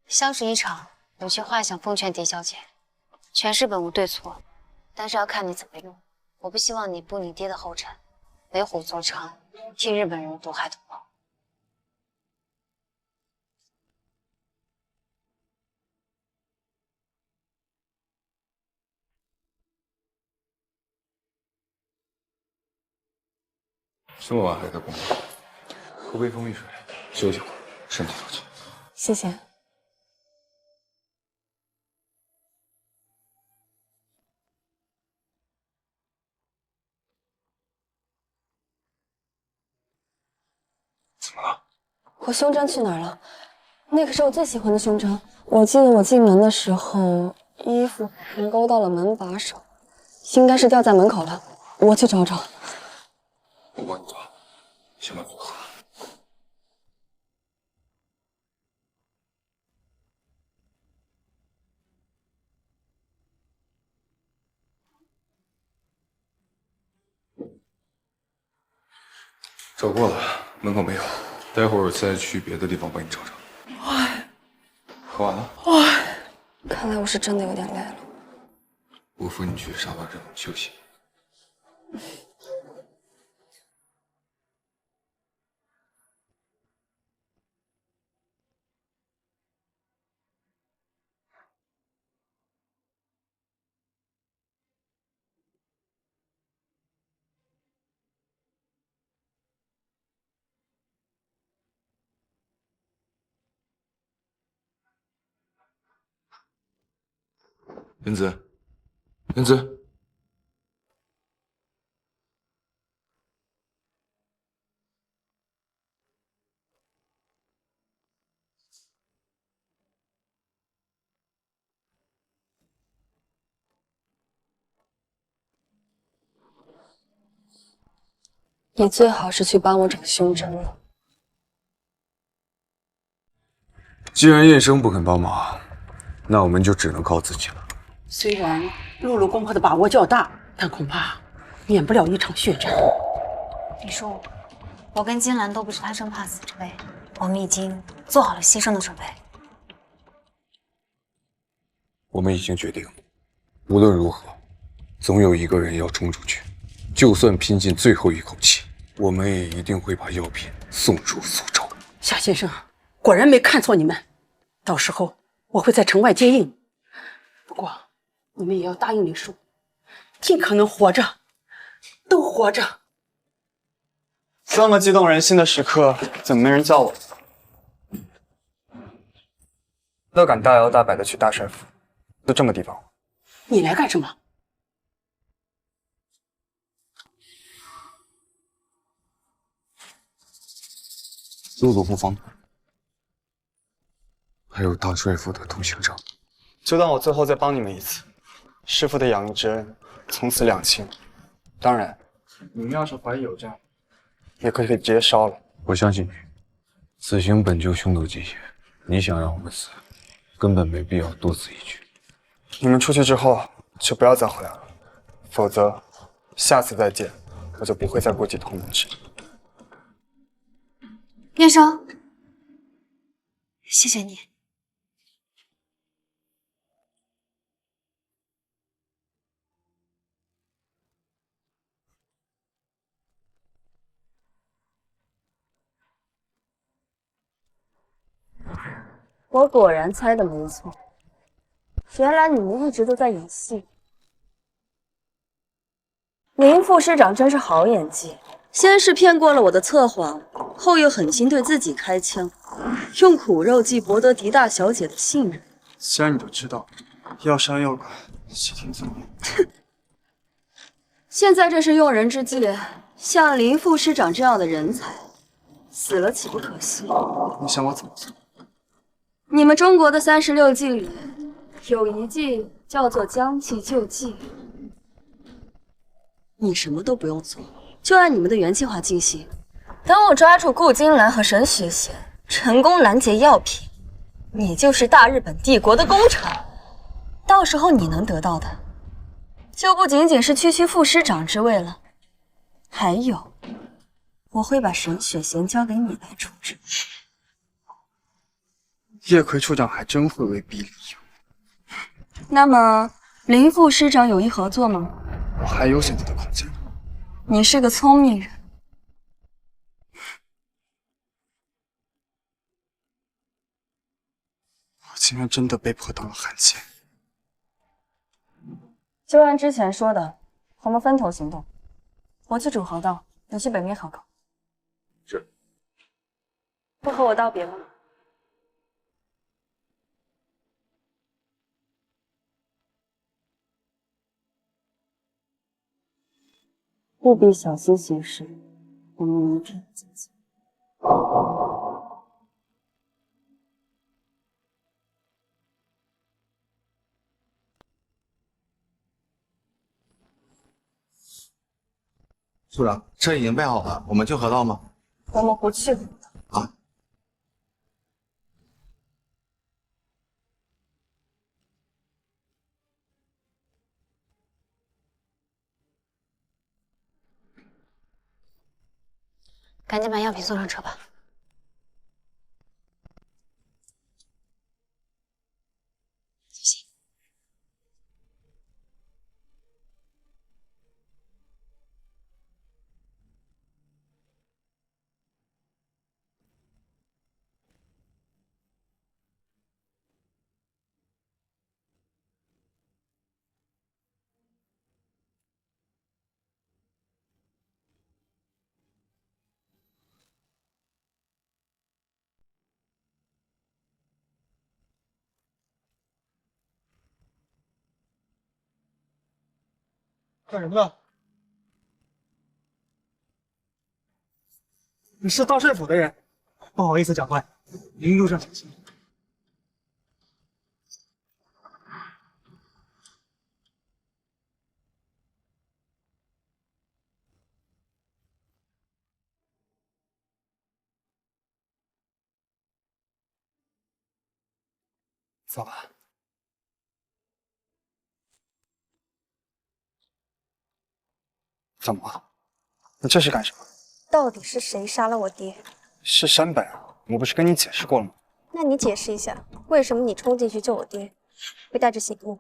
相识一场，有句话想奉劝狄小姐：权势本无对错，但是要看你怎么用。我不希望你步你爹的后尘，为虎作伥，替日本人毒害同胞。这么晚还在工作，喝杯蜂蜜水，休息会儿，身体有气。谢谢。怎么了？我胸针去哪儿了？那可是我最喜欢的胸针。我记得我进门的时候，衣服还勾到了门把手，应该是掉在门口了。我去找找。我帮你找，先把酒喝。找过了，门口没有，待会儿再去别的地方帮你找找。喝完了？看来我是真的有点累了。我扶你去沙发上休息。燕子，燕子，你最好是去帮我找胸针了。既然燕生不肯帮忙，那我们就只能靠自己了。虽然露露攻破的把握较大，但恐怕免不了一场血战。李叔，我跟金兰都不是贪生怕死之辈，我们已经做好了牺牲的准备。我们已经决定，无论如何，总有一个人要冲出去，就算拼尽最后一口气，我们也一定会把药品送入苏州。夏先生，果然没看错你们，到时候我会在城外接应。不过，你们也要答应李叔，尽可能活着，都活着。这么激动人心的时刻，怎么没人叫我？乐敢大摇大摆的去大帅府，就这么地方？你来干什么？露露不方便，还有大帅府的通行证。就当我最后再帮你们一次，师傅的养育之恩从此两清。当然，你们要是怀疑有诈，也可以直接烧了。我相信你，死刑本就凶多吉少，你想让我们死，根本没必要多此一举。你们出去之后就不要再回来了，否则下次再见，我就不会再顾及同门之礼。念生，谢谢你。我果然猜的没错，原来你们一直都在演戏。林副师长真是好演技，先是骗过了我的测谎，后又狠心对自己开枪，用苦肉计博得狄大小姐的信任。既然你都知道，要杀要剐，悉听尊命。现在这是用人之际，像林副师长这样的人才，死了岂不可惜？你想我怎么做？你们中国的36计里有一计叫做将计就计，你什么都不用做，就按你们的原计划进行。等我抓住顾金兰和沈雪贤，成功拦截药品，你就是大日本帝国的功臣。到时候你能得到的，就不仅仅是区副师长之位了，还有，我会把沈雪贤交给你来处置。叶葵处长还真会威逼利诱。那么，林副师长有意合作吗？我还有选择的空间。你是个聪明人。我竟然真的被迫当了汉奸。就按之前说的，我们分头行动。我去主河道，你去北面考考。是。不和我道别吗？务必小心行事，我们明天再见。处长，车已经备好了，我们去河道吗？我们不去。啊。赶紧把药品送上车吧。小心。干什么呢？你是道帅府的人，不好意思，长官，您路上小心。走吧。怎么了？你这是干什么？到底是谁杀了我爹？是山本啊，我不是跟你解释过了吗？那你解释一下，为什么你冲进去救我爹，会带着醒目？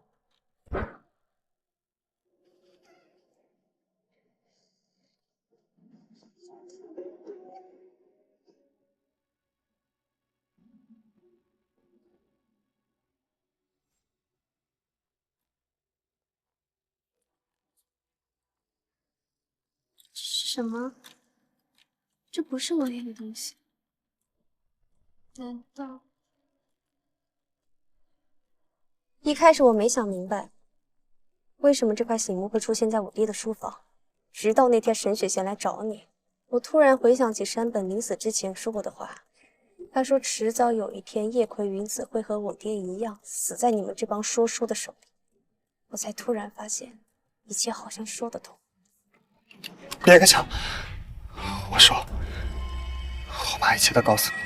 什么？这不是我练的东西？难道？一开始我没想明白，为什么这块醒目会出现在我爹的书房。直到那天沈雪贤来找你，我突然回想起山本临死之前说过的话。他说迟早有一天叶葵云子会和我爹一样死在你们这帮说书的手里。我才突然发现，一切好像说得通。别开枪！我说，我把一切都告诉你。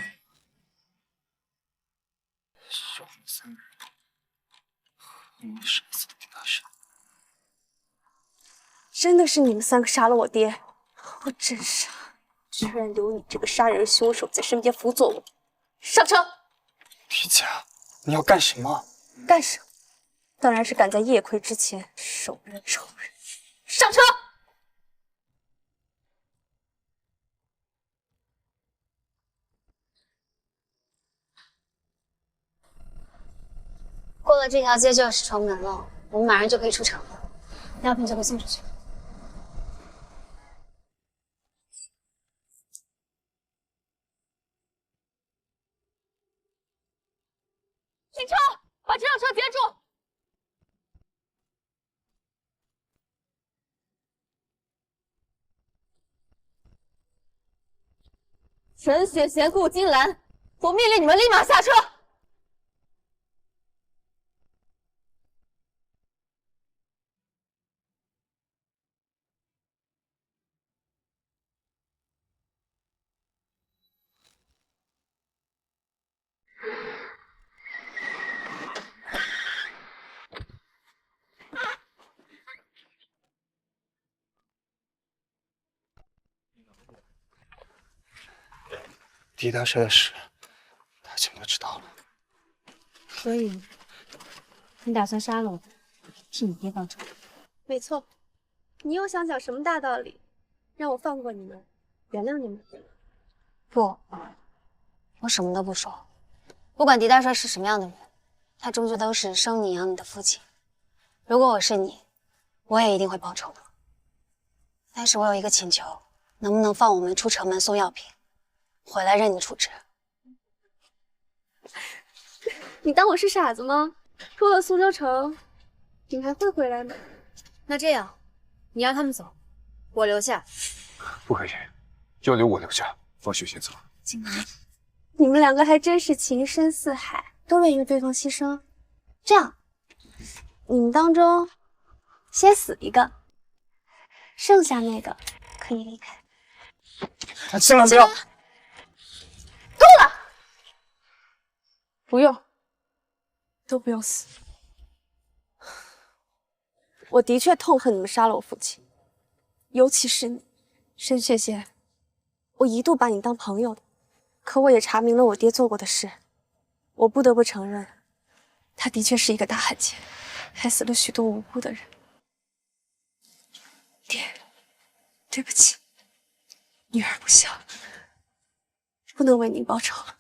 是我们3个人和你杀死的狄大帅。真的是你们3个杀了我爹，我真傻，居然留你这个杀人凶手在身边辅佐我。上车！狄家，你要干什么？干什么？当然是赶在叶奎之前手刃仇人。上车！过了这条街就是城门了，我们马上就可以出城了，药品就可以送出去。停车！把这辆车截住！沈雪贤、顾金兰，我命令你们立马下车！狄大帅的事，他全都知道了。所以，你打算杀了我，替你爹报仇？没错，你又想讲什么大道理，让我放过你们，原谅你们？不，我什么都不说。不管狄大帅是什么样的人，他终究都是生你养你的父亲。如果我是你，我也一定会报仇的。但是我有一个请求，能不能放我们出城门送药品？回来任你处置。你当我是傻子吗？出了苏州城，你还会回来吗？那这样，你让他们走，我留下。不可以，要留我留下，放雪贤走。金兰，你们2个还真是情深似海，都愿意为对方牺牲。这样，你们当中先死一个，剩下那个可以离开。千万不要！够了！不用，都不用死。我的确痛恨你们杀了我父亲，尤其是你，沈雪贤。我一度把你当朋友的，可我也查明了我爹做过的事，我不得不承认，他的确是一个大汉奸，害死了许多无辜的人。爹，对不起，女儿不孝，不能为您报仇了。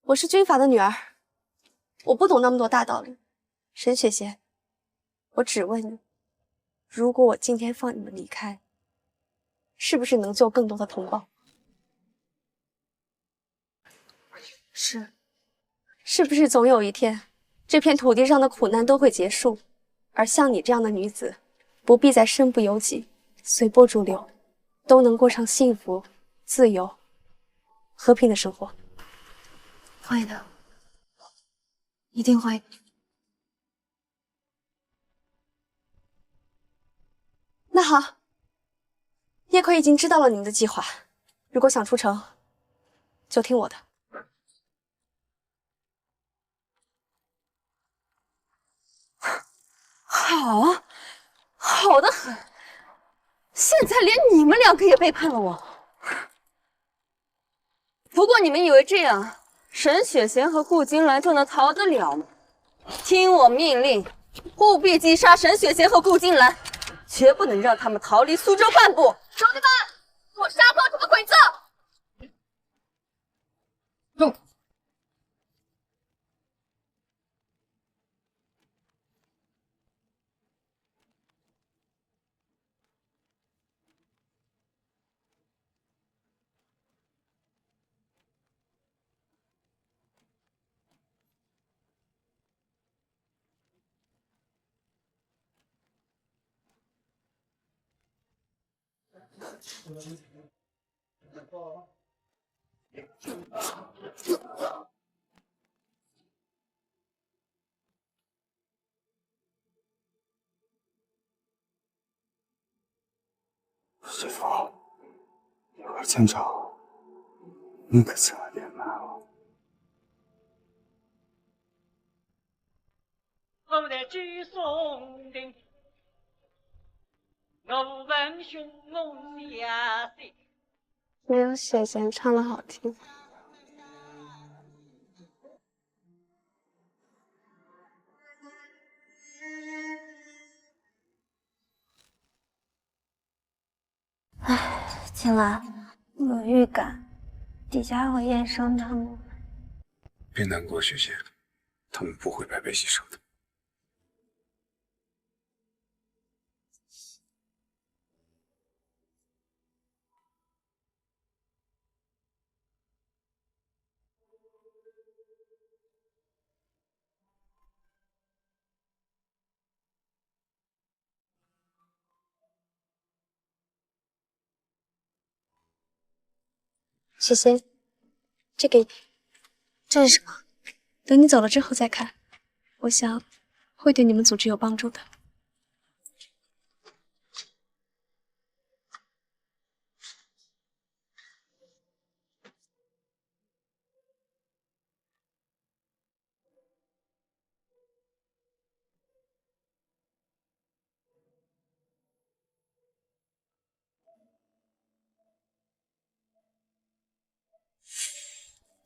我是军阀的女儿，我不懂那么多大道理。沈雪贤，我只问你，如果我今天放你们离开，是不是能救更多的同胞？是。是不是总有一天，这片土地上的苦难都会结束，而像你这样的女子，不必再身不由己、随波逐流，都能过上幸福、自由、和平的生活？会的，一定会。那好，叶奎已经知道了你们的计划，如果想出城，就听我的。好，好的很。现在连你们2个也背叛了我。不过你们以为这样，沈雪贤和顾金兰就能逃得了吗？听我命令，务必击杀沈雪贤和顾金兰，绝不能让他们逃离苏州半步。兄弟们，给我杀光这个鬼子！动！师父，有个前兆，你可千万别骂我。后来举松林，我问兄我下谁？没有雪贤唱的好听。唉，青兰，我有预感，底下有燕生他们。别难过，雪贤，他们不会白白牺牲的。谢谢，这给你。这是什么？等你走了之后再看，我想会对你们组织有帮助的。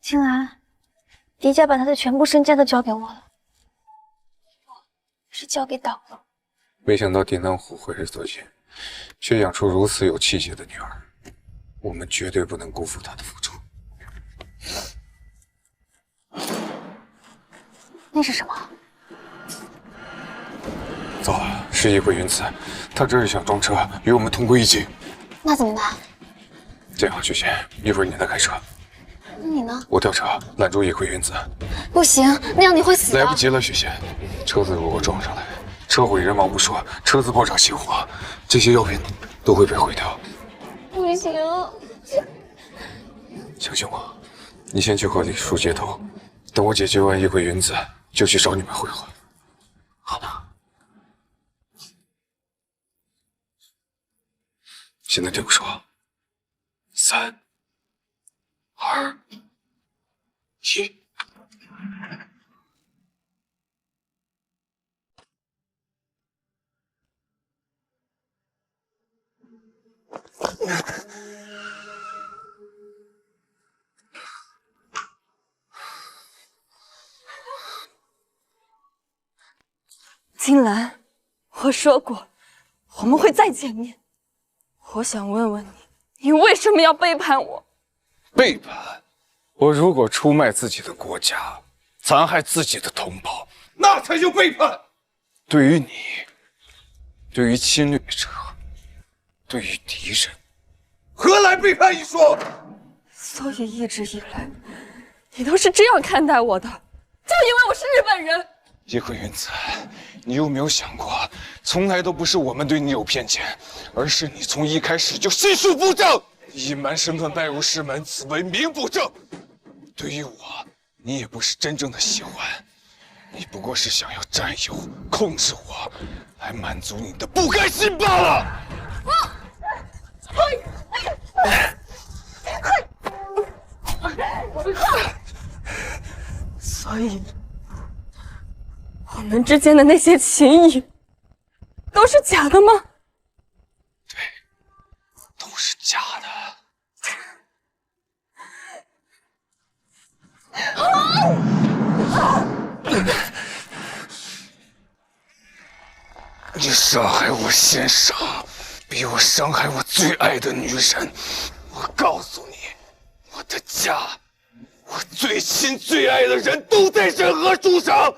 青兰，狄家把他的全部身家都交给我了，是交给党了。没想到典当户讳日作奸，却养出如此有气节的女儿，我们绝对不能辜负她的付出。那是什么？走，是一回云子，他这是想装车，与我们同归于尽。那怎么办？这样，雪贤，一会儿你来开车，那你呢？我调车拦住一回云子。不行，那样你会死的。来不及了，雪贤，车子如果撞上来，车毁人亡不说，车子爆炸起火，这些药品都会被毁掉。不行，相信我，你先去和李叔接头，等我解决完一回云子，就去找你们会合。好的。现在对我说，3、2、1。金兰，我说过，我们会再见面。我想问问你，你为什么要背叛我？背叛？我如果出卖自己的国家，残害自己的同胞，那才叫背叛。对于你，对于侵略者，对于敌人，何来背叛一说？所以一直以来，你都是这样看待我的，就因为我是日本人。一回云子，你有没有想过，从来都不是我们对你有偏见，而是你从一开始就心术不正，隐瞒身份拜入师门，此为名不正。对于我，你也不是真正的喜欢，你不过是想要占有、控制我，来满足你的不甘心罢了。所以，我们之间的那些情谊都是假的吗？对，都是假的。你伤害我先生，逼我伤害我最爱的女人。我告诉你，我的家，我最亲最爱的人都在任何树上。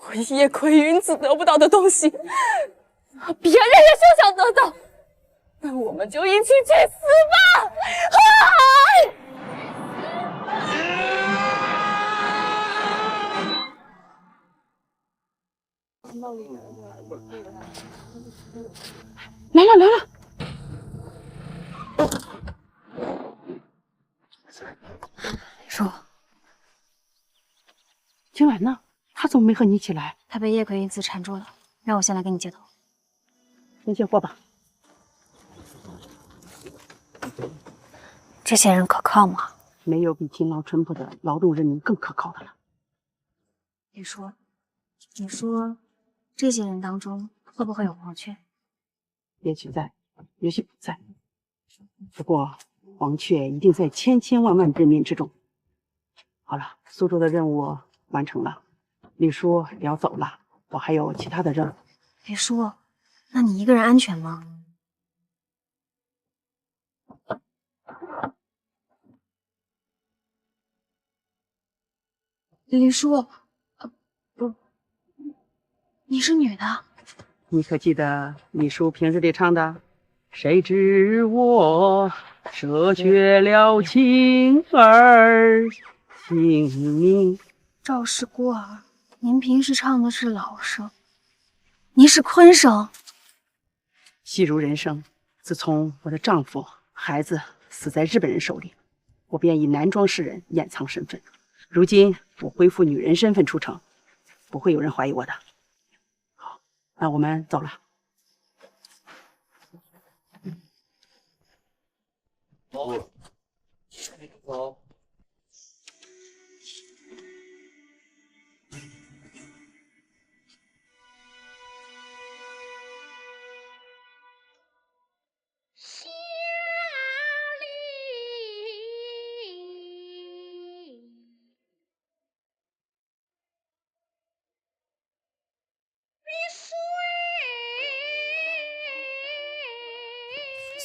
我叶葵云子得不到的东西，别人也休想得到。那我们就一起去死吧！来了来了！言呢？他怎么没和你一起来？他被叶奎因此缠住了，让我先来给你接头。先接货吧。这些人可靠吗？没有比勤劳淳朴的劳动人民更可靠的了。你说这些人当中会不会有黄雀？也许在，也许不在。不过黄雀一定在千千万万人民之中。好了，苏州的任务完成了，李叔也要走了，我还有其他的任务。李叔，那你一个人安全吗？李叔，不，你是女的。你可记得李叔平日里唱的？谁知我舍却了情儿性命。赵氏孤儿，您平时唱的是老生，您是昆声。戏如人生，自从我的丈夫、孩子死在日本人手里，我便以男装诗人掩藏身份。如今我恢复女人身份出城，不会有人怀疑我的。好，那我们走了。走。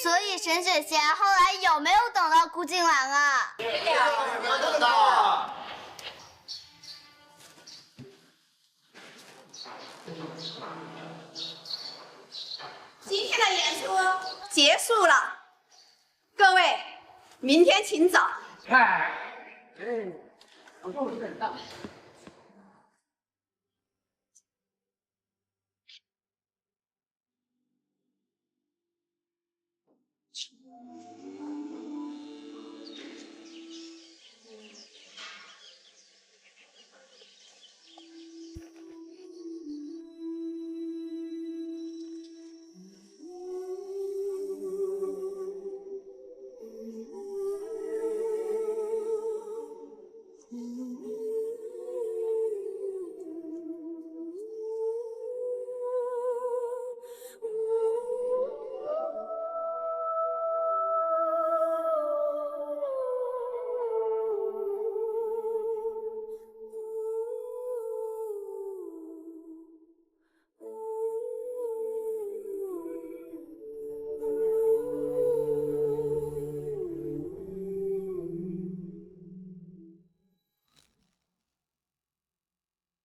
所以沈雪仙后来有没有等到顾静兰啊？没等到。今天的演出结束了，各位，明天请早。我就是等到。